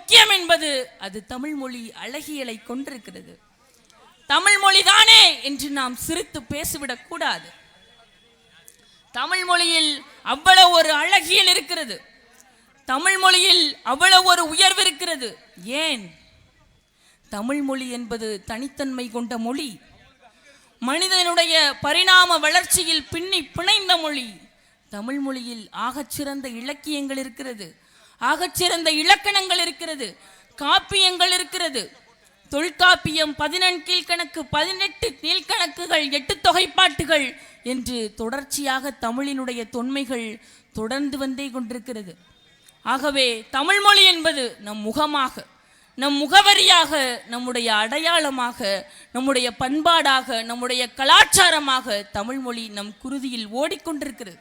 முக்கியம் என்பது அது தமிழ் மொழி அழகியலை கொண்டிருக்கிறது. தமிழ் மொழிதானே என்று நாம் சிரித்து பேசிவிடக் கூடாது. தமிழ் மொழியில் அவ்வளவு ஒரு அழகியல் இருக்கிறது. தமிழ் மொழியில் அவ்வளவு ஒரு உயர்வு இருக்கிறது. ஏன்? தமிழ் மொழி என்பது தனித்தன்மை கொண்ட மொழி. மனிதனுடைய பரிணாம வளர்ச்சியில் பின்னி பிணைந்த மொழி. தமிழ் மொழியில் ஆகச்சிறந்த இலக்கியங்கள் இருக்கிறது, ஆகச்சிறந்த இலக்கணங்கள் இருக்கிறது, காப்பியங்கள் இருக்கிறது. தொல்காப்பியம் 14 கீழ்கணக்கு, 18 நீள்கணக்குகள், 8 தொகைப்பாட்டுகள் என்று தொடர்ச்சியாக தமிழினுடைய தொன்மைகள் தொடர்ந்து வந்தே கொண்டிருக்கிறது. ஆகவே தமிழ் மொழி என்பது நம் முகமாக, நம் முகவரியாக, நம்முடைய அடையாளமாக, நம்முடைய பண்பாடாக, நம்முடைய கலாச்சாரமாக தமிழ் மொழி நம் குருதியில் ஓடிக்கொண்டிருக்கிறது.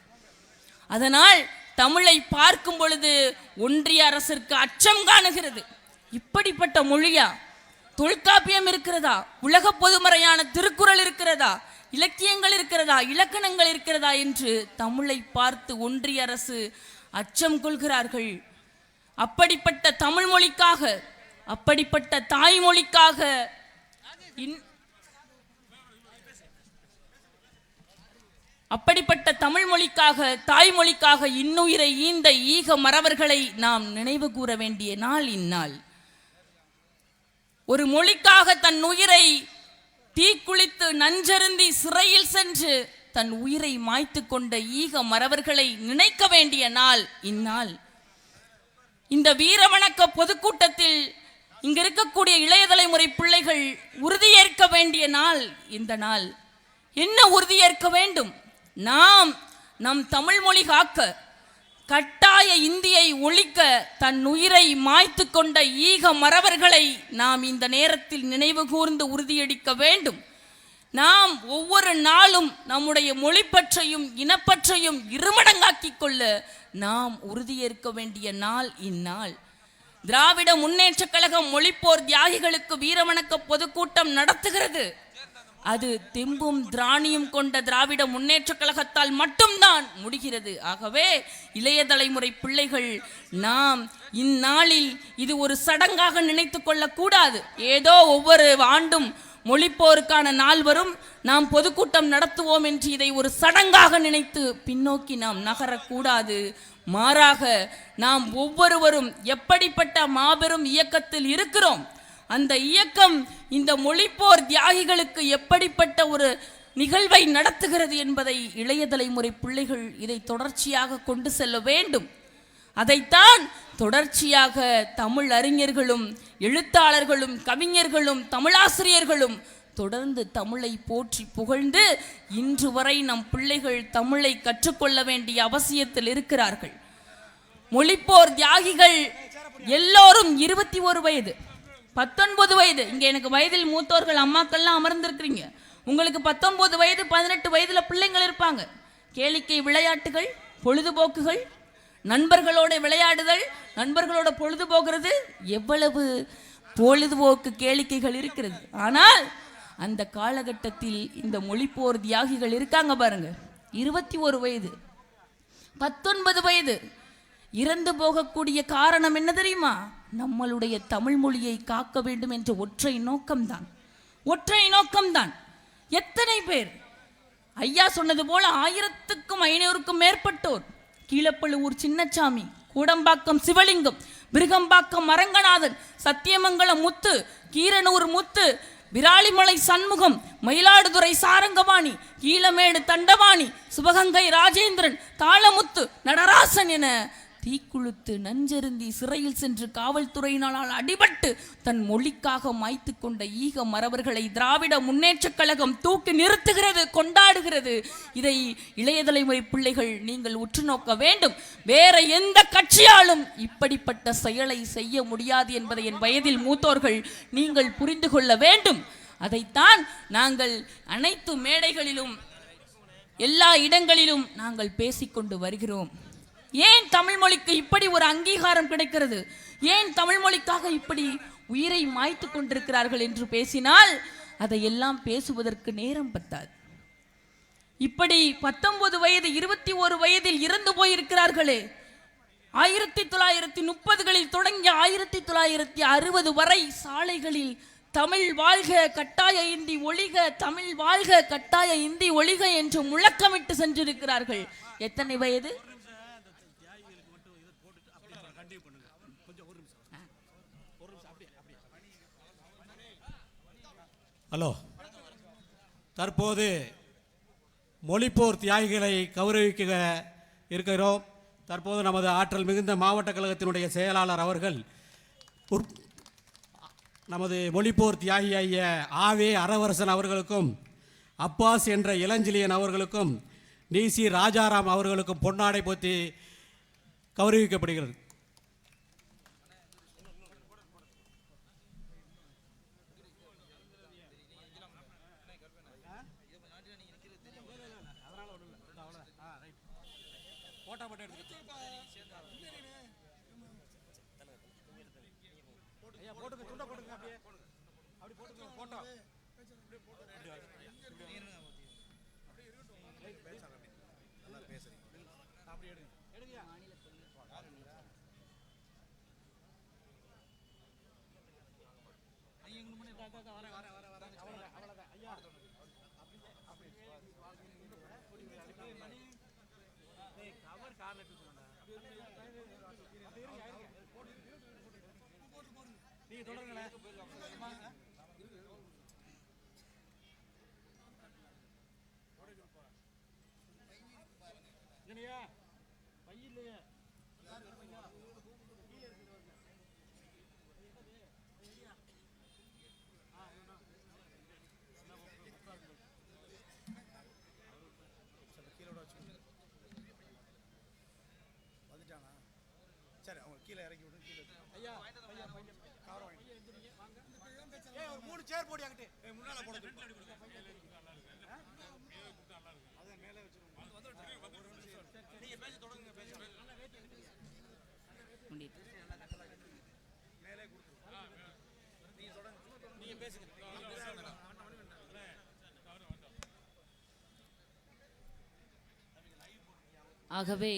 அதனால் தமிழை பார்க்கும் பொழுது ஒன்றிய அரசிற்கு அச்சம் காணுகிறது. இப்படிப்பட்ட மொழியா? தொல்காப்பியம் இருக்கிறதா? உலக பொதுமறையான திருக்குறள் இருக்கிறதா? இலக்கியங்கள் இருக்கிறதா? இலக்கணங்கள் இருக்கிறதா என்று தமிழை பார்த்து ஒன்றிய அரசு அச்சம் கொள்கிறார்கள். அப்படிப்பட்ட தமிழ் மொழிக்காக, அப்படிப்பட்ட தாய்மொழிக்காக, அப்படிப்பட்ட தமிழ் மொழிக்காக, தாய்மொழிக்காக இன்னுயிரை ஈந்த ஈக மறவர்களை நாம் நினைவு கூற வேண்டிய நாள் இந்நாள். ஒரு மொழிக்காக தன் உயிரை தீக்குளித்து நஞ்சருந்தி சிறையில் சென்று தன் உயிரை மாய்த்து கொண்ட ஈக மறவர்களை நினைக்க வேண்டிய நாள் இந்நாள். இந்த வீரவணக்க பொதுக்கூட்டத்தில் இங்க இருக்கக்கூடிய இளைய தலைமுறை பிள்ளைகள் உறுதியேற்க வேண்டிய நாள் இந்த நாள். என்ன உறுதியேற்க வேண்டும்? நாம் நம் தமிழ் மொழி காக்க, கட்டாய இந்தியை ஒழிக்க தன் உயிரை மாய்த்து கொண்ட ஈக மறவர்களை நாம் இந்த நேரத்தில் நினைவு கூர்ந்து உறுதியளிக்க வேண்டும். நாம் ஒவ்வொரு நாளும் நம்முடைய மொழிப்பற்றையும் இனப்பற்றையும் இருமடங்காக்கிக் கொள்ள நாம் உறுதியேற்க வேண்டிய நாள் இந்நாள். திராவிட முன்னேற்ற கழகம் மொழிப்போர் தியாகிகளுக்கு வீரவணக்க பொதுக்கூட்டம் நடத்துகிறது. அது தெம்பும் திராணியும் கொண்ட திராவிட முன்னேற்ற கழகத்தால் மட்டும்தான் முடிகிறது. ஆகவே இளைய தலைமுறை பிள்ளைகள் நாம் இந்நாளில் இது ஒரு சடங்காக நினைத்து கொள்ளக்கூடாது. ஏதோ ஒவ்வொரு ஆண்டும் மொழிப்போருக்கான நாள் வரும், நாம் பொதுக்கூட்டம் நடத்துவோம் என்று இதை ஒரு சடங்காக நினைத்து பின்னோக்கி நாம் நகரக்கூடாது. மாறாக நாம் ஒவ்வொருவரும் எப்படிப்பட்ட மாபெரும் இயக்கத்தில் இருக்கிறோம், அந்த இயக்கம் இந்த மொழிப்போர் தியாகிகளுக்கு எப்படிப்பட்ட ஒரு நிகழ்வை நடத்துகிறது என்பதை இளைய தலைமுறை பிள்ளைகள் இதை தொடர்ச்சியாக கொண்டு செல்ல வேண்டும். அதைத்தான் தொடர்ச்சியாக தமிழ் அறிஞர்களும் எழுத்தாளர்களும் கவிஞர்களும் தமிழாசிரியர்களும் தொடர்ந்து தமிழை போற்றி புகழ்ந்து இன்று வரை நம் பிள்ளைகள் தமிழை கற்றுக்கொள்ள வேண்டிய அவசியத்தில் இருக்கிறார்கள். மொழிப்போர் தியாகிகள் எல்லோரும் 21 வயது, 19 வயது. இங்கே எனக்கு வயதில் மூத்தோர்கள் அம்மாக்கள்லாம் அமர்ந்திருக்கிறீங்க. உங்களுக்கு 19 வயது, 18 வயதுல பிள்ளைங்கள் இருப்பாங்க. கேளிக்கை விளையாட்டுகள், பொழுதுபோக்குகள், நண்பர்களோட விளையாடுதல், நண்பர்களோட பொழுதுபோக்குறது, எவ்வளவு பொழுதுபோக்கு கேளிக்கைகள் இருக்கிறது. ஆனால் அந்த காலகட்டத்தில் இந்த மொழிப்போர் தியாகிகள் இருக்காங்க பாருங்க. 21 வயது, 19 வயது இறந்து போகக்கூடிய காரணம் என்ன தெரியுமா? நம்மளுடைய தமிழ் மொழியை காக்க வேண்டும் என்ற ஒற்றை நோக்கம்தான், ஒற்றை நோக்கம்தான். எத்தனை பேர் ஐயா சொன்னது போல 1500க்கும் மேற்பட்டோர், கீழப்பழுவூர் சின்னசாமி, கூடம்பாக்கம் சிவலிங்கம், விருகம்பாக்கம் அரங்கநாதன், சத்தியமங்கலம் முத்து, கீரனூர் முத்து, விராலிமலை சண்முகம், மயிலாடுதுறை சாரங்கபாணி, கீழமேடு தண்டபாணி, சிவகங்கை ராஜேந்திரன், தாளமுத்து, நடராசன் என தீக்குளுத்து நஞ்சருந்தி சிறையில் சென்று காவல்துறையினால் அடிபட்டு தன் மொழிக்காக மாய்த்து கொண்ட ஈக மறவர்களை திராவிட முன்னேற்ற கழகம் தூக்கி நிறுத்துகிறது, கொண்டாடுகிறது. இதை இளைய தலைமுறை பிள்ளைகள் நீங்கள் உற்று நோக்க வேண்டும். வேற எந்த கட்சியாலும் இப்படிப்பட்ட செயலை செய்ய முடியாது என்பதை என் வயதில் மூத்தோர்கள் நீங்கள் புரிந்து கொள்ள வேண்டும். அதைத்தான் நாங்கள் அனைத்து மேடைகளிலும் எல்லா இடங்களிலும் நாங்கள் பேசிக்கொண்டு வருகிறோம். ஏன் தமிழ் மொழிக்கு இப்படி ஒரு அங்கீகாரம் கிடைக்கிறது, ஏன் தமிழ் மொழிக்காக இப்படி உயிரை மாய்த்து கொண்டிருக்கிறார்கள் என்று பேசினால் அதையெல்லாம் பேசுவதற்கு நேரம் பத்தாது. இப்படி 19 வயது 21 வயதில் இறந்து போயிருக்கிறார்களே, 1930களில் தொடங்கி 1960 வரை சாலைகளில் தமிழ் வாழ்க கட்டாய இந்தி ஒழிக, தமிழ் வாழ்க கட்டாய இந்தி ஒழிக என்று முழக்கமிட்டு சென்றிருக்கிறார்கள். எத்தனை வயது? ஹலோ, தற்போது மொழிப்போர் தியாகிகளை கௌரவிக்க இருக்கிறோம். தற்போது நமது ஆற்றல் மிகுந்த மாவட்ட கழகத்தினுடைய செயலாளர் அவர்கள் நமது மொழிப்போர் தியாகியாகிய ஆவே அரவரசன் அவர்களுக்கும் அப்பாஸ் என்ற இளஞ்சிலியன் அவர்களுக்கும் டிசி ராஜாராம் அவர்களுக்கும் பொன்னாடை போத்தி கௌரவிக்கப்படுகிறது. சரி, அவங்க கீழே இறக்கி விடுங்க. ஐயா கவர் வாங்கி ஒரு 3 சேர் போடி அங்கிட்டு முன்னால போட அதன் மேலே வச்சிருங்க. நீங்க பேச தொடங்குங்க. பேச மேலே கொடுத்துருங்க. நீங்க தொடங்க. நீங்க பேசுங்க. ஆகவே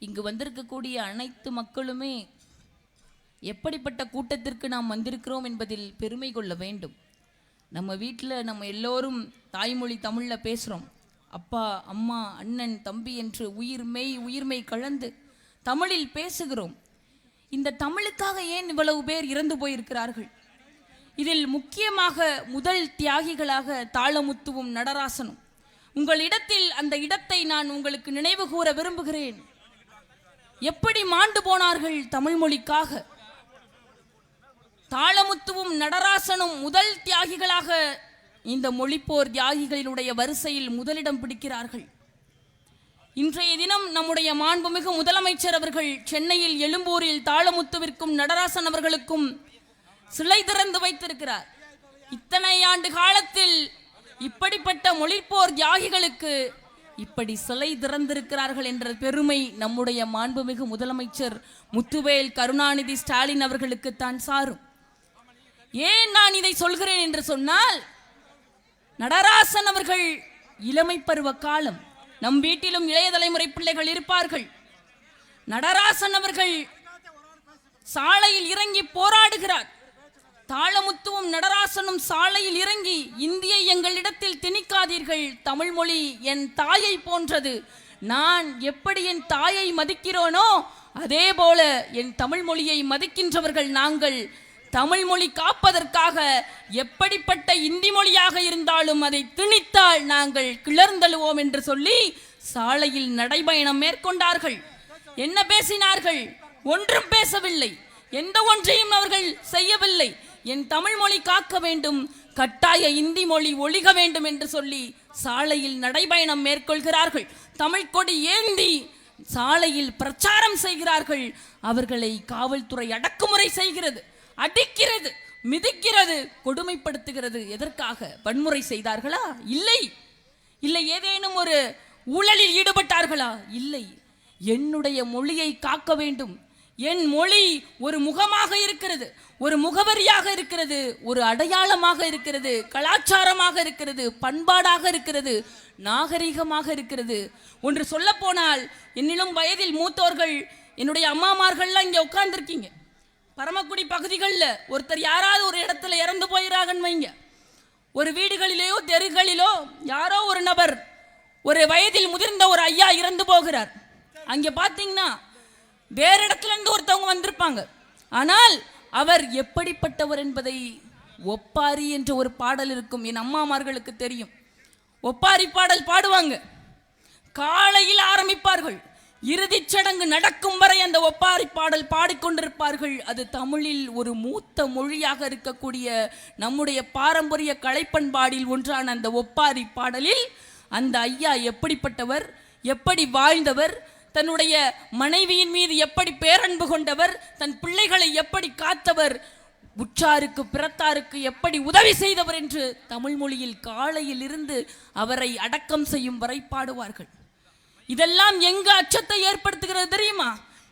இங்கு வந்திருக்கக்கூடிய அனைத்து மக்களுமே எப்படிப்பட்ட கூட்டத்திற்கு நாம் வந்திருக்கிறோம் என்பதில் பெருமை கொள்ள வேண்டும். நம்ம வீட்டில் நம்ம எல்லோரும் தாய்மொழி தமிழில் பேசுகிறோம். அப்பா, அம்மா, அண்ணன், தம்பி என்று உயிர்மை கலந்து தமிழில் பேசுகிறோம். இந்த தமிழுக்காக ஏன் இவ்வளவு பேர் இறந்து போயிருக்கிறார்கள்? இதில் முக்கியமாக முதல் தியாகிகளாக தாளமுத்துவும் நடராசனும். உங்களிடத்தில் அந்த இடத்தை நான் உங்களுக்கு நினைவு கூற விரும்புகிறேன். எப்படி மாண்டு போனார்கள் தமிழ் மொழிக்காக. தாளமுத்துவும் நடராசனும் முதல் தியாகிகளாக இந்த மொழிப்போர் தியாகிகளினுடைய வரிசையில் முதலிடம் பிடிக்கிறார்கள். இன்றைய தினம் நம்முடைய மாண்புமிகு முதலமைச்சர் அவர்கள் சென்னையில் எழும்பூரில் தாளமுத்துவிற்கும் நடராசன் அவர்களுக்கும் சிலை திறந்து வைத்திருக்கிறார். இத்தனை ஆண்டு காலத்தில் இப்படிப்பட்ட மொழிப்போர் தியாகிகளுக்கு இப்படி சிலை திறந்திருக்கிறார்கள் என்ற பெருமை நம்முடைய மாண்புமிகு முதலமைச்சர் முத்துவேல் கருணாநிதி ஸ்டாலின் அவர்களுக்கு தான் சாரும். ஏன் நான் இதை சொல்கிறேன் என்று சொன்னால், நடராசன் அவர்கள் இளமை பருவ காலம். நம் வீட்டிலும் இளைய தலைமுறை பிள்ளைகள் இருப்பார்கள். நடராசன் அவர்கள் சாலையில் இறங்கி போராடுகிறார். தாளமுத்துவும் நடராசனும் சாலையில் இறங்கி, இந்தியை எங்களிடத்தில் திணிக்காதீர்கள், தமிழ் மொழி என் தாயை போன்றது, நான் எப்படி என் தாயை மதிக்கிறோனோ அதே போல என் தமிழ் மொழியை மதிக்கின்றவர்கள் நாங்கள். தமிழ் மொழி காப்பதற்காக எப்படிப்பட்ட இந்தி மொழியாக இருந்தாலும் அதை திணித்தால் நாங்கள் கிளர்ந்தழுவோம் என்று சொல்லி சாலையில் நடைபயணம் மேற்கொண்டார்கள். என்ன பேசினார்கள்? ஒன்றும் பேசவில்லை. எந்த ஒன்றையும் அவர்கள் செய்யவில்லை. என் தமிழ் மொழி காக்க வேண்டும், கட்டாய இந்தி மொழி ஒழிக வேண்டும் என்று சொல்லி சாலையில் நடைபயணம் மேற்கொள்கிறார்கள். தமிழ் கொடி ஏந்தி சாலையில் பிரச்சாரம் செய்கிறார்கள். அவர்களை காவல்துறை அடக்குமுறை செய்கிறது, அடிக்கிறது, மிதிக்கிறது, கொடுமைப்படுத்துகிறது. எதற்காக? வன்முறை செய்தார்களா? இல்லை. இல்லை. ஏதேனும் ஒரு ஊழலில் ஈடுபட்டார்களா? இல்லை. என்னுடைய மொழியை காக்க வேண்டும். என் மொழி ஒரு முகமாக இருக்கிறது, ஒரு முகவரியாக இருக்கிறது, ஒரு அடையாளமாக இருக்கிறது, கலாச்சாரமாக இருக்கிறது, பண்பாடாக இருக்கிறது, நாகரிகமாக இருக்கிறது. ஒன்று சொல்ல போனால், என்னிலும் வயதில் மூத்தோர்கள் என்னுடைய அம்மாமார்கள்லாம் இங்கே உட்கார்ந்துருக்கீங்க. பரமக்குடி பகுதிகளில் ஒருத்தர் யாராவது ஒரு இடத்துல இறந்து போயிறாங்கன்னு வைங்க, ஒரு வீடுகளிலேயோ தெருகளிலோ யாரோ ஒரு நபர், ஒரு வயதில் முதிர்ந்த ஒரு ஐயா இறந்து போகிறார். அங்கே பார்த்தீங்கன்னா வேற இடத்துல இருந்து ஒருத்தவங்க வந்திருப்பாங்க. ஆனால் அவர் எப்படிப்பட்டவர் என்பதை ஒப்பாரி என்ற ஒரு பாடல் இருக்கும், என் அம்மாமார்களுக்கு தெரியும். ஒப்பாரி பாடல் பாடுவாங்க, காலையில் ஆரம்பிப்பார்கள், இறுதிச் சடங்கு நடக்கும் வரை அந்த ஒப்பாரி பாடல் பாடிக்கொண்டிருப்பார்கள். அது தமிழில் ஒரு மூத்த மொழியாக இருக்கக்கூடிய நம்முடைய பாரம்பரிய கலைப்பண்பாடில் ஒன்றான அந்த ஒப்பாரி பாடலில் அந்த ஐயா எப்படிப்பட்டவர், எப்படி வாழ்ந்தவர், தன்னுடைய மனைவியின் மீது எப்படி பேரன்பு கொண்டவர், தன் பிள்ளைகளை எப்படி காத்தவர், உற்றாருக்கு பிறத்தாருக்கு எப்படி உதவி செய்தவர் என்று தமிழ் மொழியில் காலையில் இருந்து அவரை அடக்கம் செய்யும் வரை பாடுவார்கள். இதெல்லாம் எங்க அச்சத்தை ஏற்படுத்துகிறது தெரியுமா?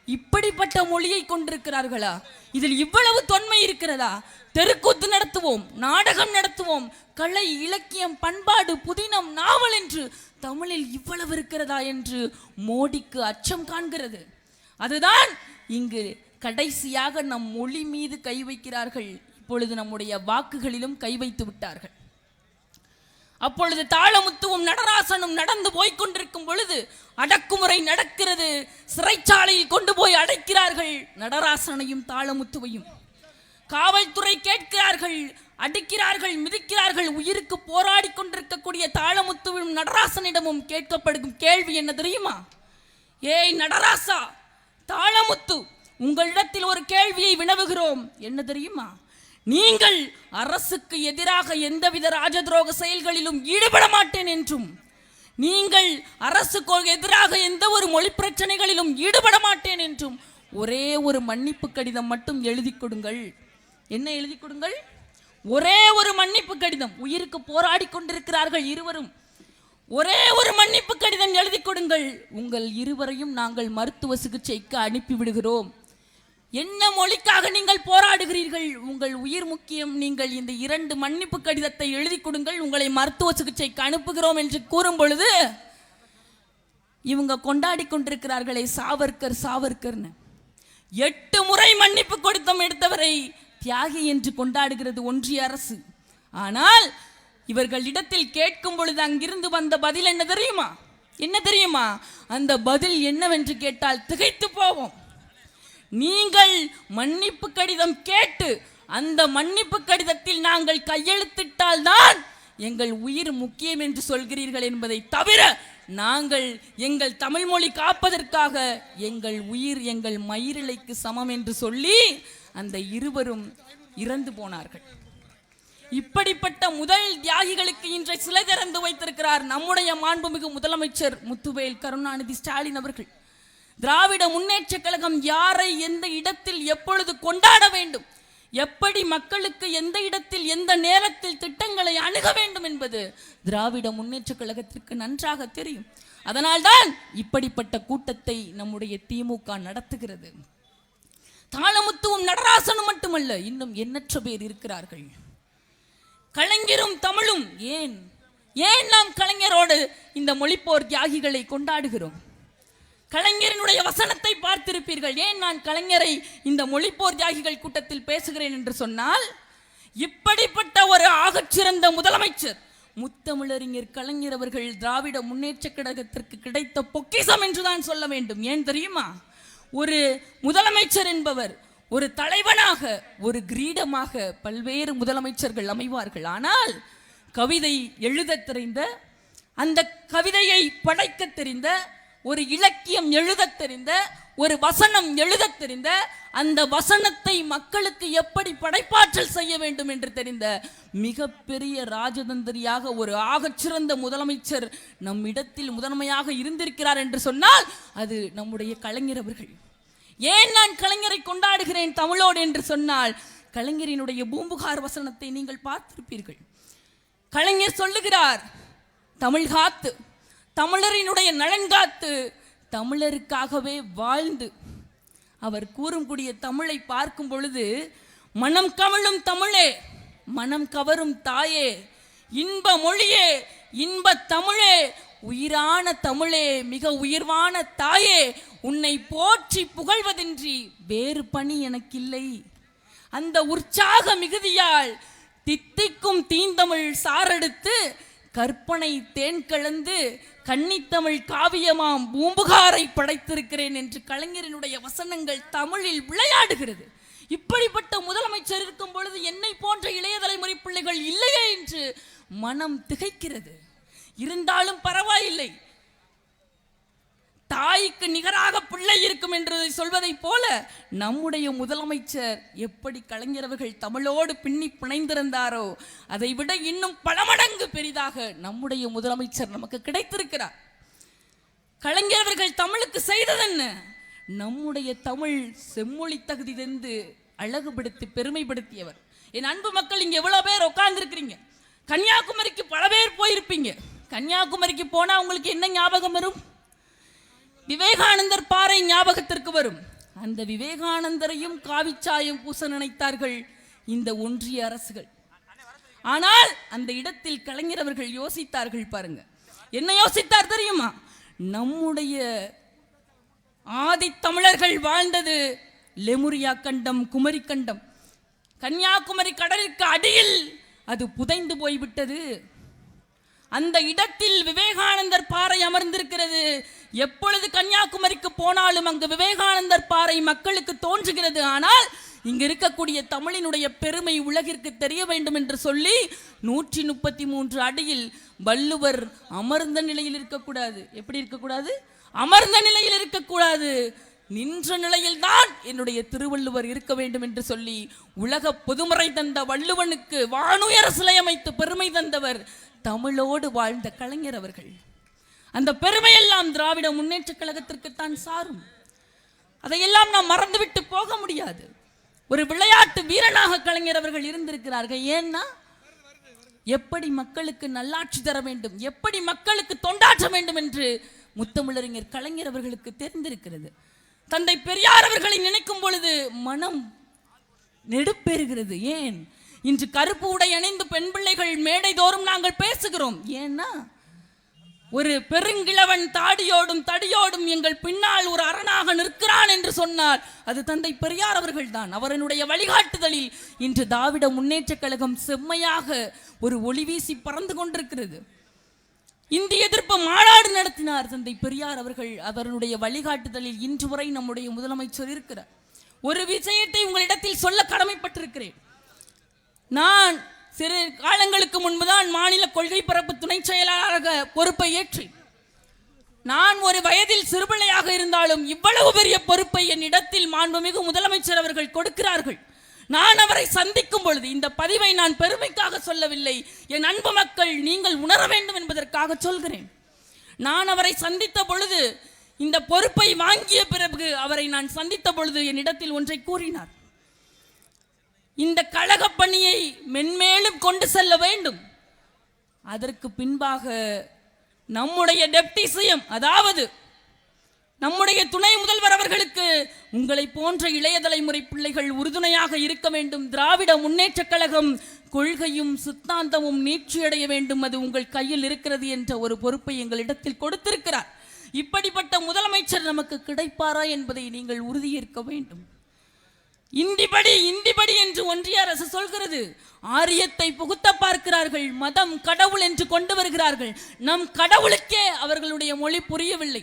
இப்படிப்பட்ட மொழியை கொண்டிருக்கிறார்களா? இதில் இவ்வளவு தொன்மை இருக்கிறதா? தெருக்கூத்து நடத்துவோம், நாடகம் நடத்துவோம், கலை இலக்கியம் பண்பாடு புதினம் நாவல் என்று தமிழில் இவ்வளவு இருக்கிறதா என்று மோடிக்கு அச்சம் காண்கிறது. அதுதான் இங்கு கடைசியாக நம் மொழி மீது கை வைக்கிறார்கள். இப்பொழுது நம்முடைய வாக்குகளிலும் கை வைத்து விட்டார்கள். அப்பொழுது தாளமுத்துவும் நடராசனும் நடந்து போய்கொண்டிருக்கும் பொழுது அடக்குமுறை நடக்கிறது. சிறைச்சாலையில் கொண்டு போய் அடைக்கிறார்கள் நடராசனையும் தாளமுத்துவையும். காவல்துறை கேட்கிறார்கள், அடிக்கிறார்கள், மிதிக்கிறார்கள். உயிருக்கு போராடி கொண்டிருக்கக்கூடிய தாளமுத்துவும் நடராசனிடமும் கேட்கப்படும் கேள்வி என்ன தெரியுமா? ஏய் நடராசா, தாளமுத்து, உங்களிடத்தில் ஒரு கேள்வியை வினவுகிறோம். என்ன தெரியுமா? நீங்கள் அரசுக்கு எதிராக எந்தவித ராஜதுரோக செயல்களிலும் ஈடுபட மாட்டேன் என்றும், நீங்கள் அரசுக்கு எதிராக எந்த ஒரு மொழி பிரச்சனைகளிலும் ஈடுபட மாட்டேன் என்றும் ஒரே ஒரு மன்னிப்பு கடிதம் மட்டும் எழுதி கொடுங்கள். என்ன எழுதி கொடுங்கள்? ஒரே ஒரு மன்னிப்பு கடிதம். உயிருக்கு போராடி கொண்டிருக்கிறார்கள் இருவரும். ஒரே ஒரு மன்னிப்பு கடிதம் எழுதி கொடுங்கள், உங்கள் இருவரையும் நாங்கள் மருத்துவ சிகிச்சைக்கு அனுப்பிவிடுகிறோம். என்ன மொழிக்காக நீங்கள் போராடுகிறீர்கள்? உங்கள் உயிர் முக்கியம். நீங்கள் இந்த 2 மன்னிப்பு கடிதத்தை எழுதி கொடுங்கள், உங்களை மருத்துவ சிகிச்சைக்கு அனுப்புகிறோம் என்று கூறும் பொழுது இவங்க கொண்டாடி கொண்டிருக்கிறார்களே சாவர்கர் சாவர்கர்னு. 8 முறை மன்னிப்பு கொடுத்தம் எடுத்தவரை தியாகி என்று கொண்டாடுகிறது ஒன்றிய அரசு. ஆனால் இவர்களிடத்தில் கேட்கும் பொழுது அங்கிருந்து வந்த பதில் என்ன தெரியுமா? என்ன தெரியுமா? அந்த பதில் என்னவென்று கேட்டால் திகைத்து போவோம். நீங்கள் மன்னிப்பு கடிதம் கேட்டு அந்த மன்னிப்பு கடிதத்தில் நாங்கள் கையெழுத்திட்டால் தான் எங்கள் உயிர் முக்கியம் என்று சொல்கிறீர்கள் என்பதை தவிர, நாங்கள் எங்கள் தமிழ் மொழி காப்பதற்காக எங்கள் உயிர் எங்கள் மயிரிழைக்கு சமம் என்று சொல்லி அந்த இருவரும் இறந்து போனார்கள். இப்படிப்பட்ட முதல் தியாகிகளுக்கு இன்றை சிலை திறந்து வைத்திருக்கிறார் நம்முடைய மாண்புமிகு முதலமைச்சர் முத்துவேல் கருணாநிதி ஸ்டாலின் அவர்கள். திராவிட முன்னேற்ற கழகம் யாரை எந்த இடத்தில் எப்பொழுது கொண்டாட வேண்டும், எப்படி மக்களுக்கு எந்த இடத்தில் எந்த நேரத்தில் திட்டங்களை அணுக வேண்டும் என்பது திராவிட முன்னேற்ற கழகத்திற்கு நன்றாக தெரியும். அதனால்தான் இப்படிப்பட்ட கூட்டத்தை நம்முடைய திமுக நடத்துகிறது. தாளமுத்துவும் நடராசனும் மட்டுமல்ல, இன்னும் எண்ணற்ற பேர் இருக்கிறார்கள். கலைஞரும் தமிழும். ஏன் நாம் கலைஞரோடு இந்த மொழிப்போர் தியாகிகளை கொண்டாடுகிறோம்? கலைஞரினுடைய வசனத்தை பார்த்திருப்பீர்கள். ஏன் நான் கலைஞரை இந்த மொழிப்போர் தியாகிகள் கூட்டத்தில் பேசுகிறேன் என்று சொன்னால், இப்படிப்பட்ட ஒரு ஆகச்சிறந்த முதலமைச்சர் முத்தமிழறிஞர் கலைஞர் அவர்கள் திராவிட முன்னேற்ற கழகத்திற்கு கிடைத்த பொக்கிஷம் என்றுதான் சொல்ல வேண்டும். ஏன் தெரியுமா? ஒரு முதலமைச்சர் என்பவர் ஒரு தலைவனாக, ஒரு கிரீடமாக பல்வேறு முதலமைச்சர்கள் அமைவார்கள். ஆனால் கவிதை எழுத தெரிந்த, அந்த கவிதையை படைக்க தெரிந்த, ஒரு இலக்கியம் எழுத தெரிந்த, ஒரு வசனம் எழுத தெரிந்த, அந்த வசனத்தை மக்களுக்கு எப்படி படைப்பாற்றல் செய்ய வேண்டும் என்று தெரிந்த மிகப்பெரிய ராஜதந்திரியாக ஒரு ஆகச்சிறந்த முதலமைச்சர் நம் இடத்தில் முதன்மையாக இருந்திருக்கிறார் என்று சொன்னால் அது நம்முடைய கலைஞர் அவர்கள். ஏன் நான் கலைஞரை கொண்டாடுகிறேன் தமிழோடு என்று சொன்னால், கலைஞரினுடைய பூம்புகார் வசனத்தை நீங்கள் பார்த்திருப்பீர்கள். கலைஞர் சொல்லுகிறார், தமிழ் காத்து, தமிழரினுடைய நலன் காத்து, தமிழருக்காகவே வாழ்ந்து. அவர் கூறும் தமிழை பார்க்கும் பொழுது, மனம் கமழும் தமிழே, மனம் கவரும் தாயே, இன்ப மொழியே, இன்ப தமிழே, உயிரான தமிழே, மிக உயிர்வான தாயே, உன்னை போற்றி புகழ்வதின்றி வேறு பணி எனக்கில்லை. அந்த உற்சாக மிகுதியால் தித்திக்கும் தீந்தமிழ் சாரெடுத்து கற்பனை தேன் கலந்து கன்னித்தமிழ் காவியமாம் பூம்புகாரை படைத்திருக்கிறேன் என்று கலைஞரினுடைய வசனங்கள் தமிழில் விளையாடுகிறது. இப்படிப்பட்ட முதலமைச்சர் இருக்கும் பொழுது என்னை போன்ற இளைய தலைமுறை பிள்ளைகள் இல்லையே என்று மனம் திகைக்கிறது. இருந்தாலும் பரவாயில்லை, தாய்க்கு நிகராக பிள்ளை இருக்கும் என்று சொல்வதை போல நம்முடைய முதலமைச்சர் எப்படி கலைஞரவர்கள் தமிழோடு பின்னி பிணைந்திருந்தாரோ அதை விட இன்னும் பல மடங்கு பெரிதாக நம்முடைய முதலமைச்சர் நமக்கு கிடைத்திருக்கிறார். கலைஞரவர்கள் தமிழுக்கு செய்ததென்ன? நம்முடைய தமிழ் செம்மொழி தகுதி தந்து அழகுபடுத்தி பெருமைப்படுத்தியவர். என் அன்பு மக்கள், இங்க எவ்வளவு பேர் உட்கார்ந்து இருக்கிறீங்க? கன்னியாகுமரிக்கு பல பேர் போயிருப்பீங்க. கன்னியாகுமரிக்கு போனா உங்களுக்கு என்ன ஞாபகம் வரும்? விவேகானந்தர் பாறை ஞாபகத்திற்கு வரும். அந்த விவேகானந்தரையும் காவிச்சாயம் பூச நினைத்தார்கள் இந்த ஒன்றிய அரசுகள். ஆனால் அந்த இடத்தில் கலைஞர் அவர்கள் யோசித்தார்கள். பாருங்க, என்ன யோசித்தார் தெரியுமா? நம்முடைய ஆதி தமிழர்கள் வாழ்ந்தது லெமுரியா கண்டம், குமரி கண்டம். கன்னியாகுமரி கடலுக்கு அடியில் அது புதைந்து போய்விட்டது. அந்த இடத்தில் விவேகானந்தர் பாறை அமர்ந்திருக்கிறது. எப்பொழுது கன்னியாகுமரிக்கு போனாலும் அங்கு விவேகானந்தர் பாறை மக்களுக்கு தோன்றுகிறது. ஆனால் இங்கு இருக்கக்கூடிய தமிழினுடைய பெருமை உலகிற்கு தெரிய வேண்டும் என்று சொல்லி 133 அடியில் வள்ளுவர் அமர்ந்த நிலையில் இருக்கக்கூடாது. எப்படி இருக்கக்கூடாது? அமர்ந்த நிலையில் இருக்கக்கூடாது, நின்ற நிலையில்தான் என்னுடைய திருவள்ளுவர் இருக்க வேண்டும் என்று சொல்லி உலக பொதுமறை தந்த வள்ளுவனுக்கு வானுயர சிலை அமைத்து பெருமை தந்தவர் தமிழோடு வாழ்ந்த கலைஞர் அவர்கள். அந்த பெருமையெல்லாம் திராவிட முன்னேற்ற கழகத்திற்குத்தான் சாரும். அதையெல்லாம் நாம் மறந்துவிட்டு போக முடியாது. ஒரு விளையாட்டு வீரனாக கலைஞர் அவர்கள் இருந்திருக்கிறார்கள். ஏன்னா எப்படி மக்களுக்கு நல்லாட்சி தர வேண்டும், எப்படி மக்களுக்கு தொண்டாற்ற வேண்டும் என்று முத்தமிழறிஞர் கலைஞர் அவர்களுக்கு தெரிந்திருக்கிறது. தந்தை பெரியார் அவர்களை நினைக்கும் பொழுது மனம் நெடுப்பெறுகிறது. ஏன் இன்று கருப்பு உடை அணிந்து பெண் பிள்ளைகள் மேடை தோறும் நாங்கள் பேசுகிறோம்? ஏன்னா ஒரு பெருங்கிழவன் தாடியோடும் தடியோடும் எங்கள் பின்னால் ஒரு அரணாக நிற்கிறான் என்று சொன்னார் அது தந்தை பெரியார் அவர்கள் தான். அவருடைய வழிகாட்டுதலில் இன்று திராவிட முன்னேற்ற கழகம் செம்மையாக ஒரு ஒளி வீசி பறந்து கொண்டிருக்கிறது. இந்திய எதிர்ப்பு மாநாடு நடத்தினார் தந்தை பெரியார் அவர்கள். அவருடைய வழிகாட்டுதலில் இன்று வரை நம்முடைய முதலமைச்சர் இருக்கிறார். ஒரு விஷயத்தை உங்களிடத்தில் சொல்ல கடமைப்பட்டிருக்கிறேன். நான் சிறு காலங்களுக்கு முன்புதான் மாநில கொள்கை பரப்பு துணை செயலாளராக பொறுப்பை ஏற்றி, நான் ஒரு வயதில் சிறுபிள்ளையாக இருந்தாலும் இவ்வளவு பெரிய பொறுப்பை என்னிடத்தில் மாண்புமிகு முதலமைச்சர் அவர்கள் கொடுக்கிறார்கள். நான் அவரை சந்திக்கும் பொழுது இந்த பதிவை நான் பெருமைக்காக சொல்லவில்லை, என் அன்பு மக்கள் நீங்கள் உணர வேண்டும் என்பதற்காக சொல்கிறேன். நான் அவரை சந்தித்த பொழுது, இந்த பொறுப்பை வாங்கிய பிறகு அவரை நான் சந்தித்த பொழுது என்னிடத்தில் ஒன்றை கூறினார். இந்த கழக பணியை மென்மேலும் கொண்டு செல்ல வேண்டும். அதற்கு பின்பாக நம்முடைய டெப்டி சிஎம், அதாவது நம்முடைய துணை முதல்வர் அவர்களுக்கு உங்களை போன்ற இளைய தலைமுறை பிள்ளைகள் உறுதுணையாக இருக்க வேண்டும். திராவிட முன்னேற்ற கழகம் கொள்கையும் சித்தாந்தமும் நீட்சியடைய வேண்டும், அது உங்கள் கையில் இருக்கிறது என்ற ஒரு பொறுப்பை எங்களிடத்தில் கொடுத்திருக்கிறார். இப்படிப்பட்ட முதலமைச்சர் நமக்கு கிடைப்பாரா என்பதை நீங்கள் உறுதியேற்க வேண்டும். இந்திபடி என்று ஒன்றிய அரசு சொல்கிறது. ஆரியத்தை புகுத்த பார்க்கிறார்கள், மதம் கடவுள் என்று கொண்டு வருகிறார்கள். நம் கடவுளுக்கே அவர்களுடைய மொழி புரியவில்லை.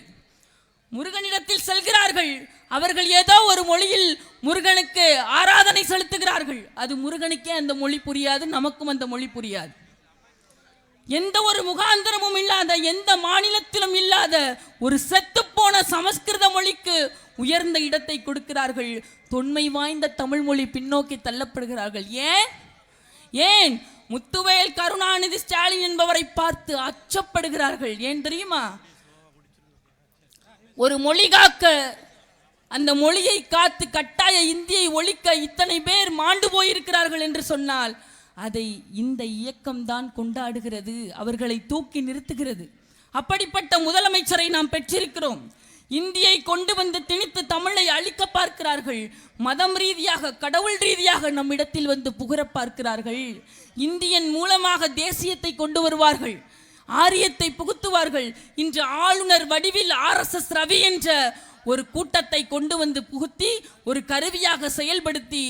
முருகனிடத்தில் செல்கிறார்கள், அவர்கள் ஏதோ ஒரு மொழியில் முருகனுக்கு ஆராதனை செலுத்துகிறார்கள். அது முருகனுக்கே அந்த மொழி புரியாது, நமக்கும் அந்த மொழி புரியாது. எந்த ஒரு முகாந்திரமும் இல்லாத, எந்த மாநிலத்திலும் இல்லாத ஒரு செத்துப்போன சமஸ்கிருத மொழிக்கு உயர்ந்த இடத்தை கொடுக்கிறார்கள். தொன்மை வாய்ந்த தமிழ் மொழி பின்னோக்கி தள்ளப்படுகிறார்கள். ஏன் முத்துவேல் கருணாநிதி ஸ்டாலின் என்பவரை பார்த்து அச்சப்படுகிறார்கள். ஏன் தெரியுமா? ஒரு மொழி காக்க, அந்த மொழியை காத்து கட்டாய இந்தியை ஒழிக்க இத்தனை பேர் மாண்டு போயிருக்கிறார்கள் என்று சொன்னால் அதை இந்த இயக்கம்தான் கொண்டாடுகிறது, அவர்களை தூக்கி நிறுத்துகிறது. அப்படிப்பட்ட முதலமைச்சரை நாம் பெற்றிருக்கிறோம். இந்தியை கொண்டு வந்து திணித்து தமிழை அழிக்க பார்க்கிறார்கள். மதம் ரீதியாக, கடவுள் ரீதியாக நம்மிடத்தில் வந்து புகழ பார்க்கிறார்கள். இந்தியன் மூலமாக தேசியத்தை கொண்டு வருவார்கள், ஆரியத்தை புகுத்துவார்கள். இன்று ஆளுநர் வடிவில் RSS ரவி என்ற ஒரு கூட்டத்தை கொண்டு வந்து புகுத்தி ஒரு கருவியாக செயல்படுத்தி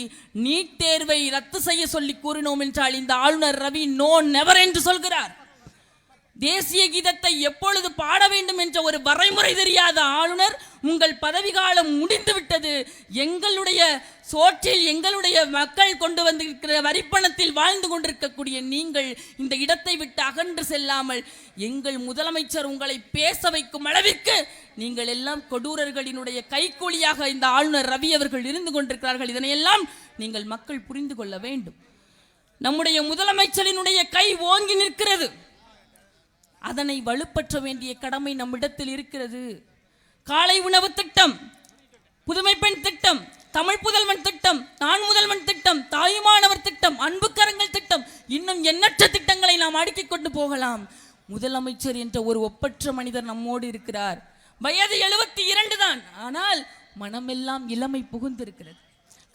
நீட் தேர்வை ரத்து செய்ய சொல்லி கூறினோம் என்றால் இந்த ஆளுநர் ரவி நோ நெவர் என்று சொல்கிறார். தேசிய கீதத்தை எப்பொழுது பாட வேண்டும் என்ற ஒரு வரைமுறை தெரியாத ஆளுநர், உங்கள் பதவி காலம் முடிந்து விட்டது, எங்களுடைய சோற்றில் எங்களுடைய மக்கள் கொண்டு வந்திருக்கிற வரிப்பணத்தில் வாழ்ந்து கொண்டிருக்கக்கூடிய நீங்கள் இந்த இடத்தை விட்டு அகன்று செல்லாமல் எங்கள் முதலமைச்சர் உங்களை பேச வைக்கும் அளவிற்கு நீங்கள் எல்லாம் கொடூரர்களினுடைய கைக்கூலியாக இந்த ஆளுநர் ரவி அவர்கள் இருந்து கொண்டிருக்கிறார்கள். இதனையெல்லாம் நீங்கள் மக்கள் புரிந்து கொள்ள வேண்டும். நம்முடைய முதலமைச்சரினுடைய கை ஓங்கி நிற்கிறது, அதனை வலுப்பற்ற வேண்டிய கடமை நம்மிடத்தில் இருக்கிறது. காலை உணவு திட்டம், புதுமை பெண் திட்டம், தமிழ் புதல்வன் திட்டம், நான் முதல்வன் திட்டம், தாயுமானவர் திட்டம், அன்பு கரங்கள் திட்டம், இன்னும் எண்ணற்ற திட்டங்களை நாம் அடுக்கிக் கொண்டு போகலாம். முதலமைச்சர் என்ற ஒரு ஒப்பற்ற மனிதர் நம்மோடு இருக்கிறார். வயது 72 தான், ஆனால் மனமெல்லாம் இளமை புகுந்திருக்கிறது.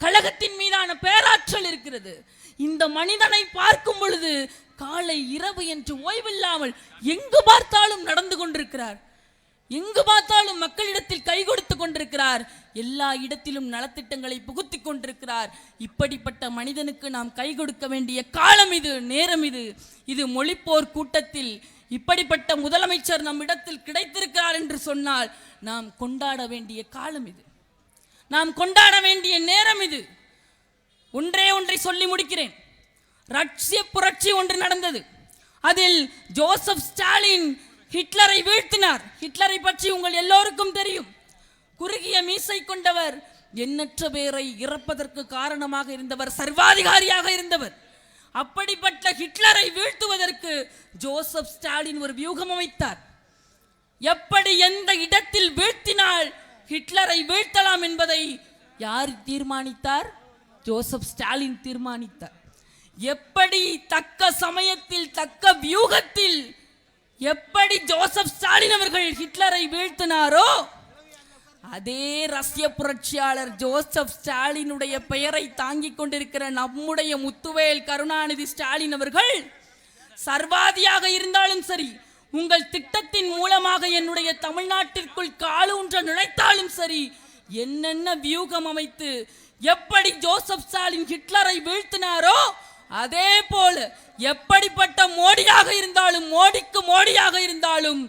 கழகத்தின் மீதான பேராற்றல் இருக்கிறது. இந்த மனிதனை பார்க்கும் பொழுது காலை இரவு என்று ஓய்வில்லாமல் எங்கு பார்த்தாலும் நடந்து கொண்டிருக்கிறார், எங்கு பார்த்தாலும் மக்களிடத்தில் கை கொடுத்து கொண்டிருக்கிறார், எல்லா இடத்திலும் நலத்திட்டங்களை புகுத்தி கொண்டிருக்கிறார். இப்படிப்பட்ட மனிதனுக்கு நாம் கை கொடுக்க வேண்டிய காலம் இது, நேரம் இது. இது மொழிப்போர் கூட்டத்தில் இப்படிப்பட்ட முதலமைச்சர் நம்மிடத்தில் கிடைத்திருக்கிறார் என்று சொன்னால் நாம் கொண்டாட வேண்டிய காலம் இது, நாம் கொண்டாட வேண்டிய நேரம் இது. ஒன்றை சொல்லி முடிக்கிறேன். ரஷ்ய புரட்சி ஒன்று நடந்தது. அதில் ஜோசப் ஸ்டாலின் ஹிட்லரை வீழ்த்தினார். ஹிட்லரை பற்றி உங்கள் எல்லோருக்கும் தெரியும். குறுகிய மீசை கொண்டவர், எண்ணற்ற பேரை இறப்பதற்கு காரணமாக இருந்தவர், சர்வாதிகாரியாக இருந்தவர். அப்படிப்பட்ட ஹிட்லரை வீழ்த்துவதற்கு ஜோசப் ஸ்டாலின் ஒரு வியூகம் அமைத்தார். எப்படி எந்த இடத்தில் வீழ்த்தினால் ஹிட்லரை வீழ்த்தலாம் என்பதை யார் தீர்மானித்தார்? Joseph Stalin தீர்மானித்தார். எப்படி தக்க சமயத்தில் தக்க வியூகத்தில் எப்படி ஜோசப் ஸ்டாலின் அவர்கள் ஹிட்லரை வீழ்த்தினாரோ, அதே ரஷ்ய புரட்சியாளர் ஜோசப் ஸ்டாலினுடைய பெயரை தாங்கிக் கொண்டிருக்கிற நம்முடைய முத்துவேல் கருணாநிதி ஸ்டாலின் அவர்கள் சர்வாதியாக இருந்தாலும் சரி, உங்கள் திட்டத்தின் மூலமாக என்னுடைய தமிழ்நாட்டிற்குள் காலூன்ற நினைத்தாலும் சரி, என்னென்ன வியூகம் அமைத்து எப்படி ஜோசப் ஸ்டாலின் ஹிட்லரை வீழ்த்தினாரோ, அதே போல எப்படிப்பட்ட மோடியாக இருந்தாலும், மோடிக்கு மோடியாக இருந்தாலும்,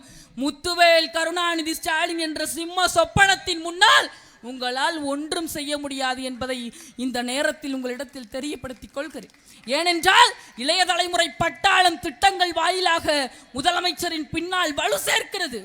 முத்துவேல் கருணாநிதி ஸ்டாலின் என்ற சிம்ம சொப்பனத்தின் முன்னால் உங்களால் ஒன்றும் செய்ய முடியாது என்பதை இந்த நேரத்தில் உங்களிடத்தில் தெரியப்படுத்திக் கொள்கிறேன். ஏனென்றால் இளைய தலைமுறை பட்டாளம் திட்டங்கள் வாயிலாக முதலமைச்சரின் பின்னால் வலு சேர்க்கிறது.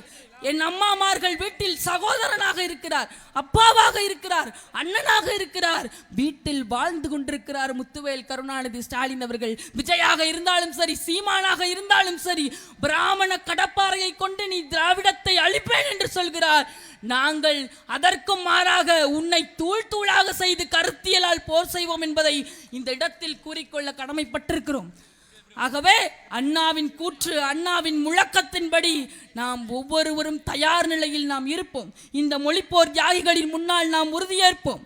என் அம்மாமார்கள் வீட்டில் சகோதரனாக இருக்கிறார், அப்பாவாக இருக்கிறார், அண்ணனாக இருக்கிறார், வீட்டில் வாழ்ந்து கொண்டிருக்கிறார் முத்துவேல் கருணாநிதி ஸ்டாலின் அவர்கள். விஜயாக இருந்தாலும் சரி, சீமானாக இருந்தாலும் சரி, பிராமண கடப்பாறையை கொண்டு நீ திராவிடத்தை அழிப்பேன் என்று சொல்கிறார். நாங்கள் அதற்கும் மாறாக உன்னை தூள் தூளாக செய்து கருத்தியலால் போர் செய்வோம் என்பதை இந்த இடத்தில் கூறிக்கொள்ள கடமைப்பட்டிருக்கிறோம். ஆகவே அண்ணாவின் கூற்று, அண்ணாவின் முழக்கத்தின்படி நாம் ஒவ்வொருவரும் தயார் நிலையில் நாம் இருப்போம். இந்த மொழிப்போர் தியாகிகளின் முன்னால் நாம் உறுதியேற்போம்.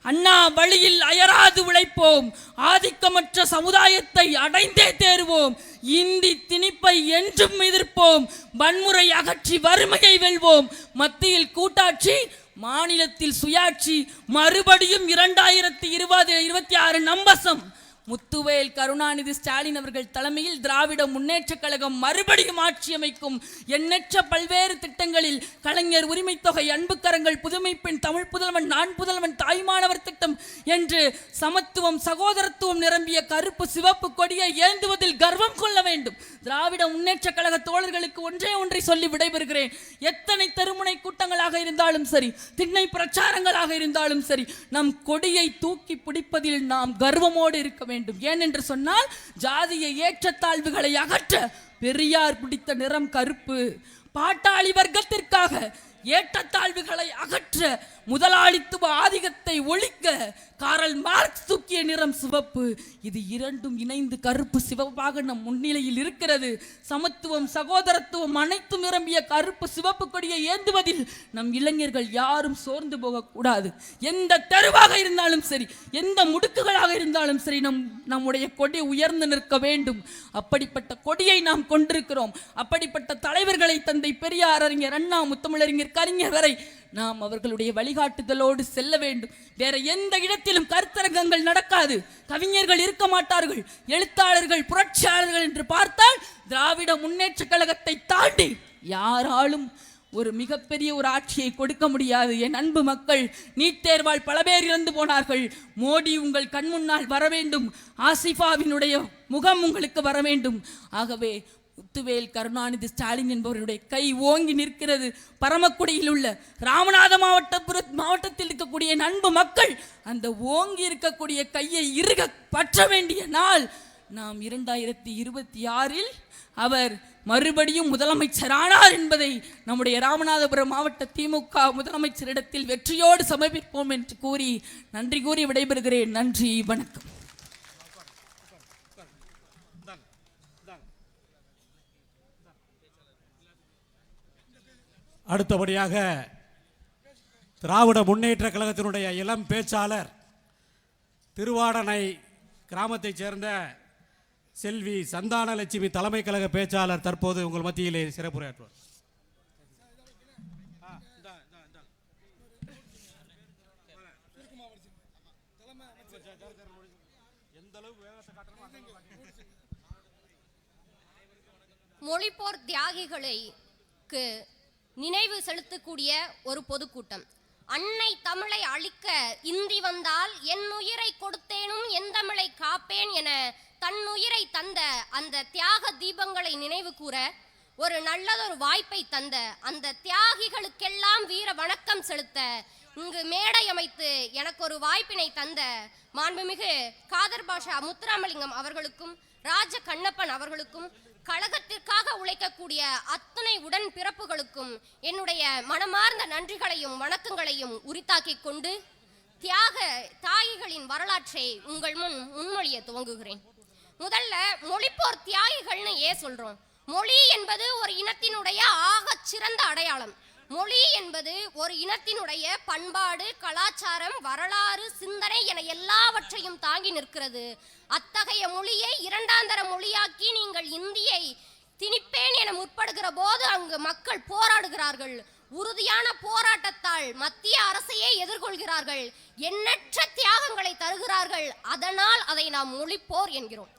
அண்ணா வழியில் அயராது உழைப்போம். ஆதிக்கமற்ற சமுதாயத்தை அடைந்தே தேறுவோம். இந்தி திணிப்பை என்றும் எதிர்ப்போம். வன்முறை அகற்றி வறுமையை வெல்வோம். மத்தியில் கூட்டாட்சி, மாநிலத்தில் சுயாட்சி, மறுபடியும் 2026 நம்பசம். முத்துவேல் கருணாநிதி ஸ்டாலின் அவர்கள் தலைமையில் திராவிட முன்னேற்ற கழகம் மறுபடியும் ஆட்சி அமைக்கும். எண்ணற்ற பல்வேறு திட்டங்களில் கலைஞர் உரிமை தொகை, அன்பு கரங்கள், புதுமை பெண், தமிழ் புதல்வன், நான் புதல்வன், தாய்மானவர் திட்டம் என்று சமத்துவம், சகோதரத்துவம் நிரம்பிய கருப்பு சிவப்பு கொடியை ஏந்துவதில் கர்வம் கொள்ள வேண்டும். திராவிட முன்னேற்ற கழக தோழர்களுக்கு ஒன்றை சொல்லி விடைபெறுகிறேன். எத்தனை தெருமுனை கூட்டங்களாக இருந்தாலும் சரி, திண்ணை பிரச்சாரங்களாக இருந்தாலும் சரி, நம் கொடியை தூக்கி பிடிப்பதில் நாம் கர்வமோடு இருக்க வேண்டும். ஏனென்று சொன்னால் ஜாதிய ஏற்றத்தாழ்வுகளை அகற்ற பெரியார் பிடித்த நிறம் கருப்பு. பாட்டாளி வர்க்கத்திற்காக ஏற்றத்தாழ்வுகளை அகற்ற முதலாளித்துவ ஆதிக்கத்தை ஒழிக்க காரல் மார்க்ஸ் தூக்கிய நிறம் சிவப்பு. இது இரண்டும் இணைந்து கருப்பு சிவப்பாக நம் முன்னிலையில் இருக்கிறது. சமத்துவம், சகோதரத்துவம் அனைத்தும் நிரம்பிய கருப்பு சிவப்பு கொடியை ஏந்துவதில் நம் இளைஞர்கள் யாரும் சோர்ந்து போகக்கூடாது. எந்த தெருவாக இருந்தாலும் சரி, எந்த முடுக்குகளாக இருந்தாலும் சரி, நம்முடைய கொடி உயர்ந்து நிற்க வேண்டும். அப்படிப்பட்ட கொடியை நாம் கொண்டிருக்கிறோம். அப்படிப்பட்ட தலைவர்களை தந்தை பெரியார், அறிஞர் அண்ணா, முத்தமிழறிஞர் கலைஞர் வரை நாம் அவர்களுடைய வழிகாட்டுதலோடு செல்ல வேண்டும். வேற எந்த இடத்திலும் கருத்தரங்கங்கள் நடக்காது, கவிஞர்கள் இருக்க மாட்டார்கள், எழுத்தாளர்கள், புரட்சியாளர்கள் என்று பார்த்தால் திராவிட முன்னேற்ற கழகத்தை தாண்டி யாராலும் ஒரு மிகப்பெரிய ஒரு ஆட்சியை கொடுக்க முடியாது. என் அன்பு மக்கள், நீட் தேர்வால் பல பேர் இறந்து போனார்கள். மோடி உங்கள் கண் முன்னால் வர வேண்டும். ஆசிஃபாவினுடைய முகம் உங்களுக்கு வர வேண்டும். ஆகவே முத்துவேல் கருணாநிதி ஸ்டாலின் என்பவருடைய கை ஓங்கி நிற்கிறது. பரமக்குடியில் உள்ள ராமநாத மாவட்டத்தில் இருக்கக்கூடிய அன்பு மக்கள் அந்த ஓங்கி இருக்கக்கூடிய கையை இறுக பற்ற வேண்டிய நாள். நாம் 2026 அவர் மறுபடியும் முதலமைச்சரானார் என்பதை நம்முடைய ராமநாதபுரம் மாவட்ட திமுக முதலமைச்சரிடத்தில் வெற்றியோடு சமர்ப்பிப்போம் என்று கூறி நன்றி கூறி விடைபெறுகிறேன். நன்றி, வணக்கம். அடுத்தபடியாக திராவிட முன்னேற்ற கழகத்தினுடைய இளம் பேச்சாளர், திருவாடனை கிராமத்தைச் சேர்ந்த செல்வி சந்தானலட்சுமி தலைமை கழக பேச்சாளர் தற்போது உங்கள் மத்தியிலே சிறப்புரையாற்றுவார். மொழிப்போர் தியாகிகளுக்கு நினைவு செலுத்தக்கூடிய ஒரு பொதுக்கூட்டம். அன்னை தமிழை அழிக்க இந்தி வந்தால் என் உயிரை கொடுத்தேனும் என் தமிழை காப்பேன் என தன்னுயிரை தந்த அந்த தியாக தீபங்களை நினைவு கூற ஒரு நல்லதொரு வாய்ப்பை தந்த அந்த தியாகிகளுக்கெல்லாம் வீர வணக்கம் செலுத்த இங்கு மேடை அமைத்து எனக்கு ஒரு வாய்ப்பினை தந்த மாண்புமிகு காதர் பாஷா முத்துராமலிங்கம் அவர்களுக்கும் ராஜ கண்ணப்பன் அவர்களுக்கும் கழகத்திற்காக உழைக்கக்கூடிய அத்தனை உடன் பிறப்புகளுக்கும் என்னுடைய மனமார்ந்த நன்றிகளையும் வணக்கங்களையும் உரித்தாக்கிக் கொண்டு தியாக தாயிகளின் வரலாற்றை உங்கள் முன் முன்மொழிய துவங்குகிறேன். முதல்ல மொழிப்போர் தியாகிகள்னு ஏன் சொல்றோம்? மொழி என்பது ஒரு இனத்தினுடைய ஆகச் சிறந்த அடையாளம். மொழி என்பது ஒரு இனத்தினுடைய பண்பாடு, கலாச்சாரம், வரலாறு, சிந்தனை என எல்லாவற்றையும் தாங்கி நிற்கிறது. அத்தகைய மொழியை இரண்டாந்தர மொழியாக்கி நீங்கள் இந்தியை திணிப்பேன் என முற்படுகிற போது அங்கு மக்கள் போராடுகிறார்கள். உறுதியான போராட்டத்தால் மத்திய அரசையே எதிர்கொள்கிறார்கள். எண்ணற்ற தியாகங்களை தருகிறார்கள். அதனால் அதை நாம் மொழிப்போர் என்கிறோம்.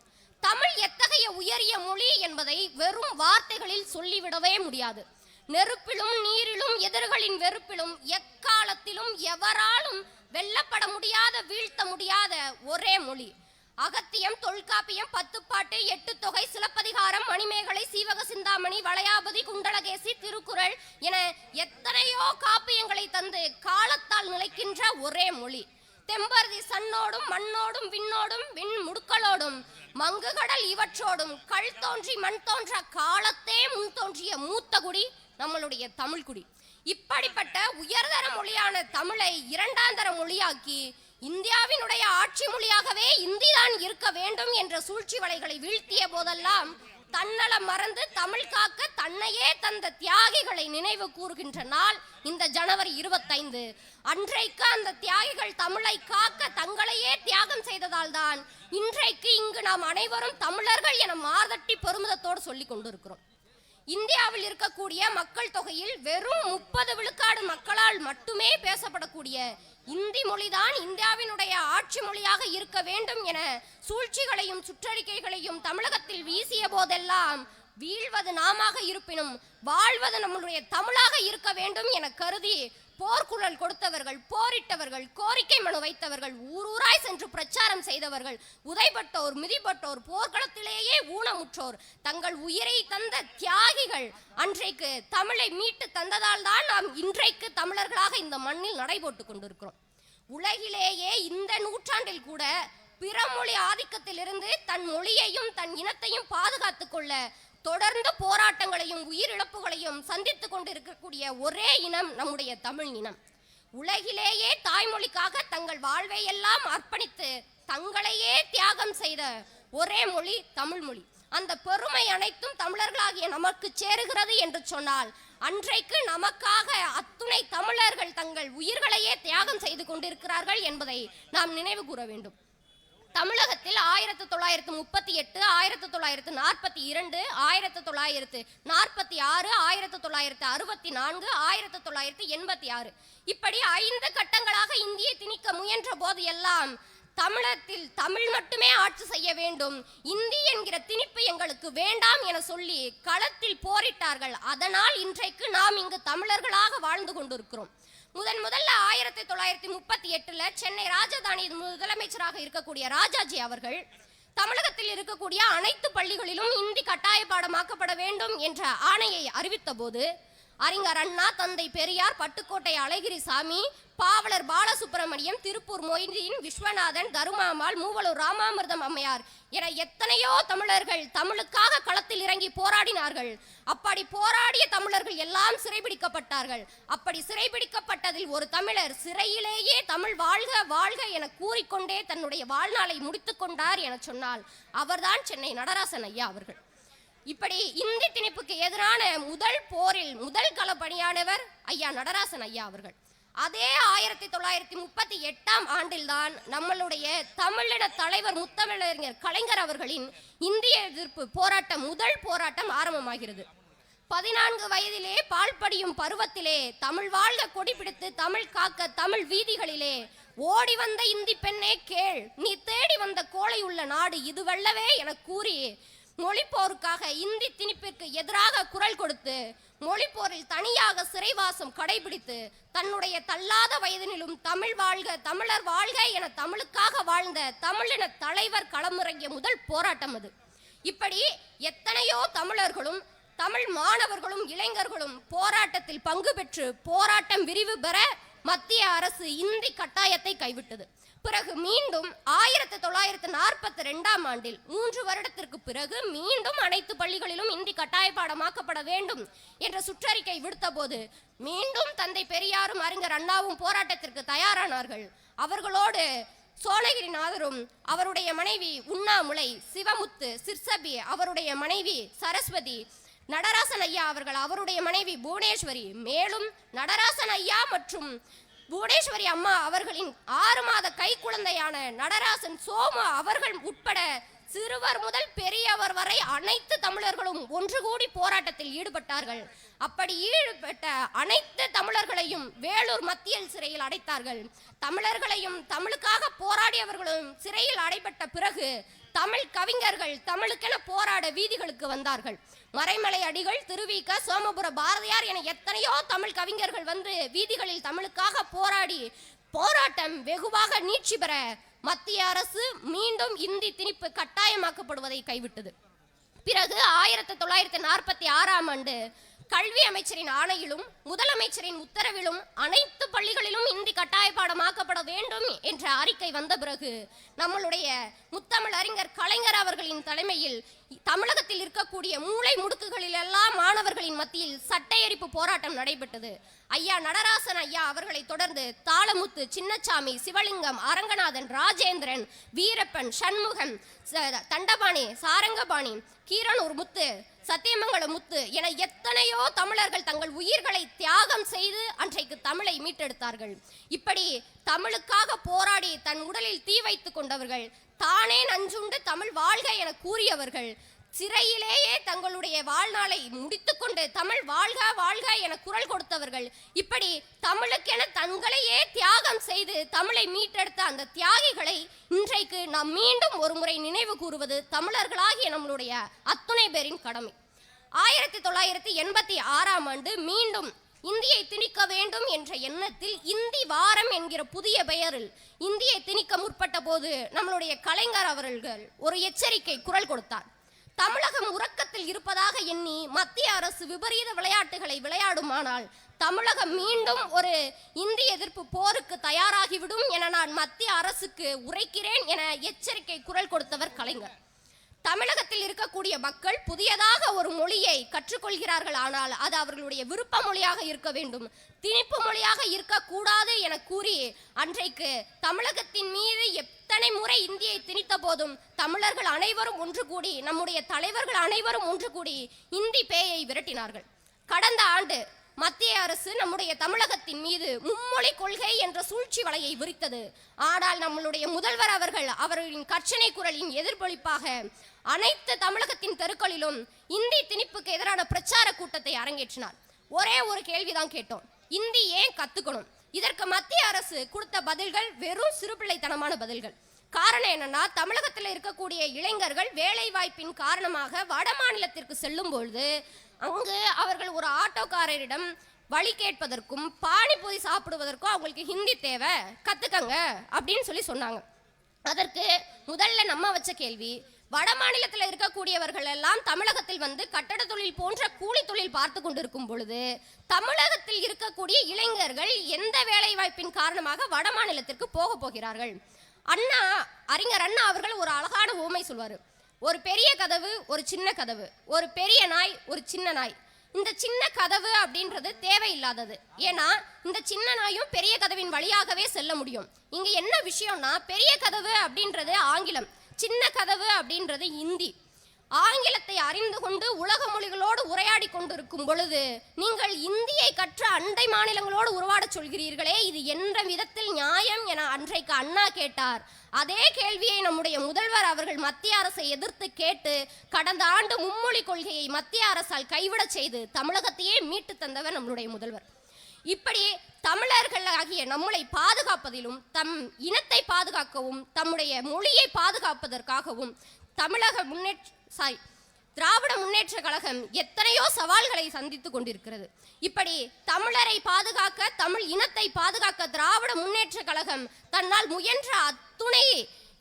தமிழ் எத்தகைய உயரிய மொழி என்பதை வெறும் வார்த்தைகளில் சொல்லிவிடவே முடியாது. நெருப்பிலும் நீரிலும் எதிர்களின் வெறுப்பிலும் எக்காலத்திலும் எவராலும் வெல்லப்பட முடியாத, வீழ்த்த முடியாத ஒரே மொழி. அகத்தியம், தொல்காப்பியம், பத்துப்பாட்டு, எட்டுத்தொகை, சிலப்பதிகாரம், மணிமேகலை, சீவக சிந்தாமணி, வளையாபதி, குண்டலகேசி, திருக்குறள் என எத்தனையோ காப்பியங்களை தந்து காலத்தால் நிலைக்கின்ற ஒரே மொழி. தெம்பருதி சன்னோடும் மண்ணோடும் விண்ணோடும் விண் முடுக்களோடும் மங்கு கடல் இவற்றோடும் கல் தோன்றி மண் தோன்ற காலத்தே முன் தோன்றிய மூத்த குடி நம்மளுடைய தமிழ் குடி. இப்படிப்பட்ட உயர்தர மொழியான தமிழை இரண்டாந்தர மொழியாக்கி இந்தியாவினுடைய ஆட்சி மொழியாகவே இந்திதான் இருக்க வேண்டும் என்ற சூழ்ச்சி வலைகளை வீழ்த்திய போதெல்லாம் தன்னலம் மறந்து தமிழ் காக்க தன்னையே தந்த தியாகிகளை நினைவு கூறுகின்ற நாள் இந்த ஜனவரி 25. அன்றைக்கு அந்த தியாகிகள் தமிழை காக்க தங்களையே தியாகம் செய்ததால் தான் இன்றைக்கு இங்கு நாம் அனைவரும் தமிழர்கள் என மார்தட்டி பெருமிதத்தோடு சொல்லிக் கொண்டிருக்கிறோம். இந்தியாவில் இருக்கக்கூடிய மக்கள் தொகையில் வெறும் 30 விழுக்காடு மக்களால் மட்டுமே பேசப்படக்கூடிய இந்தி மொழிதான் இந்தியாவினுடைய ஆட்சி மொழியாக இருக்க வேண்டும் என சூழ்ச்சிகளையும் சுற்றறிக்கைகளையும் தமிழகத்தில் வீசிய போதெல்லாம் வீழ்வது நாமாக இருப்பினும் வாழ்வது நம்மளுடைய தமிழாக இருக்க வேண்டும் என கருதி போர்க்குரல் கொடுத்தவர்கள், போரிட்டவர்கள், கோரிக்கை மனு வைத்தவர்கள், ஊரூராய் சென்று பிரச்சாரம் செய்தவர்கள், உதைப்பட்டோர், மிதிப்பட்டோர், போர்க்களத்திலேயே ஊனமுற்றோர், தங்கள் உயிரை தந்த தியாகிகள் அன்றைக்கு தமிழை மீட்டு தந்ததால் தான் நாம் இன்றைக்கு தமிழர்களாக இந்த மண்ணில் நடைபோட்டு கொண்டிருக்கிறோம். உலகிலேயே இந்த நூற்றாண்டில் கூட பிற மொழி ஆதிக்கத்திலிருந்து தன் மொழியையும் தன் இனத்தையும் பாதுகாத்துக் கொள்ள தொடர்ந்து போராட்டங்களையும் உயிரிழப்புகளையும் சந்தித்துக் கொண்டு இருக்கக்கூடிய ஒரே இனம் நம்முடைய தமிழ் இனம். உலகிலேயே தாய்மொழிக்காக தங்கள் வாழ்வை எல்லாம் அர்ப்பணித்து தங்களையே தியாகம் செய்த ஒரே மொழி தமிழ் மொழி. அந்த பெருமை அனைத்தும் தமிழர்களாகிய நமக்கு சேருகிறது என்று சொன்னால் அன்றைக்கு நமக்காக அத்துணை தமிழர்கள் தங்கள் உயிர்களையே தியாகம் செய்து கொண்டிருக்கிறார்கள் என்பதை நாம் நினைவு கூற வேண்டும். தமிழகத்தில் 1938, 1942, 1946, 1964, 1986 இப்படி 5 கட்டங்களாக இந்தியை திணிக்க முயன்ற போது எல்லாம் தமிழகத்தில் தமிழ் மட்டுமே ஆட்சி செய்ய வேண்டும், இந்தி என்கிற திணிப்பு எங்களுக்கு வேண்டாம் என சொல்லி களத்தில் போரிட்டார்கள். அதனால் இன்றைக்கு நாம் இங்கு தமிழர்களாக வாழ்ந்து கொண்டிருக்கிறோம். முதல்ல 1938 சென்னை ராஜதானி முதலமைச்சராக இருக்கக்கூடிய ராஜாஜி அவர்கள் தமிழகத்தில் இருக்கக்கூடிய அனைத்து பள்ளிகளிலும் இந்தி கட்டாய பாடமாக்கப்பட வேண்டும் என்ற ஆணையை அறிவித்த போது அறிஞர் அண்ணா, தந்தை பெரியார், பட்டுக்கோட்டை அழகிரி சாமி, பாவலர் பாலசுப்பிரமணியம், திருப்பூர் மொய்தீன், விஸ்வநாதன், தருமாம்பாள், மூவலூர் ராமாமிர்தம் அம்மையார் என எத்தனையோ தமிழர்கள் தமிழுக்காக களத்தில் இறங்கி போராடினார்கள். அப்படி போராடிய தமிழர்கள் எல்லாம் சிறைபிடிக்கப்பட்டார்கள். அப்படி சிறைபிடிக்கப்பட்டதில் ஒரு தமிழர் சிறையிலேயே தமிழ் வாழ்க வாழ்க என கூறிக்கொண்டே தன்னுடைய வாழ்நாளை முடித்துக் கொண்டார் என சொன்னால் அவர்தான் சென்னை நடராசன் ஐயா அவர்கள். இப்படி இந்தி திணிப்புக்கு எதிரான முதல் போரில் முதல் களப்பணியானவர் ஐயா நடராசன் ஐயா அவர்கள். அதே 1938 ஆண்டில்தான் நம்மளுடைய தமிழின தலைவர் முத்தமிழறிஞர் கலைஞர் அவர்களின் இந்திய எதிர்ப்பு போராட்டம் முதல் போராட்டம் ஆரம்பமாகிறது. 14 வயதிலே பால் படியும் பருவத்திலே தமிழ் வாழ்க கொடி பிடித்து தமிழ் காக்க தமிழ் வீதிகளிலே ஓடி வந்த இந்தி பெண்ணே கேள், நீ தேடி வந்த கோளை உள்ள நாடு இதுவல்லவே என கூறி மொழிப்போருக்காக இந்தி திணிப்பிற்கு எதிராக குரல் கொடுத்து மொழிப்போரில் தனியாக சிறைவாசம் கடைபிடித்து தன்னுடைய தள்ளாத வயதினிலும் தமிழ் வாழ்க தமிழர் வாழ்க என தமிழுக்காக வாழ்ந்த தமிழின தலைவர் களமிறங்கிய முதல் போராட்டம் அது. இப்படி எத்தனையோ தமிழர்களும் தமிழ் மாணவர்களும் இளைஞர்களும் போராட்டத்தில் பங்கு பெற்று போராட்டம் விரிவு பெற மத்திய அரசு இந்தி கட்டாயத்தை கைவிட்டது. பிறகு மீண்டும் 1942 ஆண்டில் 3 வருடத்திற்கு பிறகு மீண்டும் அனைத்து பள்ளிகளிலும் இந்தி கட்டாய பாடமாக்கப்பட வேண்டும் என்ற சுற்றறிக்கை விடுத்த போது மீண்டும் தந்தை பெரியாரும் அறிஞர் அண்ணாவும் போராட்டத்திற்கு தயாரானார்கள். அவர்களோடு சோழகிரிநாதரும் அவருடைய மனைவி உண்ணாமுலை, சிவமுத்து, சிற்சபி அவருடைய மனைவி சரஸ்வதி, நடராசன் ஐயா அவர்கள் அவருடைய மனைவி புவனேஸ்வரி, மேலும் நடராசன் ஐயா மற்றும் புவனேஸ்வரி அம்மா அவர்களின் 6 மாத கை குழந்தையான நடராசன் சோமு அவர்கள் உட்பட சிறுவர் முதல் பெரியவர் வரை அனைத்து தமிழர்களும் ஒன்று கூடி போராட்டத்தில் ஈடுபட்டார்கள். அப்படி ஈடுபட்ட அனைத்து தமிழர்களையும் வேலூர் மத்திய சிறையில் அடைத்தார்கள். தமிழர்களையும் தமிழுக்காக போராடியவர்களும் சிறையில் அடைபட்ட பிறகு தமிழ் கவிஞர்கள் தமிழுக்கென போராட வீதிகளுக்கு வந்தார்கள். மறைமலை அடிகள், திருவிக, சோமபுர பாரதியார் என எத்தனையோ தமிழ் கவிஞர்கள் வந்து வீதிகளில் தமிழுக்காக போராடி போராட்டம் வெகுவாக நீட்சி பெற மத்திய அரசு மீண்டும் இந்தி திணிப்பு கட்டாயமாக்கப்படுவதை கைவிட்டது. பிறகு 1946 ஆண்டு கல்வி அமைச்சரின் ஆணையிலும் முதலமைச்சரின் உத்தரவிலும் அனைத்து பள்ளிகளிலும் இந்தி கட்டாய பாடமாக்கப்பட வேண்டும் என்ற அறிக்கை வந்த பிறகு நம்மளுடைய முத்தமிழ் அறிஞர் கலைஞர் அவர்களின் தலைமையில் தமிழகத்தில் இருக்கக்கூடிய மூளை முடுக்குகளில் எல்லாம் மாணவர்களின் மத்தியில் சட்ட எரிப்பு போராட்டம் நடைபெற்றது. ஐயா நடராசன் ஐயா அவர்களை தொடர்ந்து தாளமுத்து, சின்னசாமி, சிவலிங்கம், அரங்கநாதன், ராஜேந்திரன், வீரப்பன், சண்முகன், தண்டபாணி, சாரங்கபாணி, கீரனூர் முத்து, சத்தியமங்கல முத்து என எத்தனையோ தமிழர்கள் தங்கள் உயிர்களை தியாகம் செய்து அன்றைக்கு தமிழை மீட்டெடுத்தார்கள். இப்படி தமிழுக்காக போராடி தன் உடலில் தீ வைத்துக் கொண்டவர்கள், தானே நஞ்சுண்டு தமிழ் வாழ்க என கூறியவர்கள், சிறையிலேயே தங்களுடைய வாழ்நாளை முடித்துக்கொண்டு தமிழ் வாழ்க வாழ்க என குரல் கொடுத்தவர்கள், இப்படி தமிழுக்கென தங்களையே தியாகம் செய்து தமிழை மீட்டெடுத்த அந்த தியாகிகளை இன்றைக்கு நாம் மீண்டும் ஒரு முறை நினைவு கூறுவது தமிழர்களாகிய நம்மளுடைய அத்துணை பேரின் கடமை. 1986 ஆண்டு மீண்டும் இந்தியை திணிக்க வேண்டும் என்ற எண்ணத்தில் இந்தி வாரம் என்கிற புதிய பெயரில் இந்தியை திணிக்க முற்பட்ட போது நம்மளுடைய கலைஞர் அவர்கள் ஒரு எச்சரிக்கை குரல் கொடுத்தார். தமிழகம் உறக்கத்தில் இருப்பதாக எண்ணி மத்திய அரசு விபரீத விளையாட்டுகளை விளையாடுமானால் தமிழகம் மீண்டும் ஒரு இந்தி எதிர்ப்பு போருக்கு தயாராகிவிடும் என நான் மத்திய அரசுக்கு உரைக்கிறேன் என எச்சரிக்கை குரல் கொடுத்தவர் கலைஞர். தமிழகத்தில் இருக்கக்கூடிய மக்கள் புதியதாக ஒரு மொழியை கற்றுக்கொள்கிறார்கள், ஆனால் அது அவர்களுடைய விருப்ப மொழியாக இருக்க வேண்டும், திணிப்பு மொழியாக இருக்கக்கூடாது என கூறி அன்றைக்கு தமிழகத்தின் மீது எத்தனை முறை இந்தியை திணித்த போதும் தமிழர்கள் அனைவரும் ஒன்று கூடி, நம்முடைய தலைவர்கள் அனைவரும் ஒன்று கூடி இந்தி பேயை விரட்டினார்கள். கடந்த ஆண்டு மத்திய அரசு நம்முடைய தமிழகத்தின் மீது மும்மொழி கொள்கை என்ற சூழ்ச்சி வலையை விரித்தது. ஆனால் நம்மளுடைய முதல்வர் அவர்கள் அவர்களின் கர்ச்சனை குரலின் எதிர்ப்பொலிப்பாக அனைத்து தமிழகத்தின் தெருக்களிலும் இந்தி திணிப்புக்கு எதிரான பிரச்சார கூட்டத்தை அரங்கேற்றினார். ஒரே ஒரு கேள்விதான் கேட்டோம், இந்தி ஏன் கத்துக்கணும்? இதற்கு மத்திய அரசு கொடுத்த பதில்கள் வெறும் சிறுபிள்ளைத்தனமான பதில்கள். காரணம் என்னன்னா, தமிழகத்தில் இருக்கக்கூடிய இளைஞர்கள் வேலை வாய்ப்பின் காரணமாக வட மாநிலத்திற்கு செல்லும் பொழுது அங்கு அவர்கள் ஒரு ஆட்டோக்காரரிடம் வழி கேட்பதற்கும் பானிபூரி சாப்பிடுவதற்கும் அவங்களுக்கு ஹிந்தி தேவை, கத்துக்கங்க அப்படின்னு சொன்னாங்க. அதற்கு முதல்ல நம்ம வச்ச கேள்வி, வட மாநிலத்தில் இருக்கக்கூடியவர்கள் எல்லாம் தமிழகத்தில் வந்து கட்டட தொழில் போன்ற கூலி தொழில் பார்த்து கொண்டிருக்கும் பொழுது தமிழகத்தில் இருக்கக்கூடிய இளைஞர்கள் எந்த வேலை வாய்ப்பின் காரணமாக வட மாநிலத்திற்கு போகிறார்கள்? அறிஞர் அண்ணா அவர்கள் ஒரு அழகான உவமை சொல்வார். ஒரு பெரிய கதவு, ஒரு சின்ன கதவு, ஒரு பெரிய நாய், ஒரு சின்ன நாய். இந்த சின்ன கதவு அப்படின்றது தேவையில்லாதது. ஏன்னா இந்த சின்ன நாயும் பெரிய கதவின் வழியாகவே செல்ல முடியும். இங்க என்ன விஷயம்னா, பெரிய கதவு அப்படின்றது ஆங்கிலம், சின்ன கதவு அப்படின்றது இந்தி. ஆங்கிலத்தை அறிந்து கொண்டு உலக மொழிகளோடு உரையாடி கொண்டிருக்கும் பொழுது நீங்கள் இந்தியை கற்ற அண்டை மாநிலங்களோடு உருவாட சொல்கிறீர்களே, இது என்ற விதத்தில் நியாயம் என அன்றைக்கு அண்ணா கேட்டார். அதே கேள்வியை நம்முடைய முதல்வர் அவர்கள் மத்திய அரசை எதிர்த்து கேட்டு கடந்த ஆண்டு மும்மொழி கொள்கையை மத்திய அரசால் கைவிடச் செய்து தமிழகத்தையே மீட்டு தந்தவர் நம்முடைய முதல்வர். இப்படி தமிழர்கள் ஆகிய நம்மளை பாதுகாப்பதிலும் தம் இனத்தை பாதுகாக்கவும் தம்முடைய மொழியை பாதுகாப்பதற்காகவும் திராவிட முன்னேற்ற கழகம் எத்தனையோ சவால்களை சந்தித்துக் கொண்டிருக்கிறது. இப்படி தமிழரை பாதுகாக்க, தமிழ் இனத்தை பாதுகாக்க திராவிட முன்னேற்ற கழகம் தன்னால் முயன்ற அத்துணை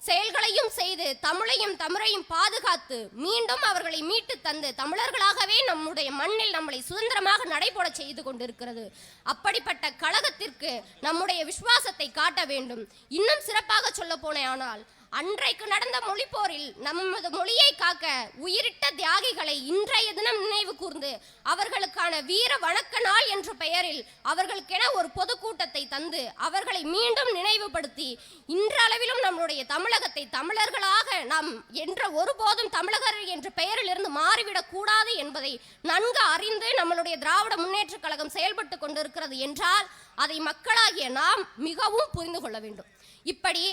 செயல்களையும் செய்து தமிழையும் தமிழையும் பாதுகாத்து மீண்டும் அவர்களை மீட்டு தந்து தமிழர்களாகவே நம்முடைய மண்ணில் நம்மளை சுதந்திரமாக நடைபோட செய்து கொண்டிருக்கிறது. அப்படிப்பட்ட கழகத்திற்கு நம்முடைய விசுவாசத்தை காட்ட வேண்டும். இன்னும் சிறப்பாக சொல்ல போனேயானால், அன்றைக்கு நடந்த மொழிப்போரில் நமது மொழியை காக்க உயிரிட்ட தியாகிகளை இன்றைய தினம் நினைவு கூர்ந்து அவர்களுக்கான வீர வணக்க நாள் என்ற பெயரில் அவர்களுக்கென ஒரு பொதுக்கூட்டத்தை தந்து அவர்களை மீண்டும் நினைவுபடுத்தி இன்றளவிலும் நம்முடைய தமிழகத்தை தமிழர்களாக நாம் என்ற ஒருபோதும் தமிழகர் என்ற பெயரில் இருந்து மாறிவிடக் கூடாது என்பதை நன்கு அறிந்து நம்மளுடைய திராவிட முன்னேற்ற கழகம் செயல்பட்டு கொண்டிருக்கிறது என்றால் அதை மக்களாகிய நாம் மிகவும் புரிந்து கொள்ள வேண்டும். இப்படி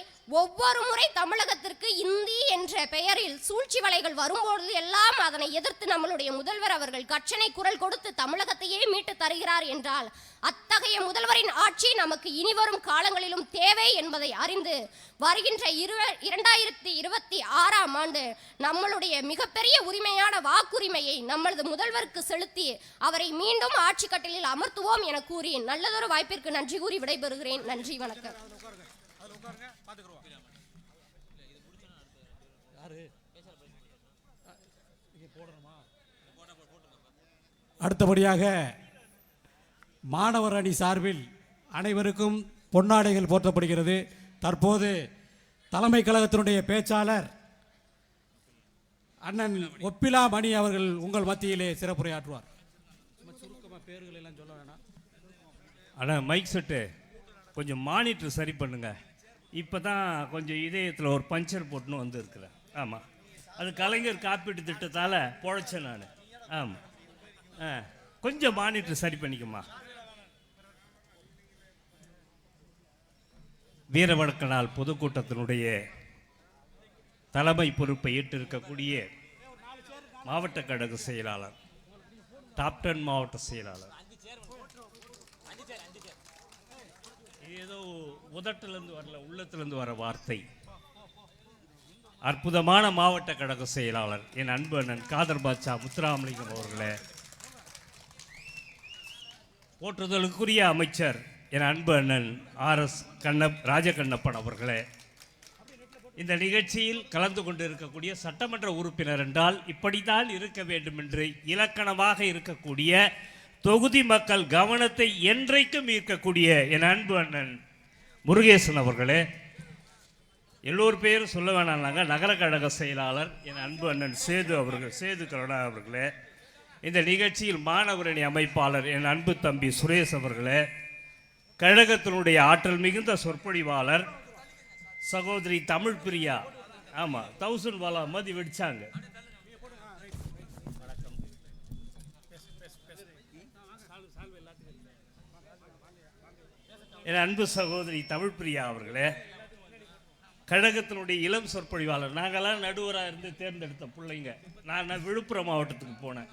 ஒவ்வொரு முறை தமிழகத்திற்கு இந்தி என்ற பெயரில் சூழ்ச்சி வலைகள் வரும்போது எல்லாம் அதனை எதிர்த்து நம்மளுடைய முதல்வர் அவர்கள் கர்ச்சனை குரல் கொடுத்து தமிழகத்தையே மீட்டு தருகிறார் என்றால் அத்தகைய முதல்வரின் ஆட்சி நமக்கு இனிவரும் காலங்களிலும் தேவை என்பதை அறிந்து வருகின்ற 2026ஆம் ஆண்டு நம்மளுடைய மிகப்பெரிய உரிமையான வாக்குரிமையை நம்மளது முதல்வருக்கு செலுத்தி அவரை மீண்டும் ஆட்சி கட்டிலில் அமர்த்துவோம் என கூறி நல்லதொரு வாய்ப்பிற்கு நன்றி கூறி விடைபெறுகிறேன். நன்றி, வணக்கம். அடுத்தபடியாக மாணவர் அணி சார்பில் அனைவருக்கும் பொன்னாடைகள் போற்றப்படுகிறது. தற்போது தலைமை கழகத்தினுடைய பேச்சாளர் அண்ணன் ஒப்பிலா மணி அவர்கள் உங்கள் மத்தியிலே சிறப்புரையாற்றுவார். சுருக்கமாக பேர்கள் எல்லாம் சொல்ல வேணாம். ஆனால் மைக் செட்டு கொஞ்சம் மானிட்டர் சரி பண்ணுங்க. இப்போ தான் கொஞ்சம் இதயத்தில் ஒரு பஞ்சர் போட்டுன்னு வந்துருக்குறேன். ஆமாம், அது கலைஞர் காப்பீட்டு திட்டத்தால் பொழைச்சேன் நான். ஆமாம், கொஞ்சம் மானிட்டர் சரி பண்ணிக்குமா. வீர வணக்க நாள் பொதுக்கூட்டத்தினுடைய தலைமை பொறுப்பை ஏற்றிருக்கக்கூடிய மாவட்ட கழக செயலாளர், டாப் 10 மாவட்ட செயலாளர், ஏதோ உதட்டிலிருந்து வரல, உள்ளத்திலிருந்து வர வார்த்தை, அற்புதமான மாவட்ட கழக செயலாளர் என் அன்பு அண்ணன் காதர் பாட்சா முத்துராமலிங்கம் அவர்களே, போற்றுதலுக்குரிய அமைச்சர் என் அன்பு அண்ணன் RS ராஜகண்ணப்பன் அவர்களே, இந்த நிகழ்ச்சியில் கலந்து கொண்டு இருக்கக்கூடிய சட்டமன்ற உறுப்பினர் என்றால் இப்படித்தான் இருக்க வேண்டும் என்று இலக்கணமாக இருக்கக்கூடிய தொகுதி மக்கள் கவனத்தை என்றைக்கும் ஈர்க்கக்கூடிய என் அன்பு அண்ணன் முருகேசன் அவர்களே, எல்லோரு பேரும் சொல்ல வேணாம்னாங்க. நகர கழக செயலாளர் என் அன்பு அண்ணன் சேது கருணா அவர்களே, இந்த நிகழ்ச்சியில் மாணவரணி அமைப்பாளர் என் அன்பு தம்பி சுரேஷ் அவர்களே, கழகத்தினுடைய ஆற்றல் மிகுந்த சொற்பொழிவாளர் சகோதரி தமிழ் பிரியா, ஆமாம் 1000 வாலா மதி வெடிச்சாங்க. என் அன்பு சகோதரி தமிழ் பிரியா அவர்களே, கழகத்தினுடைய இளம் சொற்பொழிவாளர், நாங்கள்லாம் நடுவராக இருந்து தேர்ந்தெடுத்த பிள்ளைங்க. நான் விழுப்புரம் மாவட்டத்துக்கு போனேன்.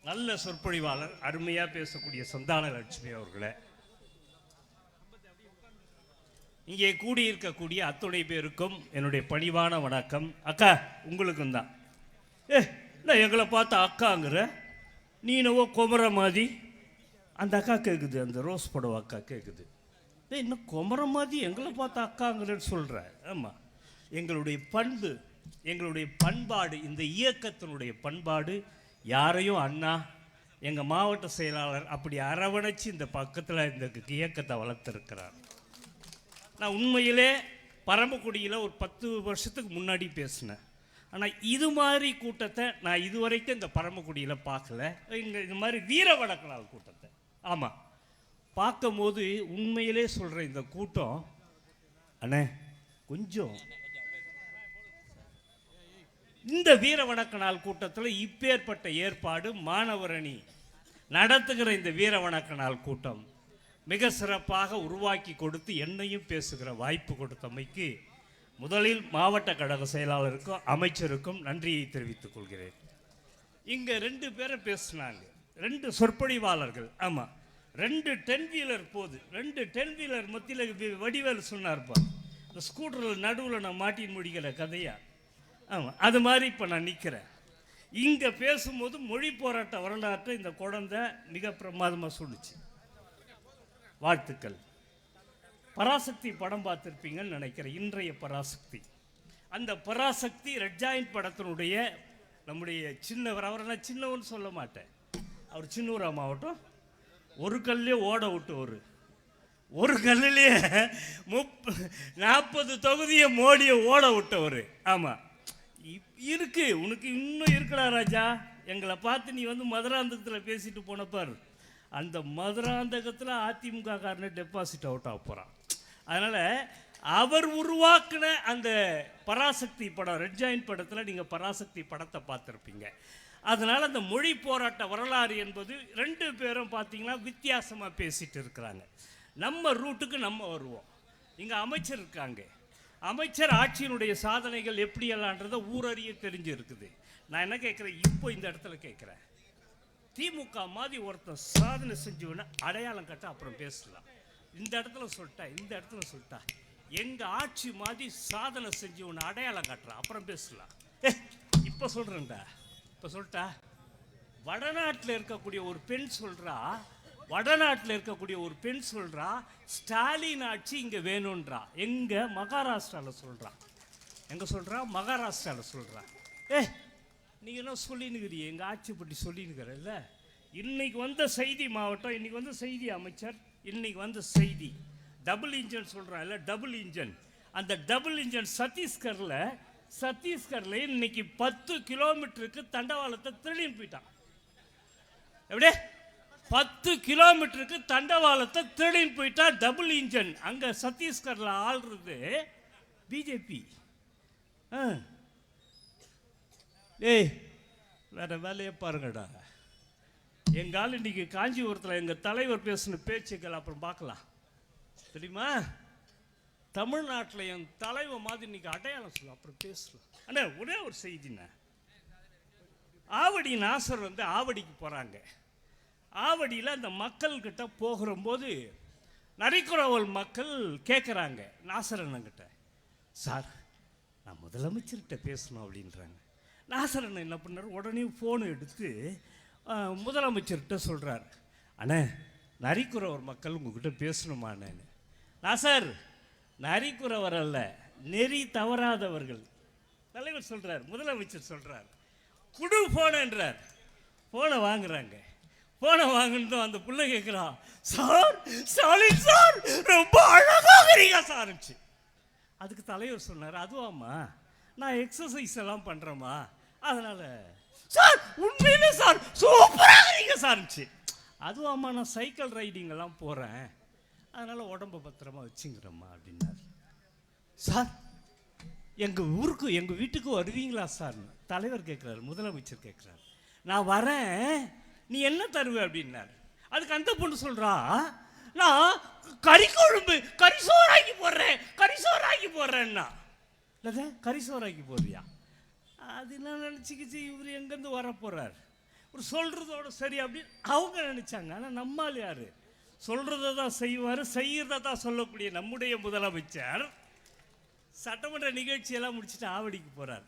நல்ல சொற்பொழிவாளர், அருமையாக பேசக்கூடிய சந்தான லட்சுமி அவர்களே, இங்கே கூடியிருக்கக்கூடிய அத்துணை பேருக்கும் என்னுடைய பணிவான வணக்கம். அக்கா உங்களுக்கும் தான். நான் எங்களை பார்த்து அக்காங்கிற, நீ என்னவோ குமர மாதிரி. அந்த அக்கா கேட்குது, அந்த ரோஸ் படம் அக்கா கேட்குது, இன்னும் குமர மாதிரி எங்களை பார்த்து அக்காங்கிறன்னு சொல்கிற. ஆமாம், எங்களுடைய பண்பு, எங்களுடைய பண்பாடு, இந்த இயக்கத்தினுடைய பண்பாடு யாரையும் அண்ணா எங்கள் மாவட்ட செயலாளர் அப்படி அரவணைச்சு இந்த பக்கத்தில் இந்த இயக்கத்தை வளர்த்துருக்கிறார். நான் உண்மையிலே பரமக்குடியில் ஒரு 10 வருஷத்துக்கு முன்னாடி பேசினேன். ஆனால் இது மாதிரி கூட்டத்தை நான் இதுவரைக்கும் இந்த பரமக்குடியில் பார்க்கல. இது மாதிரி வீர வடக்கநாள் கூட்டத்தை ஆமாம் பார்க்கும் போது உண்மையிலே சொல்கிறேன், இந்த கூட்டம் அண்ணே கொஞ்சம் இந்த வீர வணக்க நாள் கூட்டத்தில் இப்பேற்பட்ட ஏற்பாடு, மாணவரணி நடத்துகிற இந்த வீர வணக்க நாள் கூட்டம் மிக சிறப்பாக உருவாக்கி கொடுத்து என்னையும் பேசுகிற வாய்ப்பு கொடுத்தமைக்கு முதலில் மாவட்ட கழக செயலாளருக்கும் அமைச்சருக்கும் நன்றியை தெரிவித்துக் கொள்கிறேன். இங்கே 2 பேரை பேசினாங்க, 2 சொற்பொழிவாளர்கள். ஆமாம், 2 10 வீலர் போகுது. 2 10 வீலர் மத்தியில் வடிவேல் சொன்னார்ப்பா, இந்த ஸ்கூட்டரில் நடுவில் நான் மாட்டின் முடிக்கிற கதையா. ஆமாம், அது மாதிரி இப்போ நான் நிற்கிறேன். இங்கே பேசும்போது மொழி போராட்ட வரலாற்றை இந்த குழந்தை மிக பிரமாதமாக சொல்லிச்சு. வாழ்த்துக்கள். பராசக்தி படம் பார்த்துருப்பீங்கன்னு நினைக்கிறேன், இன்றைய பராசக்தி. அந்த பராசக்தி ரெட் ஜாயிண்ட் படத்தினுடைய நம்முடைய சின்னவர், அவரை நான் சின்னவன்னு சொல்ல மாட்டேன், அவர் சின்னூரா மாவட்டம், ஒரு கல்லே ஓட விட்டு ஒரு கல்லிலே 40 தொகுதியை மோடியை ஓட விட்டவர். ஆமாம், இருக்கு உனக்கு இன்னும் இருக்கடா ராஜா. எங்களை பார்த்து நீ வந்து மதுராந்தகத்தில் பேசிட்டு போனப்பார், அந்த மதுராந்தகத்தில் அதிமுக காரனை டெபாசிட் அவுட் ஆக போகிறான். அதனால் அவர் உருவாக்கின அந்த பராசக்தி படம், ரெட் ஜாயிண்ட் படத்தில் நீங்கள் பராசக்தி படத்தை பார்த்துருப்பீங்க. அதனால் அந்த மொழி போராட்ட வரலாறு என்பது 2 பேரும் பார்த்தீங்கன்னா வித்தியாசமாக பேசிகிட்டு இருக்கிறாங்க. நம்ம ரூட்டுக்கு நம்ம வருவோம். இங்கே அமைச்சர் இருக்காங்க, அமைச்சர் ஆட்சியினுடைய சாதனைகள் எப்படியெல்லான்றதை ஊரறிய தெரிஞ்சு இருக்குது. நான் என்ன கேட்குறேன், இப்போ இந்த இடத்துல கேட்குறேன், திமுக மாதிரி ஒருத்தன் சாதனை செஞ்சவன அடையாளம் கட்ட அப்புறம் பேசலாம். இந்த இடத்துல சொல்லிட்டா எங்கள் ஆட்சி மாதிரி சாதனை செஞ்சவன அடையாளம் காட்டுறான் அப்புறம் பேசலாம். இப்போ சொல்கிறேன்டா, இப்போ சொல்லிட்டா, வடநாட்டில் இருக்கக்கூடிய ஒரு பெண் சொல்கிறா ஸ்டாலின் ஆட்சி இங்கே வேணுன்றா. எங்கே? மகாராஷ்டிராவில் சொல்கிறா. நீங்கள் என்ன சொல்லினுக்கிறீங்க, எங்கள் ஆட்சி பற்றி சொல்லினுக்கிறல்ல. இன்னைக்கு வந்த செய்தி மாவட்டம், இன்னைக்கு வந்த செய்தி அமைச்சர், இன்னைக்கு வந்த செய்தி டபுள் இன்ஜின் சொல்கிறான் இல்லை, டபுள் இன்ஜின். அந்த டபுள் இன்ஜின் சத்தீஸ்கரில் இன்னைக்கு 10 கிலோமீட்டருக்கு தண்டவாளத்தை திருடின்னு போயிட்டான். எப்படி 10 கிலோமீட்டருக்கு தண்டவாளத்தை திருடின்னு போயிட்டா டபுள் இன்ஜின். அங்கே சத்தீஸ்கரில் ஆள்றது பிஜேபி. வேற வேலையை பாருங்கடா. எங்கால் இன்னைக்கு காஞ்சிபுரத்தில் எங்கள் தலைவர் பேசின பேச்சுக்கள் அப்புறம் பார்க்கலாம், தெரியுமா? தமிழ்நாட்டில் என் தலைவர் மாதிரி இன்னைக்கு அடையாளம் சொல்ல அப்புறம் பேசலாம். அண்ணா ஒரே ஒரு செய்திண்ணா, ஆவடி நாசர் வந்து ஆவடிக்கு போகிறாங்க. ஆவடியில் அந்த மக்கள்கிட்ட போகிறபோது நரிக்குறவல் மக்கள் கேட்குறாங்க நாசரண்ணங்கிட்ட, சார் நான் முதலமைச்சர்கிட்ட பேசணும் அப்படின்றாங்க. நாசரண்ணன் என்ன பண்ணார், உடனே ஃபோனை எடுத்து முதலமைச்சர்கிட்ட சொல்கிறார், அண்ணே நரிக்குறவர் மக்கள் உங்ககிட்ட பேசணுமாண்ணே. நாசர் நரிக்குறவர் அல்ல, நெறி தவறாதவர்கள். தலைவர் சொல்கிறார், முதலமைச்சர் சொல்கிறார், குடு ஃபோனுன்றார். ஃபோனை வாங்குறாங்க. ஃபோனை வாங்கினதும் அந்த பிள்ளை கேட்குறான், சார் ஸ்டாலின் சார் ரொம்ப அழகாக இருக்கீங்க சார். அதுக்கு தலைவர் சொன்னார், அதுவாம்மா நான் எக்ஸசைஸ் எல்லாம் பண்ணுறேம்மா, அதனால் சார் உண்மையிலே சார் சூப்பராக இருக்கீங்க சார்ச்சு. அதுவாம்மா நான் சைக்கிள் ரைடிங் எல்லாம் போகிறேன், அதனால் உடம்பை பத்திரமா வச்சுங்கிறம்மா அப்படின்னார். சார் எங்கள் ஊருக்கு எங்கள் வீட்டுக்கு வருவீங்களா சார்னு தலைவர் கேட்குறாரு, முதலமைச்சர் கேட்குறாரு. நான் வரேன், நீ என்ன தருவ அப்படின்னார். அதுக்கு அந்த பொண்ணு சொல்கிறா, நான் கறிக்குழம்பு கரிசோறாக்கி போடுறேன்னா. இல்லை கரிசோறாக்கி போடுறியா? அது என்ன நினச்சிக்கிச்சு இவர் எங்கேருந்து வர போகிறார், ஒரு சொல்கிறதோட சரி அப்படின்னு அவங்க நினச்சாங்க. ஆனால் நம்மால் யார் சொல்கிறத தான் செய்வார், செய்கிறத தான் சொல்லக்கூடிய நம்முடைய முதலமைச்சர் சட்டமன்ற நிகழ்ச்சியெல்லாம் முடிச்சுட்டு ஆவடிக்கு போகிறார்.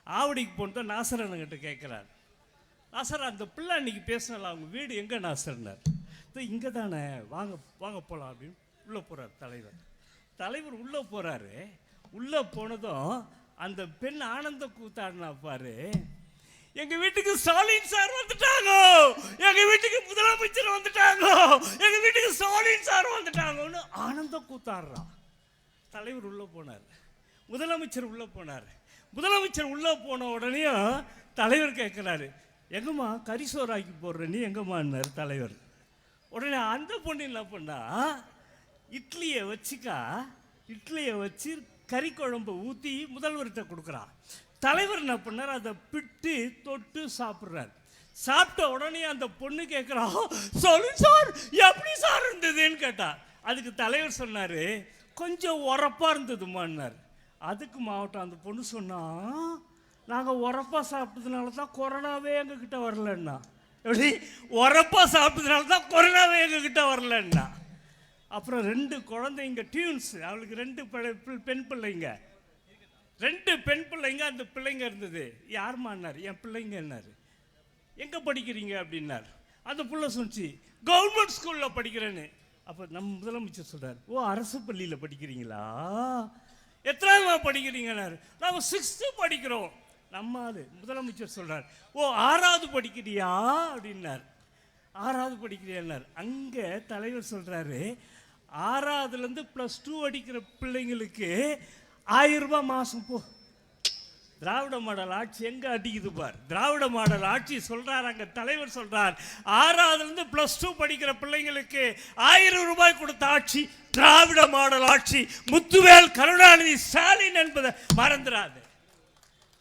ஆவடிக்கு போனதான் நாசரனுங்கிட்ட கேட்குறார், நாசர் அந்த பிள்ளை அன்றைக்கி பேசினால அவங்க வீடு எங்கே நாசர்னார். இங்கே தானே, வாங்க வாங்க போகலாம் அப்படின்னு உள்ளே போகிறார் தலைவர். தலைவர் உள்ளே போகிறாரு. உள்ளே போனதும் அந்த பெண் ஆனந்த கூத்தாடினா பாரு, எங்கள் வீட்டுக்கு ஸ்டாலின் சார் வந்துட்டாங்க, எங்கள் வீட்டுக்கு முதலமைச்சர் வந்துட்டாங்க, எங்கள் வீட்டுக்கு ஸ்டாலின் சார் வந்துட்டாங்கன்னு ஆனந்த கூத்தாடுறான். தலைவர் உள்ளே போனார், முதலமைச்சர் உள்ளே போனார். முதலமைச்சர் உள்ளே போன உடனே தலைவர் கேட்குறாரு, எங்கம்மா கரிசோறாக்கி போடுற நீ எங்கம்மான்னார் தலைவர். உடனே அந்த பொண்ணு என்ன பண்ணா, இட்லியை வச்சு கறி குழம்பை ஊற்றி முதல்வர்கிட்ட கொடுக்குறான். தலைவர் என்ன பண்ணார், அதை பிட்டு தொட்டு சாப்பிட்றார். சாப்பிட்ட உடனே அந்த பொண்ணு கேட்குறா, சொல்லு சார் எப்படி சார் இருந்ததுன்னு கேட்டா. அதுக்கு தலைவர் சொன்னார், கொஞ்சம் உரப்பாக இருந்ததுமான்னார். அதுக்கு மாவட்டம் அந்த பொண்ணு சொன்னா, நாங்கள் உரப்பாக சாப்பிட்டதுனால தான் கொரோனாவே எங்ககிட்ட வரலன்னா. எப்படி உரப்பாக சாப்பிட்டதுனால தான் கொரோனாவே எங்ககிட்ட வரலன்னா. அப்புறம் 2 குழந்தைங்க டியூன்ஸ், அவளுக்கு 2 பெண் பிள்ளைங்க, 2 பெண் பிள்ளைங்க. அந்த பிள்ளைங்க இருந்தது. யாருமான்னார், என் பிள்ளைங்க என்னார். எங்கே படிக்கிறீங்க அப்படின்னார். அந்த பிள்ளை சொன்னிச்சு, கவர்மெண்ட் ஸ்கூலில் படிக்கிறேன்னு. அப்போ நம்ம முதலமைச்சர் சொல்கிறார், ஓ அரசு பள்ளியில் படிக்கிறீங்களா, எத்தனாவது படிக்கிறீங்கன்னாரு. நாங்கள் 6th படிக்கிறோம். நம்ம முதலமைச்சர் சொல்கிறார், ஓ 6வது படிக்கிறியா அப்படின்னார். 6வது படிக்கிறியான்னார். அங்கே தலைவர் சொல்கிறாரு, 6வதுலேருந்து +2 அடிக்கிற பிள்ளைங்களுக்கு 1000 ரூபாய் மாதம் போ. திராவிட மாடல் ஆட்சி எங்கே அடிக்குது பார். திராவிட மாடல் ஆட்சி சொல்கிறார், அங்கே தலைவர் சொல்கிறார், 6வதுலேருந்து +2 படிக்கிற பிள்ளைங்களுக்கு 1000 ரூபாய் கொடுத்த ஆட்சி திராவிட மாடல் ஆட்சி. முத்துவேல் கருணாநிதி ஸ்டாலின் என்பதை மறந்துடாது.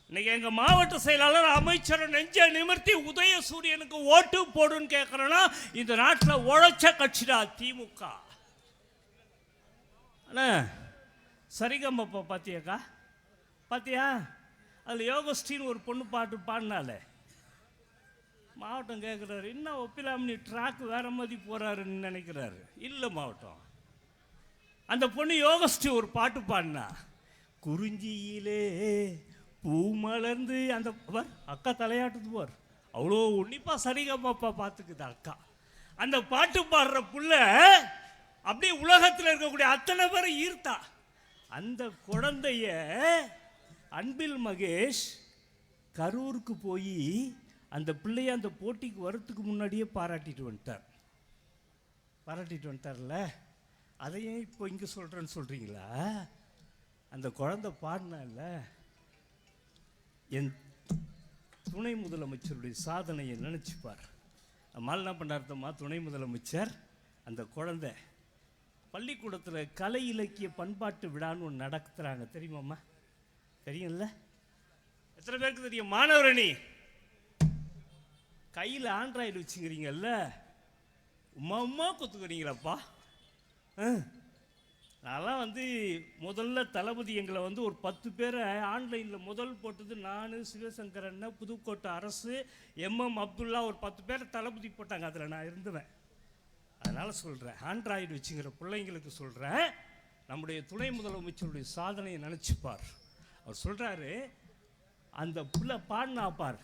இன்னைக்கு எங்கள் மாவட்ட செயலாளர் அமைச்சர் நெஞ்ச நிமிர்த்தி உதயசூரியனுக்கு ஓட்டு போடுன்னு கேட்குறோன்னா, இந்த நாட்டில் உழைச்ச கட்சிடா திமுக. அண்ணா சரிகம்பப்பா பார்த்தியாக்கா, பார்த்தியா? அதில் யோகஸ்டின்னு ஒரு பொண்ணு பாட்டு பாடினாலே. மாவட்டம் கேட்குறாரு, இன்னும் ஒப்பிலாமணி ட்ராக் வேற மாதிரி போகிறாருன்னு நினைக்கிறாரு. இல்லை மாவட்டம், அந்த பொண்ணு யோகஸ்டி ஒரு பாட்டு பாடினா, குறிஞ்சியிலே பூ மலர்ந்து, அந்த அக்கா தலையாட்டுது போர், அவ்வளோ உன்னிப்பாக சரிகம்பப்பா பார்த்துக்குது அக்கா. அந்த பாட்டு பாடுற புள்ள அப்படியே உலகத்தில் இருக்கக்கூடிய அத்தனை பேரை ஈர்த்தா. அந்த குழந்தைய அன்பில் மகேஷ் கரூருக்கு போய் அந்த பிள்ளைய அந்த போட்டிக்கு வரத்துக்கு முன்னாடியே பாராட்டிட்டு வந்துட்டார்ல. அதையும் இப்போ இங்கே சொல்கிறேன்னு சொல்கிறீங்களா? அந்த குழந்தை பாடினால, என் துணை முதலமைச்சருடைய சாதனையை நினச்சிப்பார். நம்மால் என்ன பண்ணார்த்தம்மா, துணை முதலமைச்சர் அந்த குழந்தை பள்ளிக்கூடத்தில் கலை இலக்கிய பண்பாட்டு விழான்னு ஒன்று நடத்துகிறாங்க, தெரியுமாம்மா? தெரியும்ல? எத்தனை பேருக்கு தெரியும்? மாணவரணி கையில் ஆண்ட்ராய்டு வச்சுக்கிறீங்கல்ல, உமா கொத்துக்கிறீங்களப்பா. நான்லாம் முதல்ல தளபதி எங்களை ஒரு 10 பேரை ஆன்லைனில் முதல் போட்டது நான், சிவசங்கர் அண்ணன், புதுக்கோட்டை அரசு, MM அப்துல்லா, ஒரு 10 பேரை தளபதி போட்டாங்க. அதில் நான் இருந்துவேன். அதனால் சொல்கிறேன், ஆண்ட்ராய்டு வச்சுங்கிற பிள்ளைங்களுக்கு சொல்கிறேன், நம்முடைய துணை முதலமைச்சருடைய சாதனையை நினச்சிப்பார். அவர் சொல்கிறாரு, அந்த பிள்ளை பாடினாப்பார்,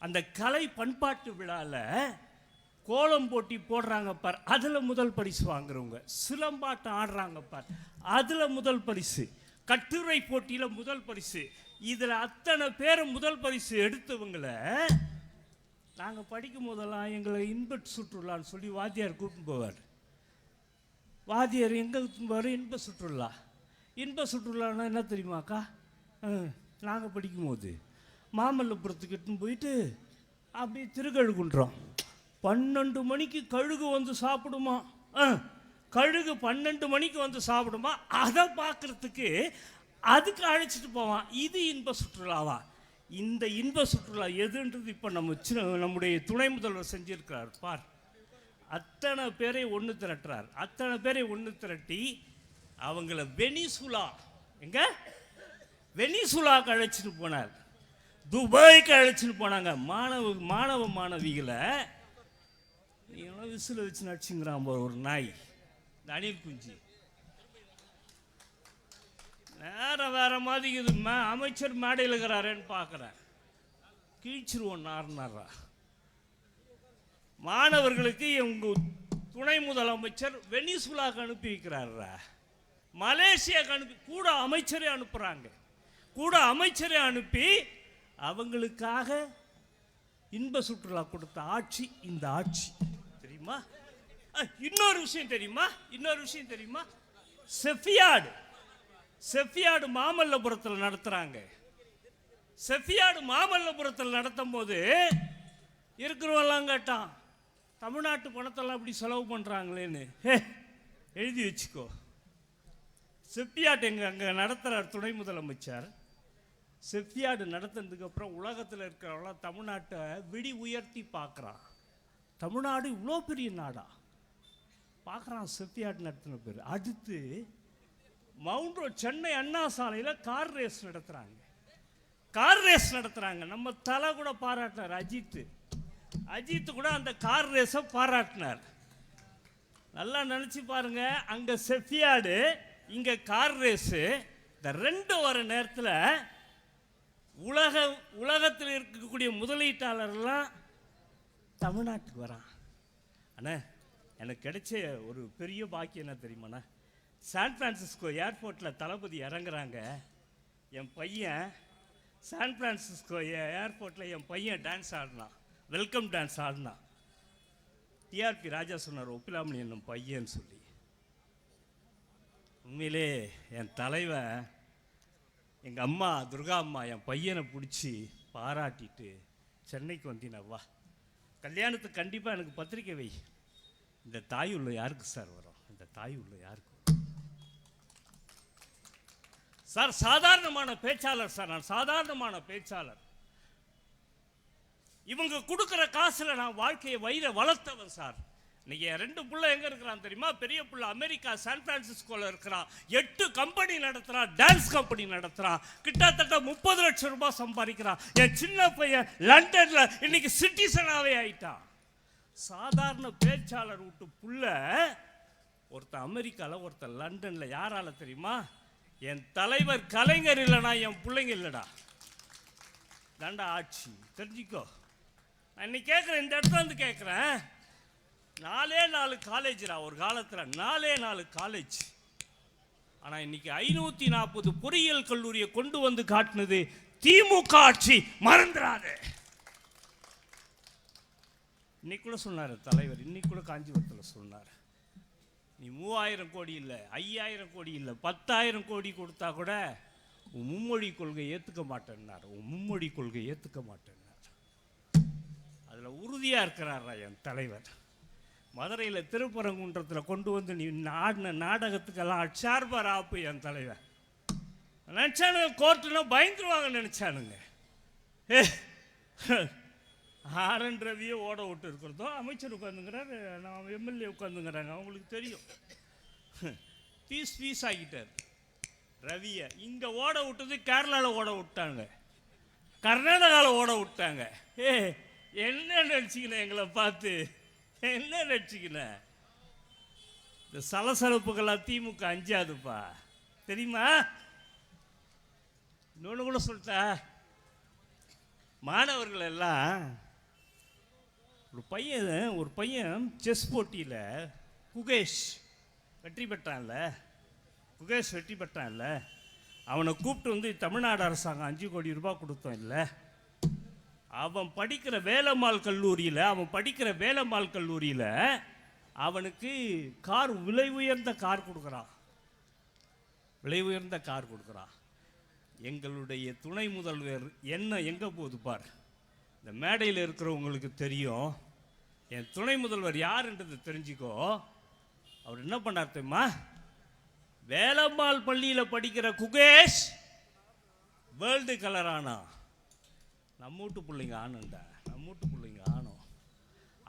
அந்த கலை பண்பாட்டு விழாவில் கோலம் போட்டி போடுறாங்க பார், அதில் முதல் பரிசு வாங்குறவங்க. சிலம்பாட்டம் ஆடுறாங்க பார், அதில் முதல் பரிசு. கட்டுரை போட்டியில் முதல் பரிசு. இதில் அத்தனை பேர் முதல் பரிசு எடுத்தவங்களை நாங்கள் படிக்கும் போதெல்லாம் எங்களை இன்பட் சுற்றுலான்னு சொல்லி வாத்தியார் கூப்பிட்டு போவார். வாத்தியார் எங்கே வர இன்ப சுற்றுலா. இன்ப சுற்றுலான்னா என்ன தெரியுமாக்கா? நாங்கள் படிக்கும்போது மாமல்லபுரத்துக்கிட்டுன்னு போயிட்டு அப்படியே திருக்கழுகுன்றோம். 12 மணிக்கு கழுகு வந்து சாப்பிடுமா? கழுகு 12 மணிக்கு வந்து சாப்பிடுமா? அதை பார்க்குறதுக்கு அதுக்கு அழைச்சிட்டு போவான். இது இன்ப சுற்றுலாவா? இந்த இன்ப சுற்றுலா எதுன்றது இப்போ நம்முடைய துணை முதல்வர் செஞ்சிருக்கிறார் பார். அத்தனை பேரை ஒன்று திரட்டுறார். அத்தனை பேரை ஒன்று திரட்டி அவங்கள வெனிசுலா, எங்க வெனிசுலாக்கு அழைச்சிட்டு போனார். துபாய்க்கு அழைச்சிட்டு போனாங்க. மாணவ மாணவிகளை நீங்களாம் விசில வச்சு நடிச்சுங்கிறான் ஒரு நாய், இந்த அணில் குஞ்சு. வேற மாதிரி இது அமைச்சர் மேடையில் இருக்கிறாரேன்னு பார்க்குறேன். கீழ்ச்சிருவோம் நார்னாரா. மாணவர்களுக்கு எங்க துணை முதலமைச்சர் வெனிசுலாக்கு அனுப்பி வைக்கிறாரா, மலேசியாவுக்கு அனுப்பி, கூட அமைச்சரே அனுப்புகிறாங்க. கூட அமைச்சரே அனுப்பி அவங்களுக்காக இன்ப சுற்றுலா கொடுத்த ஆட்சி இந்த ஆட்சி. தெரியுமா? இன்னொரு விஷயம் தெரியுமா? செஃபியாடு மாமல்லபுரத்தில் நடத்துறாங்க. செஃபியாடு மாமல்லபுரத்தில் நடத்தும் போது இருக்கிறவெல்லாம் கேட்டான், தமிழ்நாட்டு பணத்தெல்லாம் அப்படி செலவு பண்ணுறாங்களேன்னு. எழுதி வச்சுக்கோ. செஃபியாடு அங்கே நடத்துகிறார் துணை முதலமைச்சர். செஃபியாடு நடத்துனதுக்கு அப்புறம் உலகத்தில் இருக்கிறவங்களாம் தமிழ்நாட்டை விடி உயர்த்தி பார்க்குறான். தமிழ்நாடு இவ்வளோ பெரிய நாடா பார்க்குறான் செஃபியாடு நடத்தின பேர். அடுத்து மவுண்ட் ரோட் சென்னை அண்ணா சாலையில் கார் ரேஸ் நடத்துகிறாங்க. நம்ம தலை கூட பாராட்டினார். அஜித் கூட அந்த கார் ரேஸை பாராட்டினார். நல்லா நினச்சி பாருங்க, அங்கே செஃபியாடு இங்கே கார் ரேஸு. இந்த 2 வர நேரத்தில் உலகத்தில் இருக்கக்கூடிய முதலீட்டாளர்லாம் தமிழ்நாட்டுக்கு வரான். அண்ணா எனக்கு கிடைச்ச ஒரு பெரிய பாக்கியம் என்ன தெரியுமாண்ணா? சான் பிரான்சிஸ்கோ ஏர்போர்ட்டில் தளபதி இறங்குறாங்க. என் பையன் சான் பிரான்சிஸ்கோ ஏர்போர்ட்டில் என் பையன் டான்ஸ் ஆடினான், வெல்கம் டான்ஸ் ஆடினான். டிஆர்பி ராஜா சொன்னார், ஒப்பிலாமணி என்னும் பையன்னு சொல்லி. உண்மையிலே என் தலைவன், எங்கள் அம்மா துர்கா அம்மா என் பையனை பிடிச்சி பாராட்டிட்டு சென்னைக்கு வந்தீனவா, கல்யாணத்துக்கு கண்டிப்பாக எனக்கு பத்திரிக்கை வை. இந்த தாய் உள்ள யாருக்கு சார் வரும்? இந்த தாய் உள்ள யாருக்கு சார்? சாதாரணமான பேச்சாளர் சார், நான் சாதாரணமான பேச்சாளர். இவங்க கொடுக்குற காசுல நான் வாழ்க்கையை வளர்த்தவன் சார். இன்னைக்கு 2 புள்ள எங்க இருக்கிறான் தெரியுமா? பெரிய புள்ள அமெரிக்கா சான் பிரான்சிஸ்கோல இருக்கிறான். 8 கம்பெனி நடத்துறான், டான்ஸ் கம்பெனி நடத்துறான். கிட்டத்தட்ட 30 லட்சம் ரூபாய் சம்பாதிக்கிறான். என் சின்ன பையன் லண்டன்ல இன்னைக்கு சிட்டிசனாவே ஆயிட்டான். சாதாரண பேச்சாளர் விட்டு புள்ள ஒருத்தன் அமெரிக்கால, ஒருத்தன் லண்டன்ல. யாரால தெரியுமா? என் தலைவர் கலைஞர் இல்லைனா என் பிள்ளைங்க இல்லடா. தாண்டா ஆட்சி. தெரிஞ்சுக்கோ. நான் இன்னைக்கு கேட்குறேன், இந்த இடத்துல வந்து கேட்குறேன். 4 காலேஜ்ரா ஒரு காலத்தில், 4 காலேஜ். ஆனால் இன்னைக்கு 540 பொறியியல் கல்லூரியை கொண்டு வந்து காட்டினது திமுக ஆட்சி. மறந்துடாது. இன்னைக்கு கூட சொன்னார் தலைவர், இன்னைக்கு கூட காஞ்சிபுரத்தில் சொன்னார், நீ 3000 கோடி இல்லை, 5000 கோடி இல்லை, 10,000 கோடி கொடுத்தா கூட உன் மும்மொழி கொள்கை ஏற்றுக்க மாட்டேன்னார். மும்மொழி கொள்கை ஏற்றுக்க மாட்டேன்னார். அதில் உறுதியாக இருக்கிறாரா என் தலைவர். மதுரையில் திருப்பரங்குன்றத்தில் கொண்டு வந்து நீ ஆடின நாடகத்துக்கெல்லாம் அச்சார்பர் ஆப்பு என் தலைவர். நினச்சானுங்க கோர்ட்டுனா பயந்துருவாங்கன்னு நினச்சானுங்க. ஆர்என் ரவியை ஓட விட்டு இருக்கிறதோ அமைச்சர் உட்காந்துங்கிறார், நான் எம்எல்ஏ உட்காந்துங்கிறாங்க. அவங்களுக்கு தெரியும். பீஸ் ஆகிட்டார் ரவியை. இங்கே ஓட விட்டது கேரளாவில் ஓட விட்டாங்க, கர்நாடகாவில் ஓட விட்டாங்க. என்ன நினச்சிக்கினேன் எங்களை பார்த்து? என்ன நினச்சிக்கினேன்? இந்த சலசலப்புக்கெல்லாம் திமுக அஞ்சாதுப்பா, தெரியுமா? இன்னொன்று கூட சொல்லிட்டா, மாணவர்கள் எல்லாம் ஒரு பையன் செஸ் போட்டியில் குகேஷ் வெற்றி பெற்றான்ல, அவனை கூப்பிட்டு வந்து தமிழ்நாடு அரசாங்கம் 5 கோடி ரூபாய் கொடுத்தோம் இல்லை, அவன் படிக்கிற வேலம்மாள் கல்லூரியில் அவனுக்கு கார் விலை உயர்ந்த கார் கொடுக்குறான். விலை உயர்ந்த கார் கொடுக்குறான். எங்களுடைய துணை முதல்வர் என்ன எங்கே போகுது பார். இந்த மேடையில் இருக்கிறவங்களுக்கு தெரியும். என் துணை முதல்வர் யாருன்றது தெரிஞ்சுக்கோ. அவர் என்ன பண்ணார் தெரியுமா? வேலம்மாள் பள்ளியில் படிக்கிற குகேஷ் வேர்ல்டு கலர் ஆனா. நம்ம வீட்டு பிள்ளைங்க ஆனுண்டா, நம்ம வீட்டு பிள்ளைங்க ஆனோம்.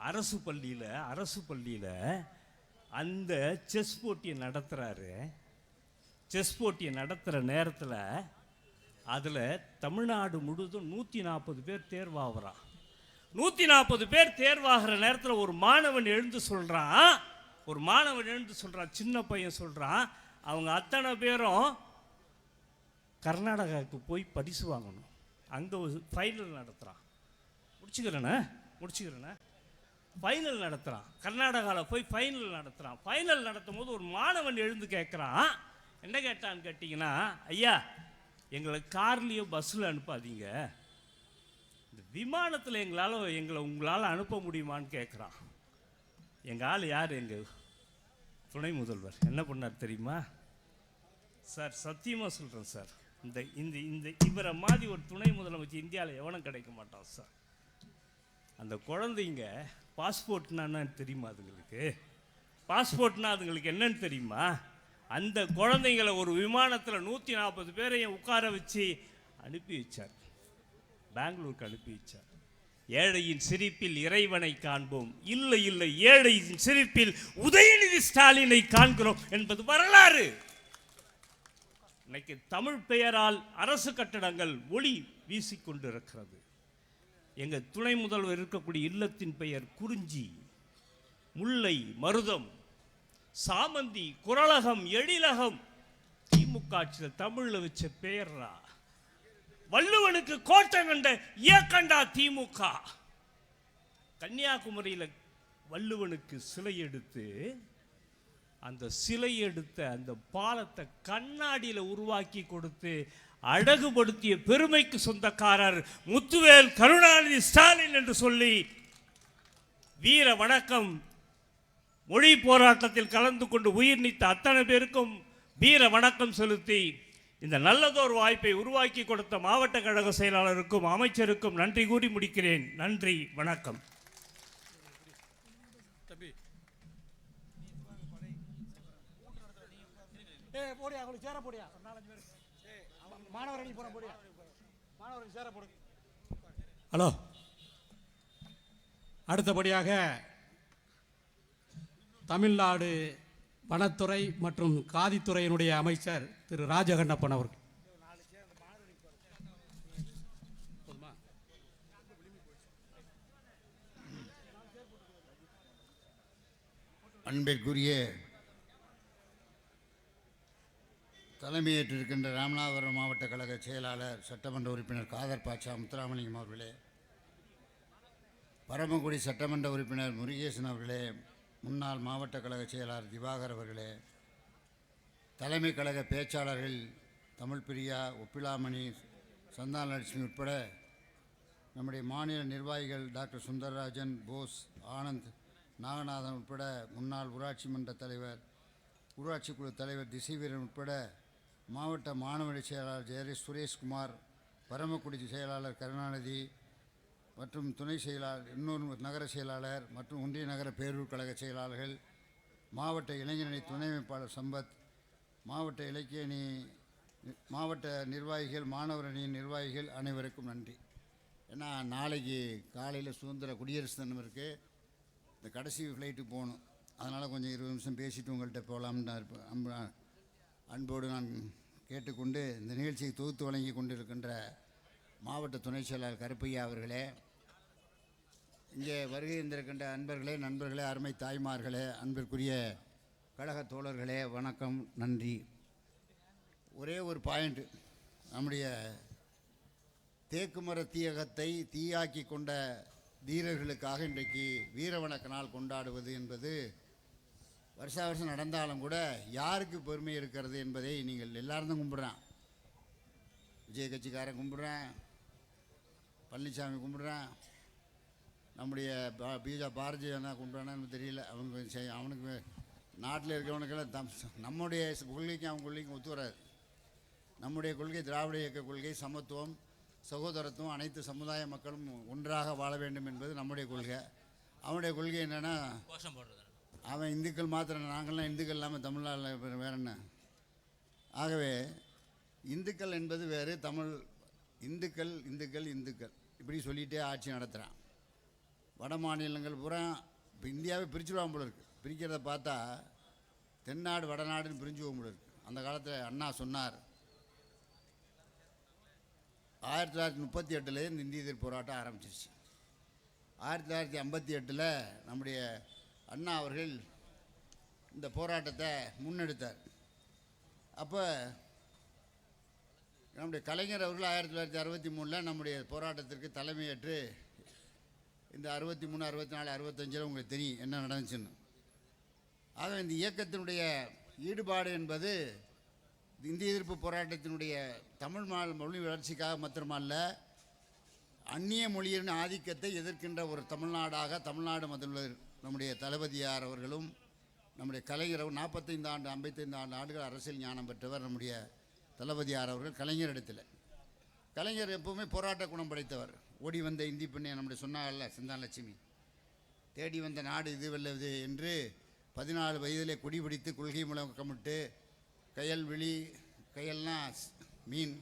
அரசு பள்ளியில் அந்த செஸ் போட்டியை நடத்துகிறாரு. செஸ் போட்டியை நடத்துகிற நேரத்தில் அதில் தமிழ்நாடு முழுதும் 140 பேர் தேர்வாகிறான். 140 பேர் தேர்வாகிற நேரத்தில் ஒரு மாணவன் எழுந்து சொல்கிறான், சின்ன பையன் சொல்கிறான், அவங்க அத்தனை பேரும் கர்நாடகாவுக்கு போய் பரிசு வாங்கணும். அங்கே ஒரு ஃபைனல் நடத்துகிறான். முடிச்சுக்கிறேண்ணே ஃபைனல் நடத்துகிறான். கர்நாடகாவில் போய் ஃபைனல் நடத்துகிறான். ஃபைனல் நடத்தும் போது ஒரு மாணவன் எழுந்து கேட்குறான். என்ன கேட்டான்னு கேட்டிங்கன்னா, ஐயா எங்களை கார்லேயோ பஸ்ஸில் அனுப்பாதீங்க, இந்த விமானத்தில் எங்களை உங்களால் அனுப்ப முடியுமான்னு கேட்குறான். எங்கள் ஆள் யார்? எங்கள் துணை முதல்வர். என்ன பண்ணார் தெரியுமா சார்? சத்தியமாக சொல்கிறேன் சார், இந்த இந்த இந்த இவரை மாதிரி ஒரு துணை முதலமைச்சர் இந்தியாவில் எவனும் கிடைக்க மாட்டான் சார். அந்த குழந்தைங்க பாஸ்போர்ட்னா என்னன்னு தெரியுமா? அதுங்களுக்கு என்னன்னு தெரியுமா? அந்த குழந்தைங்களை ஒரு விமானத்தில் 140 பேரையும் உட்கார வச்சு அனுப்பி வச்சார். பெங்களூருக்கு அனுப்பி வச்சார். ஏழையின் சிரிப்பில் இறைவனை காண்போம், இல்லை ஏழையின் சிரிப்பில் உதயநிதி ஸ்டாலினை காண்கிறோம் என்பது வரலாறு. இன்னைக்கு தமிழ் பெயரால் அரசு கட்டடங்கள் ஒளி வீசிக்கொண்டிருக்கிறது. எங்க துணை முதல்வர் இருக்கக்கூடிய இல்லத்தின் பெயர் குறிஞ்சி, முல்லை, மருதம், சாமந்தி, குரலகம், எழிலகம். திமுக ஆட்சியில் தமிழ்ல வச்ச பெயர்ரா. வள்ளுவனுக்கு கோட்டை கண்ட இயக்கண்டா திமுக. கன்னியாகுமரியில் வள்ளுவனுக்கு சிலை எடுத்து அந்த பாலத்தை கண்ணாடியில் உருவாக்கி கொடுத்து அழகுபடுத்திய பெருமைக்கு சொந்தக்காரர் முத்துவேல் கருணாநிதி ஸ்டாலின் என்று சொல்லி வீர வணக்கம். மொழி போராட்டத்தில் கலந்து கொண்டு உயிர் நீத்த அத்தனை பேருக்கும் வீர வணக்கம் செலுத்தி இந்த நல்லதொரு வாய்ப்பை உருவாக்கி கொடுத்த மாவட்ட கழக செயலாளருக்கும் அமைச்சருக்கும் நன்றி கூறி முடிக்கிறேன். நன்றி, வணக்கம். ஹலோ, அடுத்தபடியாக தமிழ்நாடு வனத்துறை மற்றும் காதித்துறையினுடைய அமைச்சர் திரு ராஜகண்ணப்பன் அவர்கள். அன்பிற்குரிய தலைமையேற்றிருக்கின்ற ராமநாதபுரம் மாவட்ட கழக செயலாளர் சட்டமன்ற உறுப்பினர் காதர் பாட்சா முத்துராமலிங்கம் அவர்களே, பரமக்குடி சட்டமன்ற உறுப்பினர் முருகேசன் அவர்களே, முன்னாள் மாவட்ட கழக செயலாளர் திவாகர் அவர்களே, தலைமை கழக பேச்சாளர்கள் தமிழ் பிரியா, ஒப்பிலாமணி, சந்தானலட்சுமி உட்பட நம்முடைய மாநில நிர்வாகிகள் டாக்டர் சுந்தரராஜன், போஸ், ஆனந்த், நாகநாதன் உட்பட முன்னாள் ஊராட்சி மன்ற தலைவர், ஊராட்சி குழு தலைவர் திசைவீரன் உட்பட மாவட்ட மாணவ செயலாளர் ஜெயரேஷ் சுரேஷ்குமார், பரமக்குடி செயலாளர் கருணாநிதி மற்றும் துணை செயலாளர், இன்னொரு நகர செயலாளர் மற்றும் ஒன்றிய நகர பேரூர் கழக செயலாளர்கள், மாவட்ட இளைஞரணி துணை அமைப்பாளர் சம்பத், மாவட்ட இலக்கிய அணி மாவட்ட நிர்வாகிகள், மாணவர் அணியின் நிர்வாகிகள் அனைவருக்கும் நன்றி. ஏன்னா நாளைக்கு காலையில் சுதந்திர குடியரசு தினம் இருக்குது. இந்த கடைசி ஃப்ளைட்டுக்கு போகணும். அதனால் கொஞ்சம் 20 நிமிஷம் பேசிட்டு உங்கள்கிட்ட போகலாம்னு அன்போடு நான் கேட்டுக்கொண்டு இந்த நிகழ்ச்சியை தொகுத்து வழங்கி கொண்டிருக்கின்ற மாவட்ட துணை செயலாளர் கருப்பையா அவர்களே, இங்கே வருகை இருந்திருக்கின்ற அன்பர்களே, நண்பர்களே, அருமை தாய்மார்களே, அன்பிற்குரிய கழக தோழர்களே, வணக்கம், நன்றி. ஒரே ஒரு பாயிண்ட், நம்முடைய தேக்குமர தீயகத்தை தீயாக்கி கொண்ட தீரர்களுக்காக இன்றைக்கு வீர வணக்க நாள் கொண்டாடுவது என்பது வருஷா வருஷம் நடந்தாலும் கூட யாருக்கு பெருமை இருக்கிறது என்பதை நீங்கள் எல்லாரும் தான் கும்பிட்றான். விஜய் கட்சிக்காரன் கும்பிட்றேன், பழனிசாமி கும்பிட்றேன், நம்முடைய பாரதிய ஜனதா கொண்டு வரான்னு தெரியல. அவனுக்கு நாட்டில் இருக்கிறவனுக்கெல்லாம் நம்முடைய கொள்கைக்கும் அவன் கொள்கைக்கும் ஒத்து வராது. நம்முடைய கொள்கை திராவிட இயக்க கொள்கை, சமத்துவம், சகோதரத்துவம், அனைத்து சமுதாய மக்களும் ஒன்றாக வாழ வேண்டும் என்பது நம்முடைய கொள்கை. அவனுடைய கொள்கை என்னென்னா, அவன் இந்துக்கள் மாத்திரம், நாங்கள்லாம் இந்துக்கள் இல்லாமல் தமிழ்நாட்டில் வேற என்ன. ஆகவே இந்துக்கள் என்பது வேறு, தமிழ் இந்துக்கள் இந்துக்கள் இந்துக்கள் இப்படி சொல்லிகிட்டே ஆட்சி நடத்துகிறான். வட மாநிலங்கள் பூரா இப்போ இந்தியாவை பிரிச்சுடுவான் போல இருக்குது. பிரிக்கிறத பார்த்தா தென்னாடு வடநாடுன்னு பிரிஞ்சு போக போல இருக்குது. அந்த காலத்தில் அண்ணா சொன்னார், 1938 இந்த இந்திய எதிர்ப்பு போராட்டம் ஆரம்பிச்சிருச்சு. 1958 நம்முடைய அண்ணா அவர்கள் இந்த போராட்டத்தை முன்னெடுத்தார். அப்போ நம்முடைய கலைஞர் அவர்கள் 1963 நம்முடைய போராட்டத்திற்கு தலைமையேற்று இந்த 63, 64, 65 உங்களுக்கு தெரியும் என்ன நடந்துச்சுன்னு. ஆக இந்த இயக்கத்தினுடைய ஈடுபாடு என்பது இந்திய எதிர்ப்பு போராட்டத்தினுடைய தமிழ் மொழி வளர்ச்சிக்காக மாத்திரமல்ல, அந்நிய மொழியின் ஆதிக்கத்தை எதிர்க்கின்ற ஒரு தமிழ்நாடாக தமிழ்நாடு முதல்வர் நம்முடைய தளபதியார் அவர்களும் நம்முடைய கலைஞர் 55 ஆண்டுகள் அரசியல் ஞானம் பெற்றவர் நம்முடைய தளபதியார் அவர்கள். கலைஞர் எப்போவுமே போராட்ட குணம் படைத்தவர். ஓடி வந்த இந்தி பெண்ணை நம்முடைய சொன்னாங்கல்ல சிந்தாலட்சுமி, தேடி வந்த நாடு இது வெல்லது என்று 14 வயதிலே கொடி பிடித்து கொள்கை முழக்கமிட்டு கையெல்லாம் மீன்,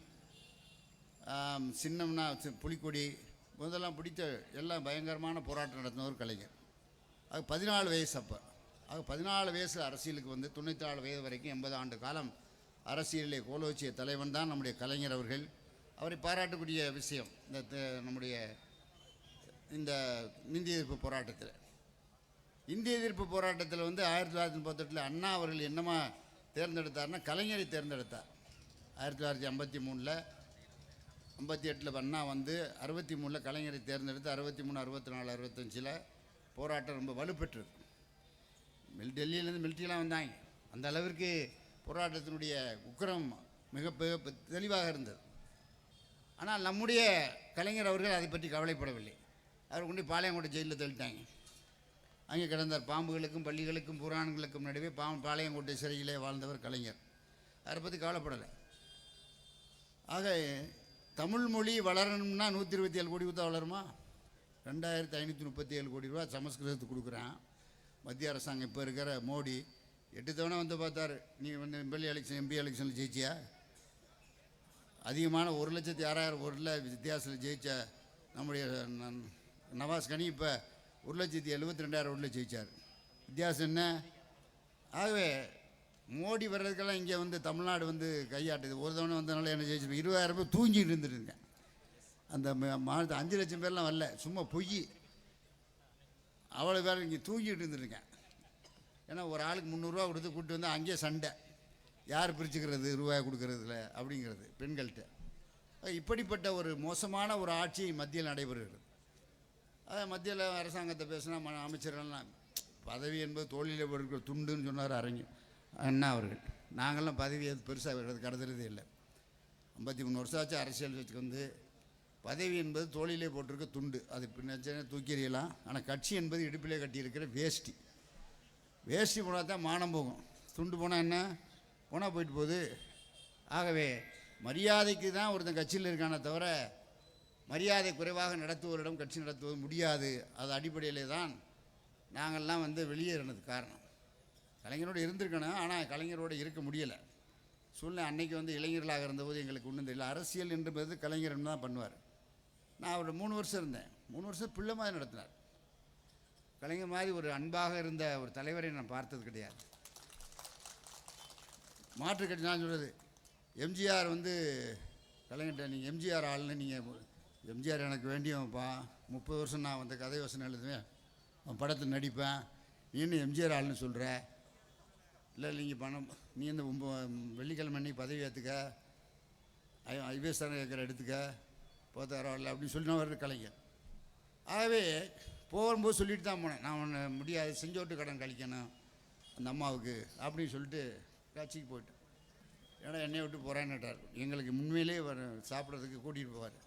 சின்னம்னா புலிக்கொடி முதலாம் பிடித்த எல்லாம் பயங்கரமான போராட்டம் நடத்தினவர் கலைஞர். அது 14 வயசு. அப்போ 14 வயசு அரசியலுக்கு வந்து 94 வயது வரைக்கும் 80 ஆண்டு காலம் அரசியலிலே கோலோச்சிய தலைவன் தான் நம்முடைய கலைஞர் அவர்கள். அவரை பாராட்டக்கூடிய விஷயம் நம்முடைய இந்த இந்திய எதிர்ப்பு போராட்டத்தில் வந்து 1938 அண்ணா அவர்கள் என்னமா தேர்ந்தெடுத்தார்னா கலைஞரை தேர்ந்தெடுத்தார். 1953 58 அண்ணா வந்து 63 கலைஞரை தேர்ந்தெடுத்து 63, 64, 65 போராட்டம் ரொம்ப வலுப்பெற்றது. டெல்லியிலேருந்து மிலிட்ரிலாம் வந்தாங்க. அந்த அளவிற்கு போராட்டத்தினுடைய உக்கிரம் மிக தெளிவாக இருந்தது. ஆனால் நம்முடைய கலைஞர் அவர்கள் அதை பற்றி கவலைப்படவில்லை. அவர் கொண்டு பாளையங்கோட்டை ஜெயிலில் தள்ளிட்டாங்க. அங்கே கிடந்தார். பாம்புகளுக்கும் பள்ளிகளுக்கும் புராணங்களுக்கும் நடுவே பாளையங்கோட்டை சிறையிலே வாழ்ந்தவர் கலைஞர். அதை பற்றி கவலைப்படலை. ஆக தமிழ் மொழி வளரணும்னா 127 கோடி கொடுத்தா வளருமா? 2537 கோடி ரூபா சமஸ்கிருதத்துக்கு கொடுக்குறான் மத்திய அரசாங்கம். இப்போ இருக்கிற மோடி 8 தவணை வந்து பார்த்தார். நீ வந்து எம்பி எலெக்ஷனில் ஜெயிச்சியா? அதிகமான 1,06,000 வித்தியாசத்தில் ஜெயித்த நம்முடைய நவாஸ் கனி இப்போ 1,72,000 ஜெயித்தார். வித்தியாசம் என்ன? ஆகவே மோடி வர்றதுக்கெல்லாம் இங்கே வந்து தமிழ்நாடு வந்து கையாட்டுது. ஒரு தவணை வந்ததுனால என்ன ஜெயிச்சு 20,000 பேர் தூங்கிட்டு இருந்துருங்க. அந்த மாநிலத்தில் 5 லட்சம் பேர்லாம் வரல, சும்மா பொய். அவ்வளோ பேர் இங்கே தூங்கிட்டு இருந்துருங்க. ஏன்னா ஒரு ஆளுக்கு 300 ரூபா கொடுத்து கூப்பிட்டு வந்து அங்கேயே சண்டை, யார் பிரிச்சுக்கிறது ரூபாய் கொடுக்கறதுல அப்படிங்கிறது பெண்கள்கிட்ட. இப்படிப்பட்ட ஒரு மோசமான ஒரு ஆட்சி மத்தியில் நடைபெறுகிறது. அதை மத்தியில் அரசாங்கத்தை பேசினா அமைச்சர்கள்லாம் பதவி என்பது தோளில் இருக்கிற துண்டுன்னு சொன்னார் அண்ணா அவர்கள். நாங்கள்லாம் பதவி அது பெருசாக கடத்துறதே இல்லை. 53 வருஷம் ஆச்சு அரசியல் வச்சுக்கு வந்து. பதவி என்பது தோளிலே போட்டிருக்க துண்டு, அது பின்ன தூக்கி எறியலாம். ஆனால் கட்சி என்பது இடுப்பிலே கட்டியிருக்கிற வேஷ்டி போனால் தான் மானம் போகும். துண்டு போனால் என்ன போனால் போயிட்டு போகுது. ஆகவே மரியாதைக்கு தான் ஒருத்தன் கட்சியில் இருக்கானே தவிர மரியாதை குறைவாக நடத்துவோரிடம் கட்சி நடத்துவது முடியாது. அது அடிப்படையிலே தான் நாங்கள்லாம் வந்து வெளியேறினது காரணம். கலைஞரோடு இருந்திருக்கணும், ஆனால் கலைஞரோடு இருக்க முடியலை. சூழ்நிலை அன்னைக்கு வந்து இளைஞர்களாக இருந்தபோது எங்களுக்கு ஒன்றும் தெரியல. அரசியல் என்பது கலைஞர் தான் பண்ணுவார். நான் அவரோட 3 வருஷம் இருந்தேன். 3 வருஷம் பிள்ளை மாதிரி நடத்தினார். கலைஞர் மாதிரி ஒரு அன்பாக இருந்த ஒரு தலைவரை நான் பார்த்தது கிடையாது. மாற்று கட்சி நான் சொல்கிறது, எம்ஜிஆர் வந்து கலைஞர்கிட்ட நீங்கள் எம்ஜிஆர் ஆள்னு நீங்கள் எம்ஜிஆர் எனக்கு வேண்டியவன்ப்பா, 30 வருஷம் நான் வந்து கதை வசனம் எழுதுவேன், அவன் படத்தில் நடிப்பேன், நீ என்ன எம்ஜிஆர் ஆள்னு சொல்கிற? இல்லை நீங்கள் பணம் நீ இந்த வெள்ளிக்கிழமை அன்னைக்கு பதவி ஏற்றுக்க, ஐவேஸ்வரன் ஏற்கிற எடுத்துக்க, போத்தாரவில்லை அப்படின்னு சொல்லி நான் வர்ற கலைஞர். ஆகவே போகும்போது சொல்லிட்டு தான் போனேன், நான் ஒன்று முடியாது, செஞ்சோட்டு கடன் கழிக்கணும் அந்த அம்மாவுக்கு அப்படின்னு சொல்லிட்டு கட்சிக்கு போயிட்டேன். ஏன்னா என்னையை விட்டு போகிறேன்னுட்டார். எங்களுக்கு முன்மையிலே சாப்பிட்றதுக்கு கூட்டிகிட்டு போவார்.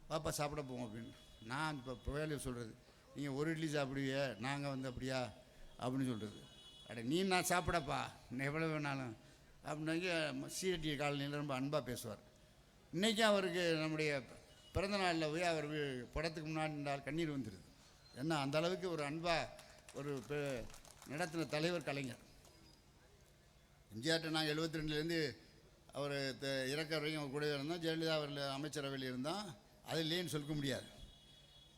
பாப்பா சாப்பிட போவோம் அப்படின்னு. நான் இப்போ வேலையை சொல்கிறது, நீங்கள் ஒரு இட்லி சாப்பிடுவிய, நாங்கள் வந்து அப்படியா அப்படின்னு சொல்கிறது. நீ நான் சாப்பிடப்பா இன்னும் எவ்வளோ வேணாலும் அப்படின்னாக்கி சிஐடி காலனியில் ரொம்ப அன்பாக பேசுவார். இன்றைக்கும் அவருக்கு நம்முடைய பிறந்த நாளில் போய் அவர் படத்துக்கு முன்னாடி நின்றால் கண்ணீர் வந்துடுது. ஏன்னா அந்த அளவுக்கு ஒரு அன்பாக ஒரு நடத்தின தலைவர் கலைஞர். எம்ஜிஆர்ட்ட நாங்கள் 72லேருந்து அவர் இறக்க வரைக்கும் அவர் கூடவே இருந்தோம். ஜெயலலிதா அவர்கள் அமைச்சரவையில் இருந்தோம். அது இல்லைன்னு சொல்ல முடியாது.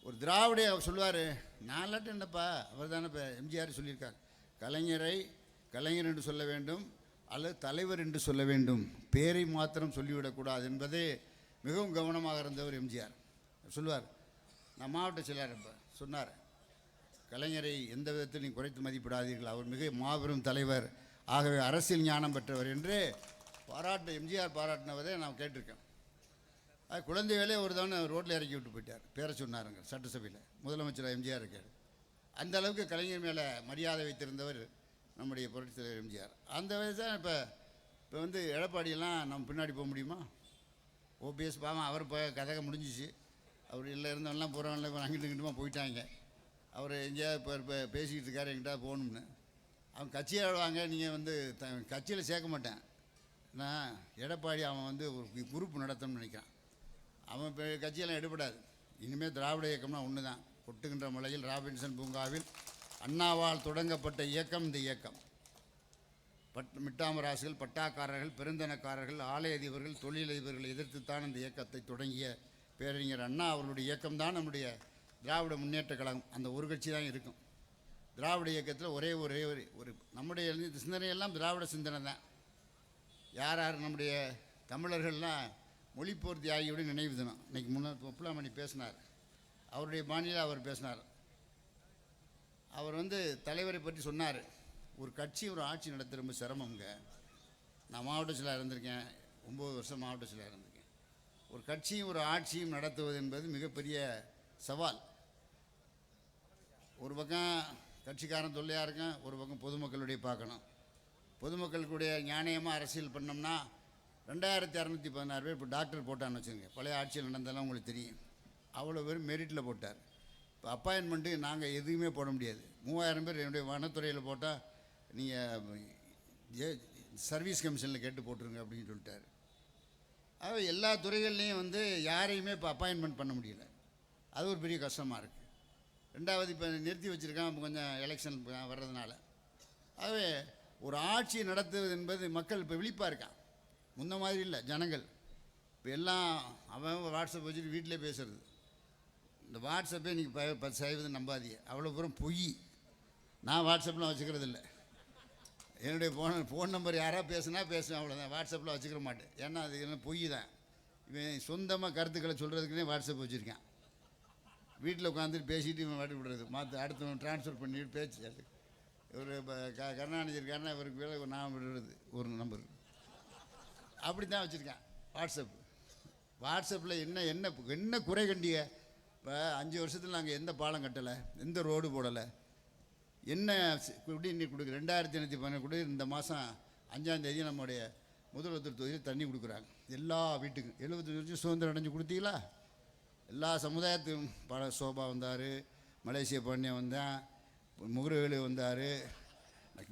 ஒரு திராவிட அவர் சொல்லுவார், நான் இல்லாட்டும் என்னப்பா, அவர் தானே இப்போ எம்ஜிஆர் சொல்லியிருக்கார், கலைஞரை கலைஞர் என்று சொல்ல வேண்டும் அல்லது தலைவர் என்று சொல்ல வேண்டும், பேரை மாத்திரம் சொல்லிவிடக்கூடாது என்பதே மிகவும் கவனமாக இருந்தவர் எம்ஜிஆர். சொல்லுவார், நான் மாவட்ட செயலாளர் இப்போ சொன்னார், கலைஞரை எந்த விதத்தில் நீங்கள் குறைத்து மதிப்பிடாதீர்கள், அவர் மிக மாபெரும் தலைவர், ஆகவே அரசியல் ஞானம் பெற்றவர் என்று எம்ஜிஆர் பாராட்டினவரே நான் கேட்டிருக்கேன். அது குழந்தை வேலையை ஒரு தவணை ரோட்டில் இறக்கி விட்டு போயிட்டார், பேரை சொன்னாருங்க சட்டசபையில், முதலமைச்சர் எம்ஜிஆர் இருக்கார். அந்த அளவுக்கு கலைஞர் மேலே மரியாதை வைத்திருந்தவர் நம்முடைய புரட்சித் தலைவர் எம்ஜிஆர். அந்த வயசு தான் இப்போ வந்து எடப்பாடியெல்லாம் நம்ம பின்னாடி போக முடியுமா? ஓபிஎஸ் பாவம் அவர் கதக முடிஞ்சிச்சு, அவர் இல்லை இருந்தவங்கலாம் போகிறவங்களாம் இப்போ அங்கிட்டு இங்கிட்டுமா போயிட்டாங்க. அவர் எங்கேயாவது இப்போ பேசிக்கிட்டு இருக்காரு எங்கிட்ட போகணும்னு. அவன் கட்சியை வாங்க, நீங்கள் வந்து கட்சியில் சேர்க்க மாட்டேன் நான், எடப்பாடி அவன் வந்து ஒரு குரூப் நடத்தணும்னு நினைக்கிறான். அவன் இப்போ கட்சியெல்லாம் எடுபடாது. இனிமேல் திராவிட இயக்கம்னா ஒன்று தான். கொட்டுகின்ற மலையில் ராபின்சன் பூங்காவில் அண்ணாவால் தொடங்கப்பட்ட இயக்கம் இந்த இயக்கம். மிட்டாமராசுகள், பட்டாக்காரர்கள், பெருந்தனக்காரர்கள், ஆலய அதிபர்கள், தொழிலதிபர்களை எதிர்த்துத்தான் இந்த இயக்கத்தை தொடங்கிய பேரறிஞர் அண்ணா அவர்களுடைய இயக்கம்தான் நம்முடைய திராவிட முன்னேற்ற கழகம். அந்த ஒரு கட்சி தான் இருக்கும். திராவிட இயக்கத்தில் ஒரே ஒரு நம்முடைய சிந்தனையெல்லாம் திராவிட சிந்தனை தான். யார் யார் நம்முடைய தமிழர்கள்லாம் மொழிப்போர் தியாகியோட நினைவு தினம் இன்றைக்கி முன்னாள் ஒப்பிலாமணி பேசினார். அவருடைய பாணியில் அவர் பேசினார். அவர் வந்து தலைவரை பற்றி சொன்னார், ஒரு கட்சி ஒரு ஆட்சி நடத்த ரொம்ப சிரமங்க. நான் மாவட்ட செயலாளர் இருந்திருக்கேன், 9 வருஷம் மாவட்ட செயலாளர் இருந்திருக்கேன். ஒரு கட்சியும் ஒரு ஆட்சியும் நடத்துவது என்பது மிகப்பெரிய சவால். ஒரு பக்கம் கட்சிக்காரன் தொல்லையாக இருக்கேன், ஒரு பக்கம் பொதுமக்களுடைய பார்க்கணும். பொதுமக்களுடைய நியாயமாக அரசியல் பண்ணோம்னா 2616 பேர் இப்போ டாக்டர் போட்டான்னு வச்சுருங்க. பழைய ஆட்சியில் நடந்ததெல்லாம் உங்களுக்கு தெரியும். அவ்வளோ பேர் மெரிட்டில் போட்டார். இப்போ அப்பாயின்மெண்ட்டு நாங்கள் எதுவுமே போட முடியாது. 3000 பேர் என்னுடைய வனத்துறையில் போட்டால் நீங்கள் சர்வீஸ் கமிஷனில் கேட்டு போட்டுருங்க அப்படின்னு சொல்லிட்டார். ஆக எல்லா துறைகள்லேயும் வந்து யாரையுமே இப்போ அப்பாயின்மெண்ட் பண்ண முடியல. அது ஒரு பெரிய கஷ்டமாக இருக்குது. ரெண்டாவது இப்போ நிறுத்தி வச்சுருக்கான் கொஞ்சம் எலெக்ஷன் வர்றதுனால. ஆகவே ஒரு ஆட்சி நடத்துவது என்பது மக்கள் இப்போ விழிப்பாக இருக்கான். முன்ன மாதிரி இல்லை ஜனங்கள். இப்போ எல்லாம் அவன் வாட்ஸ்அப் வச்சுட்டு வீட்டிலே பேசுகிறது. இந்த வாட்ஸ்அப்பே இன்றைக்கி 10% நம்பாதீங்க, அவ்வளோ தூரம் பொய். நான் வாட்ஸ்அப்லாம் வச்சுக்கிறது இல்லை. என்னுடைய ஃபோன் நம்பர் யாராவது பேசுவேன், அவ்வளோதான். வாட்ஸ்அப்பில் வச்சுக்கிற மாட்டேன். ஏன்னா அது என்ன பொய் தான். இவன் சொந்தமாக கருத்துக்களை சொல்கிறதுக்குன்னே வாட்ஸ்அப் வச்சுருக்கான். வீட்டில் உட்காந்துட்டு பேசிட்டு இவன் வாட்டி விடுறது, அடுத்தவன் ட்ரான்ஸ்ஃபர் பண்ணிட்டு பேச்சு. ஒரு கருணாநிதி இருக்காருன்னா இவருக்கு வேலை நான் விடுறது ஒரு நம்பர். அப்படி தான் வச்சுருக்கேன் வாட்ஸ்அப்பில் என்ன குறை கண்டிய. இப்போ 5 வருஷத்தில் நாங்கள் எந்த பாலம் கட்டலை, எந்த ரோடு போடலை, என்ன குடிநீர் கொடுக்குற 2812 கூட இந்த மாதம் 5ஆம் தேதி நம்முடைய முதல்வர் தொகுதியில் தண்ணி கொடுக்குறாங்க எல்லா வீட்டுக்கும். 75 வருஷம் சுதந்திரம் அடைஞ்சு கொடுத்தீங்களா? எல்லா சமுதாயத்துக்கும் பல சோபா வந்தார், மலேசிய பாண்டியன் வந்தான், முகுரவேலு வந்தார்,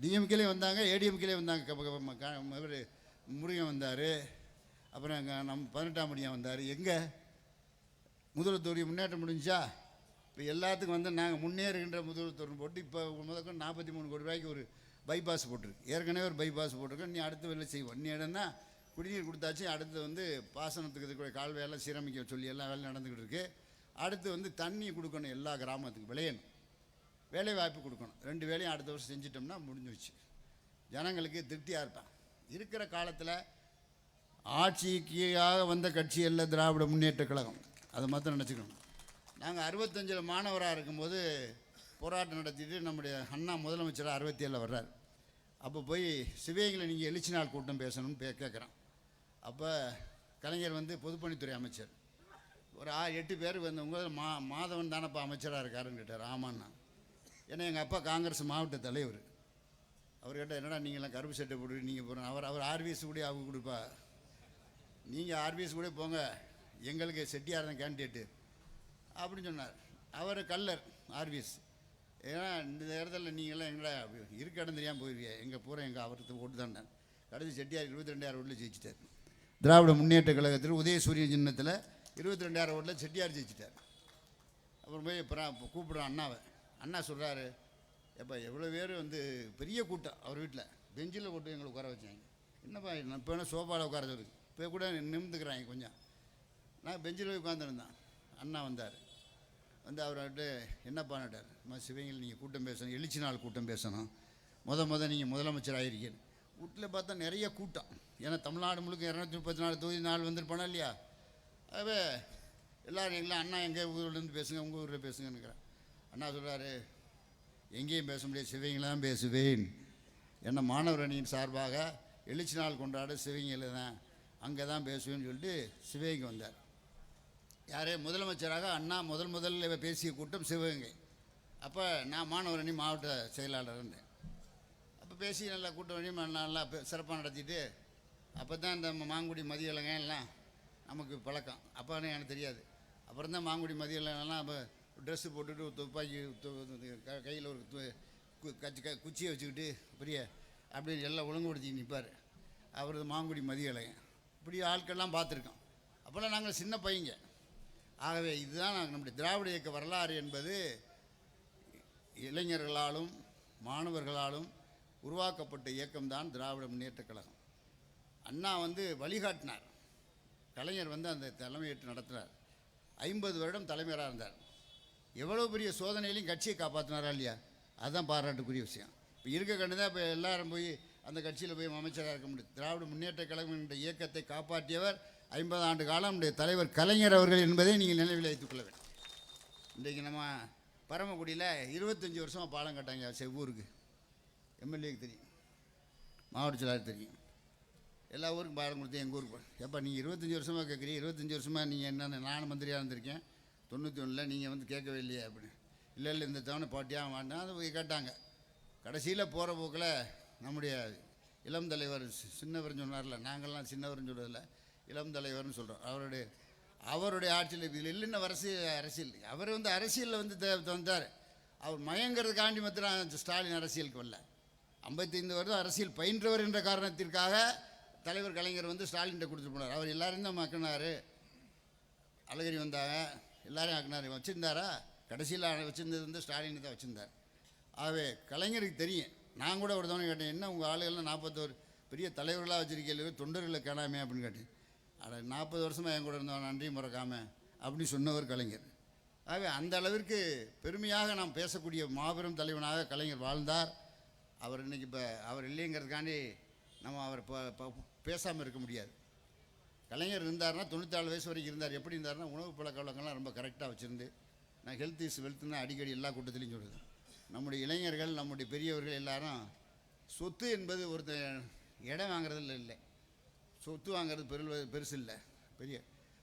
டிஎம்கேலே வந்தாங்க, ஏடிஎம்கேலே வந்தாங்க, இவர் முருகன் வந்தார், அப்புறம் நம்ம 18ஆம் முடியும் வந்தார். எங்கே முதல்வர் தொகுதி முன்னேற்றம் முடிஞ்சா? இப்போ எல்லாத்துக்கும் வந்து நாங்கள் முன்னேறுகின்ற முதல்வர் தொகுதி போட்டு இப்போ முதல்ல 43 கோடி ரூபாய்க்கு ஒரு பைபாஸ் போட்டிருக்கு. ஏற்கனவே ஒரு பைபாஸ் போட்டிருக்கோம். நீ அடுத்த வேலை செய்வோம். நீ இடம்னா குடிநீர் கொடுத்தாச்சு. அடுத்து வந்து பாசனத்துக்கு இருக்கிற கால்வாயெல்லாம் சீரமைக்க சொல்லி எல்லாம் வேலை நடந்துக்கிட்டு இருக்குது. அடுத்து வந்து தண்ணி கொடுக்கணும், எல்லா கிராமத்துக்கும் விளையணும், வேலை வாய்ப்பு கொடுக்கணும். 2 வேலையும் அடுத்த வருஷம் செஞ்சிட்டோம்னா முடிஞ்சிச்சு. ஜனங்களுக்கு திருப்தியாக இருப்பான். இருக்கிற காலத்தில் ஆட்சிக்காக வந்த கட்சி அல்ல திராவிட முன்னேற்ற கழகம், அதை மாத்திரம் நினச்சிக்கணும். நாங்கள் 65 மாணவராக இருக்கும்போது போராட்டம் நடத்திட்டு நம்முடைய அண்ணா முதலமைச்சராக 67 வர்றார். அப்போ போய் சிவகங்கையில் நீங்கள் எழுச்சி நாள் கூட்டம் பேசணும்னு கேட்குறான். அப்போ கலைஞர் வந்து பொதுப்பணித்துறை அமைச்சர். ஒரு 8 பேர் வந்து உங்கள் மாதவன் தானப்பா அமைச்சராக இருக்காருன்னு கேட்டார். ஆமாண்ணா. ஏன்னா எங்கள் அப்பா காங்கிரஸ் மாவட்ட தலைவர். அவர் கேட்டால் என்னடா நீங்களாம் கருப்பு சட்டை போட்டு நீங்கள் போகிறோம். அவர் ஆர்பிஎஸ் கூட அவங்க கொடுப்பா, நீங்கள் ஆர்பிஎஸ் கூட போங்க, எங்களுக்கு செட்டியார் தான் கேண்டிடேட்டு அப்படின்னு சொன்னார். அவர் கல்லர் ஆர்விஎஸ். ஏன்னா இந்த இடத்துல நீங்களாம் எங்கடா இருக்க இடம் தெரியாமல் போயிருவீங்க, எங்கள் பூரா எங்கள் அவருக்கு ஓட்டு தான். கடைசி செட்டியார் 22,000 ஓட்டில் ஜெயிச்சிட்டார். திராவிட முன்னேற்ற கழகத்தில் உதயசூரியன் சின்னத்தில் 22,000 ஓட்டில் செட்டியார் ஜெயிச்சிட்டார். அப்புறம் போய் கூப்பிட்றோம் அண்ணாவை. அண்ணா சொல்கிறாரு, எப்போ எவ்வளோ பேர் வந்து பெரிய கூட்டம் அவர் வீட்டில் பெஞ்சில் போட்டு எங்களை உட்கார வச்சாங்க. என்னப்பா இப்போ வேணால் சோஃபாவில் உட்கார சொல்லு, இப்போ கூட நிமிந்துக்கிறாங்க கொஞ்சம். நான் பெஞ்சில் போய் உட்காந்துருந்தேன். அண்ணா வந்தார். வந்து அவர்கிட்ட என்னப்பான்ட்டார், சிவகங்கையில் நீங்கள் கூட்டம் பேசணும், எழுச்சி நாள் கூட்டம் பேசணும், நீங்கள் முதலமைச்சர் ஆகிருக்கீங்க. வீட்டில் பார்த்தா நிறைய கூட்டம். ஏன்னா தமிழ்நாடு முழுக்க 234 தொகுதி நாள் வந்துருப்பானா இல்லையா. அதே எல்லோரும் எங்களாம் அண்ணா எங்கள் ஊர்லேருந்து பேசுங்க, உங்கள் ஊரில் பேசுங்கன்னுக்கிறேன். அண்ணா சொல்கிறாரு, எங்கேயும் பேச முடியாது, சிவகங்கையில் தான் பேசுவேன். ஏன்னா மாணவர் அணியின் சார்பாக எழுச்சி நாள் கொண்டாட சிவகங்கையில் தான், அங்கே தான் பேசுவேன்னு சொல்லிட்டு சிவகங்கை வந்தார். யாரே முதலமைச்சராக அண்ணா முதல்ல பேசிய கூட்டம் சிவகங்கை. அப்போ நான் மாணவர் அணி மாவட்ட செயலாளர் இருந்தேன். அப்போ பேசி நல்லா கூட்டம் வழி நல்லா சிறப்பாக நடத்திட்டு, அப்போ தான் இந்த மாங்குடி மதிய இலங்கை எல்லாம் நமக்கு பழக்கம். அப்போ எனக்கு தெரியாது. அப்புறம் தான் மாங்குடி மதிய இலங்கெல்லாம் அப்போ ட்ரெஸ்ஸு போட்டுட்டு துப்பாக்கி கையில் ஒரு குச்சியை வச்சுக்கிட்டு பெரிய அப்படின்னு எல்லாம் ஒழுங்குபடுத்தி நிற்பார். அவரது மாங்குடி மதிய இலங்கை. இப்படி ஆட்கள்லாம் பார்த்துருக்கோம். அப்போல்லாம் நாங்கள் சின்ன பையங்க. ஆகவே இதுதான் நம்முடைய திராவிட இயக்க வரலாறு என்பது இளைஞர்களாலும் மாணவர்களாலும் உருவாக்கப்பட்ட இயக்கம்தான் திராவிட முன்னேற்றக் கழகம். அண்ணா வந்து வழிகாட்டினார், கலைஞர் வந்து அந்த தலைமையேற்று நடத்தினார். 50 வருடம் தலைமையராக இருந்தார். எவ்வளோ பெரிய சோதனையிலையும் கட்சியை காப்பாற்றினாரா இல்லையா, அதுதான் பாராட்டுக்குரிய விஷயம். இப்போ இருக்க கண்டு தான் இப்போ எல்லாரும் போய் அந்த கட்சியில் போய் அமைச்சராக இருக்க முடியும். திராவிட முன்னேற்ற கழகம் என்ற இயக்கத்தை காப்பாற்றியவர் 50 ஆண்டு காலம் நம்முடைய தலைவர் கலைஞர் அவர்கள் என்பதை நீங்கள் நினைவில் வைத்துக் கொள்ள வேண்டும். இன்றைக்கு நம்ம பரமக்குடியில் 25 வருஷமாக பாலம் கட்டாங்க. செவ்வூருக்கு எம்எல்ஏக்கு தெரியும், மாவட்ட செயலாளர் தெரியும், எல்லா ஊருக்கும் பாலம் கொடுத்து எங்கள் ஊருக்கு. எப்போ நீங்கள் 25 வருஷமாக கேட்குறீங்க, 25 வருஷமாக நீங்கள் என்னென்ன, நானும் மந்திரியாக இருந்திருக்கேன் 91 நீங்கள் வந்து கேட்கவே இல்லையா அப்படின்னு. இல்லை இந்த தவணை பாட்டியாக வாண்டா அதை போய் கேட்டாங்க. கடைசியில் போகிற போக்கில் நம்முடைய இளம் தலைவர் சின்னவர்னு சொன்னார்ல, நாங்கள்லாம் சின்னவர்னு சொல்கிறதில்ல, இளம் தலைவர்னு சொல்கிறோம். அவருடைய ஆட்சியில் இதில் இல்லைன்னு அரசியல் அவர் வந்து அரசியலில் வந்து வந்தார். அவர் மயங்கிறதுக்காண்டி மாத்திரம் ஸ்டாலின் அரசியலுக்கு வரல. 55 வருடம் அரசியல் பயின்றவர் என்ற காரணத்திற்காக தலைவர் கலைஞர் வந்து ஸ்டாலின்கிட்ட கொடுத்துட்டு போனார். அவர் எல்லாரையும் தான் ஆக்கினார். அழகிரி வந்தாங்க, எல்லாரையும் ஆக்கினார். வச்சுருந்தாரா, கடைசியில் வச்சுருந்தது வந்து ஸ்டாலின் தான் வச்சுருந்தார். ஆகவே கலைஞருக்கு தெரியும். நான் கூட ஒரு தவணை கேட்டேன், என்ன உங்கள் ஆளுகள்லாம் 41 பெரிய தலைவர்களாக வச்சுருக்கீங்க, தொண்டர்களை காணாமே அப்படின்னு கேட்டேன். அட 40 வருஷமாக என் கூட இருந்தவன் நன்றியும் மறக்காமல் அப்படி சொன்னவர் கலைஞர். ஆகவே அந்த அளவிற்கு பெருமையாக நாம் பேசக்கூடிய மாபெரும் தலைவனாக கலைஞர் வாழ்ந்தார். அவர் இன்றைக்கி இப்போ அவர் இல்லைங்கிறதுக்காண்டி நம்ம அவர் பேசாமல் இருக்க முடியாது. கலைஞர் இருந்தார்னா 94 வயசு வரைக்கும் இருந்தார். எப்படி இருந்தார்னா உணவு பழக்க வழக்கம்லாம் ரொம்ப கரெக்டாக வச்சுருந்து, நான் ஹெல்த் இஸ் வெல்த்னு அடிக்கடி எல்லா கூட்டத்திலையும் சொல்லுது. நம்முடைய இளைஞர்கள் நம்முடைய பெரியவர்கள் எல்லாரும் சொத்து என்பது ஒருத்தர் இடம் வாங்குறதில் இல்லை, சொத்து வாங்கிறது பெருசு இல்லை. பெரிய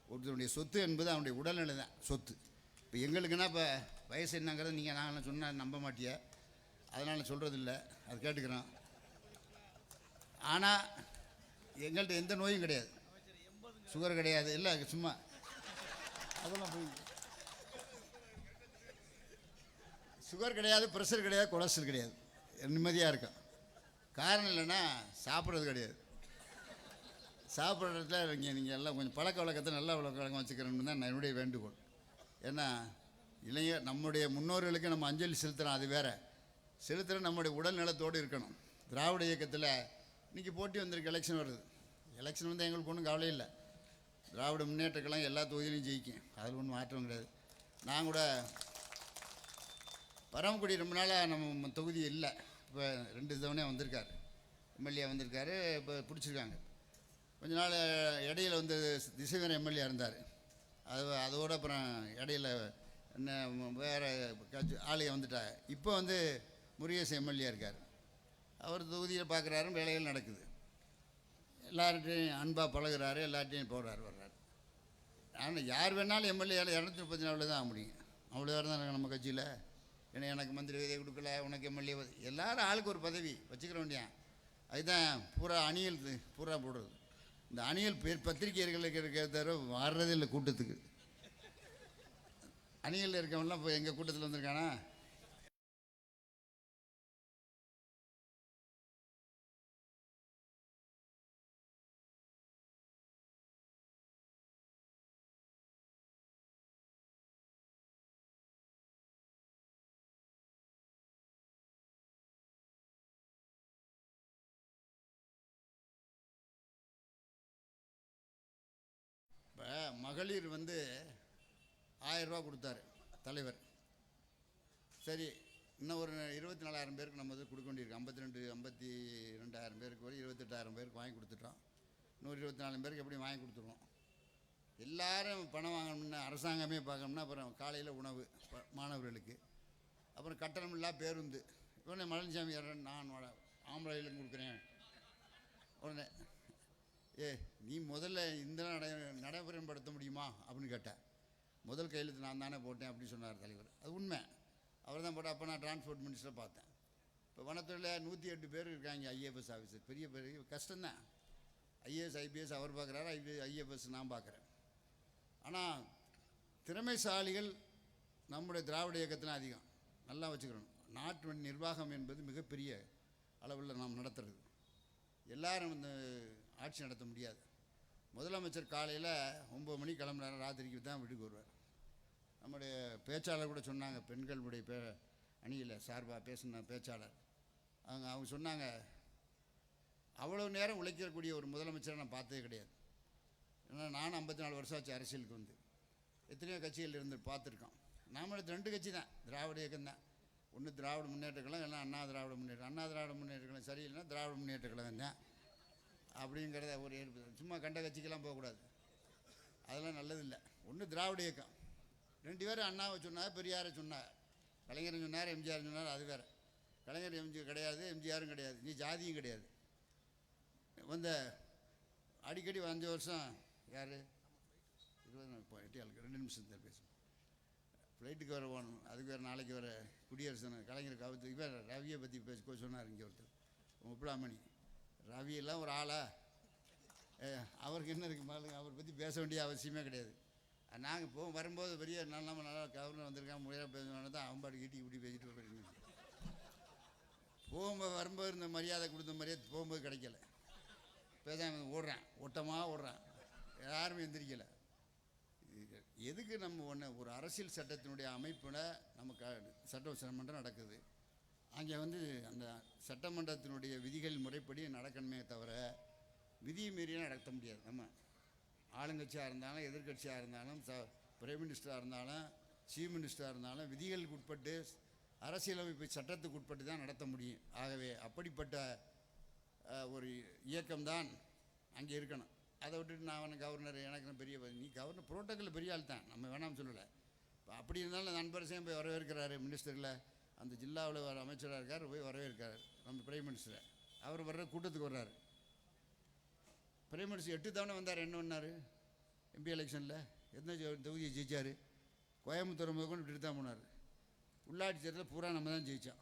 ஒருத்தருடைய சொத்து என்பது அவனுடைய உடல்நிலை தான் சொத்து. இப்போ எங்களுக்குன்னா இப்போ வயசு என்னங்கிறது நீங்கள் நாங்கள் சொன்னால் நம்ப மாட்டிய, அதனால் சொல்கிறதில்ல, அது கேட்டுக்கிறோம். ஆனால் எங்கள்கிட்ட எந்த நோயும் கிடையாது, சுகர் கிடையாது, இல்லை சும்மா அதெல்லாம் போய் சுகர் கிடையாது, ப்ரெஷர் கிடையாது, கொலஸ்ட்ரால் கிடையாது, நிம்மதியாக இருக்கும். காரணம் இல்லைன்னா சாப்பிட்றது கிடையாது. சாப்பிட்ற இடத்துல நீங்கள் எல்லாம் கொஞ்சம் பழக்க வழக்கத்தை நல்ல வழக்கம் வச்சுக்கிறோம்னு தான் என்னுடைய வேண்டுகோள். ஏன்னா இளைஞர் நம்முடைய முன்னோர்களுக்கு நம்ம அஞ்சலி செலுத்துகிறோம், அது வேறு. செலுத்துகிற நம்முடைய உடல் நலத்தோடு இருக்கணும். திராவிட இயக்கத்தில் இன்றைக்கி போட்டி வந்திருக்கு, எலெக்ஷன் வருது. எலெக்ஷன் வந்து எங்களுக்கு ஒன்றும் கவலை இல்லை. திராவிட முன்னேற்றக்கெல்லாம் எல்லா தொகுதியிலையும் ஜெயிக்கும், அதில் ஒன்றும் மாற்றம் கிடையாது. நான் கூட பரமக்குடி ரொம்ப நாளாக நம்ம தொகுதி இல்லை, இப்போ 2 தவணையாக வந்திருக்கார், எம்எல்ஏ வந்திருக்காரு. இப்போ பிடிச்சிருக்காங்க. கொஞ்ச நாள் இடையில் வந்து திசைவீரன் எம்எல்ஏ இருந்தார். அதோடு அப்புறம் இடையில் என்ன வேறு ஆளுங்க வந்துட்டாங்க. இப்போ வந்து முருகேசன் எம்எல்ஏ இருக்கார். அவர் தொகுதியை பார்க்குறாரு, வேலைகள் நடக்குது, எல்லார்ட்டையும் அன்பாக பழகுறாரு, எல்லார்ட்டையும் போடுறாரு வர்றாரு. ஆனால் யார் வேணாலும் எம்எல்ஏ 234 தான் ஆக முடியும். அவ்வளோ தான் இருக்காங்க நம்ம கட்சியில். ஏன்னா எனக்கு மந்திரி பதவி கொடுக்கல, உனக்கு எம்எல்ஏ எல்லாரும் ஆளுக்கு ஒரு பதவி வச்சுக்கிற வேண்டியான். அதுதான் பூரா அணியல் பூரா போடுறது. இந்த அணியல் பத்திரிகைகளுக்கு இருக்கிற தவிர வர்றதே இல்லை கூட்டத்துக்கு. அணிகளில் இருக்கவன்லாம் இப்போ எங்கள் கூட்டத்தில் வந்திருக்கானா? இப்போ மகளிர் வந்து 1000 ரூபா கொடுத்தாரு தலைவர். சரி, இன்னும் ஒரு 24,000 பேருக்கு நம்ம இது கொடுக்க வேண்டியிருக்கு. 52,000 பேருக்கு ஒரு 28,000 பேருக்கு வாங்கி கொடுத்துட்டோம். இன்னொரு 24 பேருக்கு எப்படி வாங்கி கொடுத்துருவோம். எல்லாரும் பணம் வாங்கணும்னா அரசாங்கமே பார்க்கணும்னா அப்புறம் காலையில் உணவு மாணவர்களுக்கு, அப்புறம் கட்டணமில்லா பேருந்து. இவனே மலஞ்சாமி நான் ஆம்பளைகளுக்கு கொடுக்குறேன். உடனே நீ முதல்ல இந்த நடைமுறைப்படுத்த முடியுமா அப்படின்னு கேட்டேன். முதல் கையெழுத்து நான் தானே போட்டேன் அப்படின்னு சொன்னார் தலைவர். அது உண்மை, அவர் தான் போட்டால். அப்போ நான் டிரான்ஸ்போர்ட் மினிஸ்டரை பார்த்தேன். இப்போ வனத்துறையில் 108 பேர் இருக்காங்க ஐஏஎஸ் ஆஃபீஸர். பெரிய பெரிய கஷ்டம்தான். ஐஏஎஸ் ஐபிஎஸ் அவர் பார்க்குறாரு, ஐஏஎஸ் நான் பார்க்குறேன். ஆனால் திறமைசாலிகள் நம்முடைய திராவிட இயக்கத்தில் அதிகம். நல்லா வச்சுக்கணும். நாட்டு நிர்வாகம் என்பது மிகப்பெரிய அளவில் நாம் நடத்துறது. எல்லாரும் இந்த ஆட்சி நடத்த முடியாது. முதலமைச்சர் காலையில் 9 மணிக்கு கிளம்புறாரு, ராத்திரிக்கு தான் வீட்டுக்கு வருவார். நம்முடைய பேச்சாளர் கூட சொன்னாங்க, பெண்களுடைய அணியில் சார்பாக பேசின பேச்சாளர் அவங்க சொன்னாங்க, அவ்வளோ நேரம் உழைக்கக்கூடிய ஒரு முதலமைச்சரை நான் பார்த்ததே கிடையாது. ஏன்னா நானும் 54 வருஷம் ஆச்சு அரசியலுக்கு வந்து. எத்தனையோ கட்சிகள் இருந்து பார்த்துருக்கோம். நாமளுக்கு 2 கட்சி தான், திராவிட இயக்கம் தான். ஒன்று திராவிட முன்னேற்ற கழகம், இல்லைன்னா அண்ணா திராவிட முன்னேற்றம். அண்ணா திராவிட முன்னேற்ற கழகம் சரியில்லைன்னா திராவிட முன்னேற்ற கழகம் தான் அப்படிங்கிறத ஒரு ஏற்பு. சும்மா கண்ட கட்சிக்கெல்லாம் போகக்கூடாது, அதெல்லாம் நல்லதில்லை. ஒன்று திராவிட இயக்கம். 2 பேரும் அண்ணாவை சொன்னார், பெரியாரை சொன்னார், கலைஞர் சொன்னார், எம்ஜிஆர் சொன்னார். அது வேறு. கலைஞர் கிடையாது, எம்ஜிஆரும் கிடையாது, நீ ஜாதியும் கிடையாது. அடிக்கடி 5 வருஷம் யார் 20 2 நிமிஷம் தான் பேசும். ஃப்ளைட்டுக்கு வர போகணும், அதுக்கு வேறு நாளைக்கு வர குடியரசு கலைஞருக்கு அவருக்கு இவர் ரவியை பற்றி பேச சொன்னார். இங்கே ஒருத்தர் முப்பிலாமணி, ரவியெல்லாம் ஒரு ஆளா? அவருக்கு என்ன இருக்குது பாருங்க, அவரை பற்றி பேச வேண்டிய அவசியமே கிடையாது. நாங்கள் வரும்போது பெரிய நல்லா கவர்னர் வந்திருக்காங்க, முறையாக பேசணுன்னு தான் அவன்பாடு ஈட்டி இப்படி பேசிட்டு போயிருந்தேன். வரும்போது இருந்த மரியாதை கொடுத்த மரியாதை போகும்போது கிடைக்கல. பேசாமல் ஓடுறேன், ஓட்டமாக ஓடுறேன், யாருமே எந்திரிக்கலை. எதுக்கு நம்ம ஒரு அரசியல் சட்டத்தினுடைய அமைப்பில் சட்டமன்றம் நடக்குது. அங்கே அந்த சட்டமன்றத்தினுடைய விதிகள் முறைப்படி நடக்கணுமே தவிர விதியை மீறியும் நடத்த முடியாது. நம்ம ஆளுங்கட்சியாக இருந்தாலும் எதிர்கட்சியாக இருந்தாலும் பிரைம் மினிஸ்டராக இருந்தாலும் சீஃப் மினிஸ்டராக இருந்தாலும் விதிகளுக்கு உட்பட்டு அரசியலமைப்பு சட்டத்துக்கு உட்பட்டு தான் நடத்த முடியும். ஆகவே அப்படிப்பட்ட ஒரு இயக்கம்தான் அங்கே இருக்கணும். அதை விட்டுட்டு நான் கவர்னர் எனக்கு பெரிய, நீ கவர்னர் புரோட்டோக்கால் பெரிய ஆள் தான், நம்ம வேணாம்னு சொல்லலை. இப்போ அப்படி இருந்தாலும் நண்பரசையும் போய் வரவேற்கிறாரு. மினிஸ்டரில் அந்த ஜில்லாவில் வர அமைச்சராக இருக்கார், போய் வரவேற்கிறார் நம்ம பிரைம் மினிஸ்டரை. அவர் வர்ற கூட்டத்துக்கு வர்றாரு. பிரைம் மினிஸ்டர் 8 தவணை வந்தார். என்ன பண்ணார்? எம்பி எலெக்ஷனில் எந்த தொகுதியை ஜெயித்தார்? கோயம்புத்தூர் முதற்கொண்டு இப்படி தான் போனார். உள்ளாட்சி தேர்தலில் பூரா நம்ம தான் ஜெயித்தோம்.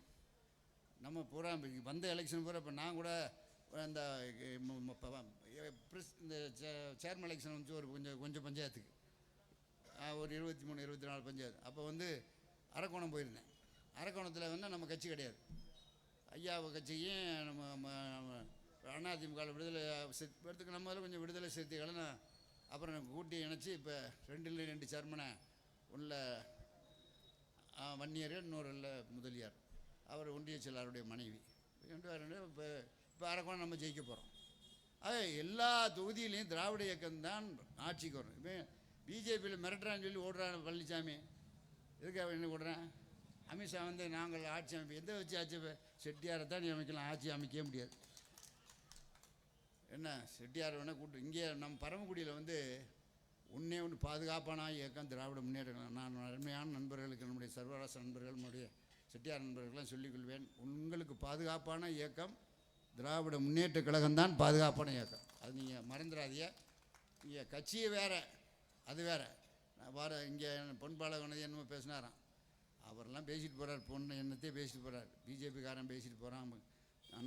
நம்ம பூரா வந்த எலெக்ஷன் பூரா. இப்போ நான் கூட இந்த சேர்மன் எலெக்ஷன் வந்து ஒரு கொஞ்சம் பஞ்சாயத்துக்கு ஒரு 23 24 பஞ்சாயத்து. அப்போ அரக்கோணம் போயிருந்தேன். அரக்கோணத்தில் நம்ம கட்சி கிடையாது. ஐயா கட்சியும் நம்ம அதிமுக விடுதலை எடுத்துக்கு நம்ம கொஞ்சம் விடுதலை சிறுத்தைகளை நான் அப்புறம் கூட்டி இணைச்சி இப்போ 2 சேர்மனை, ஒன்றில் வன்னியர், இன்னொரு முதலியார், அவர் ஒன்றிய செயலாளருடைய மனைவி. இப்போ அரக்கோணம் நம்ம ஜெயிக்க போகிறோம். எல்லா தொகுதியிலையும் திராவிட இயக்கம்தான் ஆட்சிக்கு வரும். இப்போ பிஜேபியில் மிரட்டுறான்னு சொல்லி ஓடுறான் பழனிசாமி. எதுக்காக என்ன ஓடுறேன்? அமித்ஷா நாங்கள் ஆட்சி அமைப்பு எந்த வச்சு ஆட்சி செட்டியாரை தான் நீ அமைக்கலாம், ஆட்சி அமைக்கவே முடியாது. என்ன செட்டியார் வேணால் கூட்டு. இங்கே நம்ம பரமக்குடியில் ஒன்று பாதுகாப்பான இயக்கம் திராவிட முன்னேற்றம். நான் அருமையான நண்பர்களுக்கு, நம்முடைய சர்வராச நண்பர்கள், நம்முடைய செட்டியார் நண்பர்கள்லாம் சொல்லிக்கொள்வேன், உங்களுக்கு பாதுகாப்பான இயக்கம் திராவிட முன்னேற்ற கழகம்தான் பாதுகாப்பான இயக்கம். அது நீங்கள் மறந்துடாதீங்க. இங்கே கட்சியை வேறு, அது வேறு. நான் இங்கே பொன்பாலகனது என்னமோ பேசினாராம். அவரெல்லாம் பேசிட்டு போகிறார், பொண்ணு என்னத்தையே பேசிட்டு போகிறார். பிஜேபிக்காரன் பேசிட்டு போகிறான்,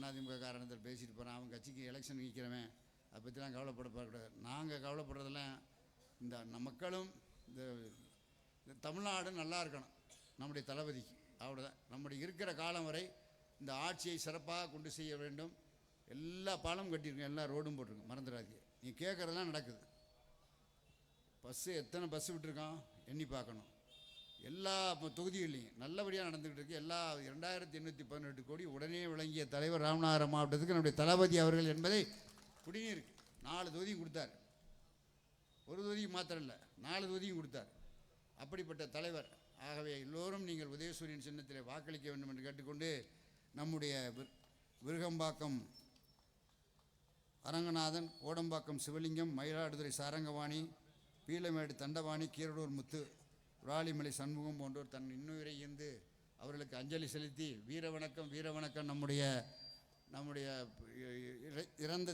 அதிமுக காரணத்தில் பேசிட்டு போகிறான். அவன் கட்சிக்கு எலெக்ஷன் நிற்கிறவன், அதை பற்றிலாம் கவலைப்படக்கூடாது. நாங்கள் கவலைப்படுறதெல்லாம் இந்த மக்களும் இந்த இந்த தமிழ்நாடு நல்லா இருக்கணும், நம்முடைய தளபதிக்கு அவ்வளோதான். நம்முடைய இருக்கிற காலம் வரை இந்த ஆட்சியை சிறப்பாக கொண்டு செய்ய வேண்டும். எல்லா பாலமும் கட்டியிருக்கோம், எல்லா ரோடும் போட்டிருக்கோம், மறந்துடாதீங்க. நீ கேட்குறதெல்லாம் நடக்குது. பஸ்ஸு எத்தனை பஸ்ஸு விட்டுருக்கோம் எண்ணி பார்க்கணும். எல்லா தொகுதிகள்லையும் நல்லபடியாக நடந்துக்கிட்டு இருக்கு. எல்லா 2818 கோடி உடனே விளங்கிய தலைவர் ராமநாதபுரம் மாவட்டத்துக்கு நம்முடைய தளபதி அவர்கள் என்பதை குடிநீருக்கு 4 தொகுதியும் கொடுத்தார். ஒரு தொகுதியும் மாத்திரம் இல்லை, 4 தொகுதியும் கொடுத்தார். அப்படிப்பட்ட தலைவர். ஆகவே எல்லோரும் நீங்கள் உதயசூரியன் சின்னத்தில் வாக்களிக்க வேண்டும் என்று கேட்டுக்கொண்டு, நம்முடைய விருகம்பாக்கம் அரங்கநாதன், கோடம்பாக்கம் சிவலிங்கம், மயிலாடுதுறை சாரங்கவாணி, பீளமேடு தண்டவாணி, கீரடூர் முத்து, விராலிமலை சண்முகம் போன்றோர் தன் இன்னுயிரை ஈந்து அவர்களுக்கு அஞ்சலி செலுத்தி வீர வணக்கம் வீர வணக்கம் நம்முடைய இறந்த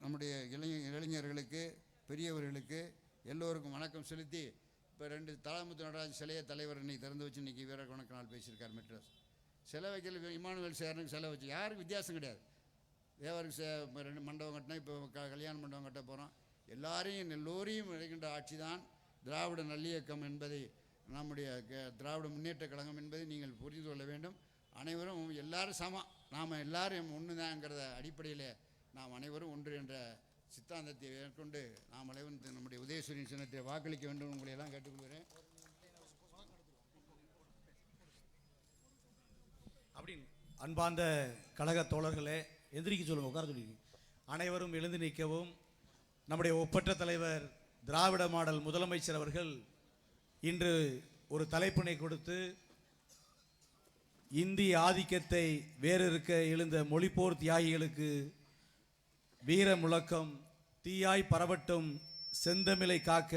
நம்முடைய இளைஞர்களுக்கு பெரியவர்களுக்கு எல்லோருக்கும் வணக்கம் செலுத்தி இப்போ 2 தாளமுத்து நடராஜ் சிலைய தலைவர் இன்னைக்கு திறந்து வச்சு இன்றைக்கி வீர வணக்க நாள் பேசியிருக்கார். மெட்ராஸ் சிலை வைக்கல, இமானுவேல் சேரனுக்கு சிலை வச்சு யாருக்கும் வித்தியாசம் கிடையாது. தேவருக்கு 2 மண்டபம் கட்டினா இப்போ கல்யாண மண்டபம் கட்ட போகிறோம். எல்லோரையும் இணைக்கின்ற ஆட்சி தான் திராவிட நல்லியக்கம் என்பதை, நம்முடைய திராவிட முன்னேற்ற கழகம் என்பதை நீங்கள் புரிந்து கொள்ள வேண்டும். அனைவரும் எல்லாரும் சமம், நாம் எல்லாரும் ஒன்று தான்ங்கிறத அடிப்படையில் நாம் அனைவரும் ஒன்று என்ற சித்தாந்தத்தை மேற்கொண்டு நாம் அனைவரும் நம்முடைய உதயசூரியன் சின்னத்தை வாக்களிக்க வேண்டும் உங்களை எல்லாம் கேட்டுக்கொள்கிறேன். அப்படின்னு அன்பார்ந்த கழக தோழர்களே, எந்திரிக்க சொல்லுங்கள், உட்கார சொல்லிங்க. அனைவரும் எழுந்து நிற்கவும். நம்முடைய ஒப்பற்ற தலைவர் திராவிட மாடல் முதலமைச்சர் அவர்கள் இன்று ஒரு தலைப்பினை கொடுத்து, இந்திய ஆதிக்கத்தை வேறறுக்க எழுந்த மொழிப்போர் தியாகிகளுக்கு வீர முழக்கம் தீயாய் பரவட்டும், செந்தமிழை காக்க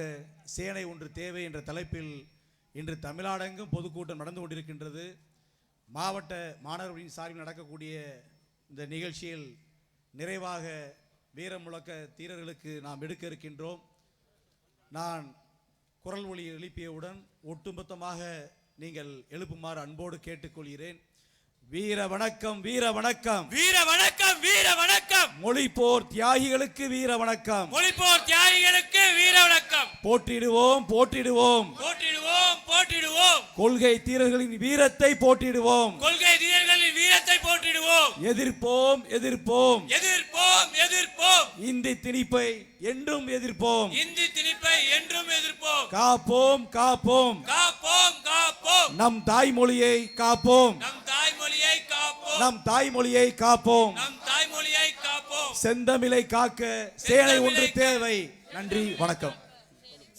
சேனை ஒன்று தேவை என்ற தலைப்பில் இன்று தமிழ்நாடெங்கும் பொதுக்கூட்டம் நடந்து கொண்டிருக்கின்றது. மாவட்ட மாணவர்களின் சார்பில் நடக்கக்கூடிய இந்த நிகழ்ச்சியில் நிறைவாக வீர முழக்க தீரர்களுக்கு நாம் எடுக்க இருக்கின்றோம். நான் குரல் ஒலி எழுப்பியவுடன் ஒட்டுமொத்தமாக நீங்கள் எழுப்புமாறு அன்போடு கேட்டுக்கொள்கிறேன். வீர வணக்கம் வீர வணக்கம் வீர வணக்கம் வீர வணக்கம். மொழிப்போர் தியாகிகளுக்கு வீர வணக்கம். மொழிப்போர் தியாகிகளுக்கு வீர வணக்கம். போட்டிடுவோம் போட்டிடுவோம் போட்டிடுவோம் போட்டிடுவோம். கொள்கை தீரர்களின் வீரத்தை போட்டிடுவோம். கொள்கை தீரர்களின் வீரத்தை போட்டிடுவோம். எதிர்ப்போம் எதிர்ப்போம் எதிர்ப்போம் எதிர்ப்போம். இந்தி திணிப்பை என்றும் எதிர்ப்போம். இந்தி திணிப்பை என்றும் எதிர்ப்போம். காப்போம் காப்போம் காப்போம் காப்போம். நம் தாய்மொழியை காப்போம். நம் தாய்மொழியை காப்போம். நம் தாய்மொழியை காப்போம். நம் தாய்மொழியை காப்போம். செந்தமிழை காக்க சேனை ஒன்று தேவை. நன்றி வணக்கம்.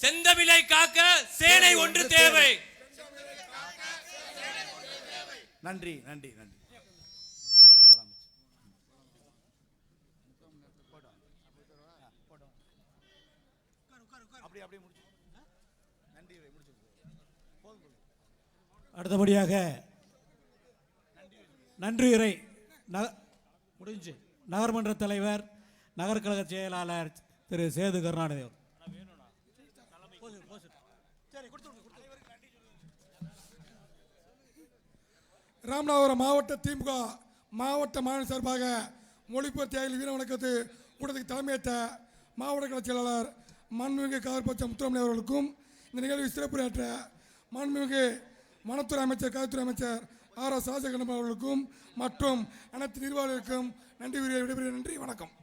செந்தமிழை காக்க சேனை ஒன்று தேவை. நன்றி நன்றி நன்றி. அடுத்தபடியாக நன்றியுரை முடிஞ்சு நகர்மன்ற தலைவர் நகர்கழக செயலாளர் திரு சேது கருணாநிதி அவர். ராமநாதபுரம் மாவட்ட திமுக மாவட்ட மாநில சார்பாக மொழிப்போர் தியாகிகள் வீர வணக்கத்து கூட்டத்துக்கு தலைமையேற்ற மாவட்ட கழக செயலாளர் மாண்புமிகு கார்பச்ச முத்துராமலிங்க அவர்களுக்கும் இந்த நிகழ்வில் சிறப்புரையாற்ற மாண்புமிகு வனத்துறை அமைச்சர் கல்வித்துறை அமைச்சர் ஆர்.எஸ். ராஜகண்ணப்பன் அவர்களுக்கும் மற்றும் அனைத்து நிர்வாகிகளுக்கும் நன்றி விடைபெறுகிறேன். நன்றி வணக்கம்.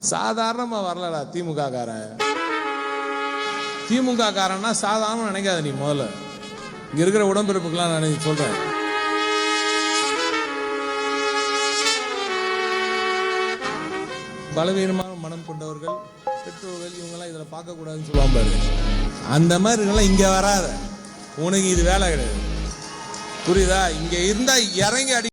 சாதாரணமா வரலடா திமுக காரன். திமுக காரன்னா சாதாரண நினைக்காத நீ. முதல்ல இங்க இருக்கிற உடம்பிறப்புக்கெல்லாம் நான் சொல்றேன். பலவீனமான மனம் கொண்டவர்கள், பெற்றோர்கள், இவங்கெல்லாம் இதுல பார்க்க கூடாதுன்னு சொல்லுவாங்க பாரு. அந்த மாதிரி இருக்கலாம். இங்க வராத, உனக்கு இது வேலை கிடையாது. புரியுதா? இங்க இருந்தா இறங்கி அடி.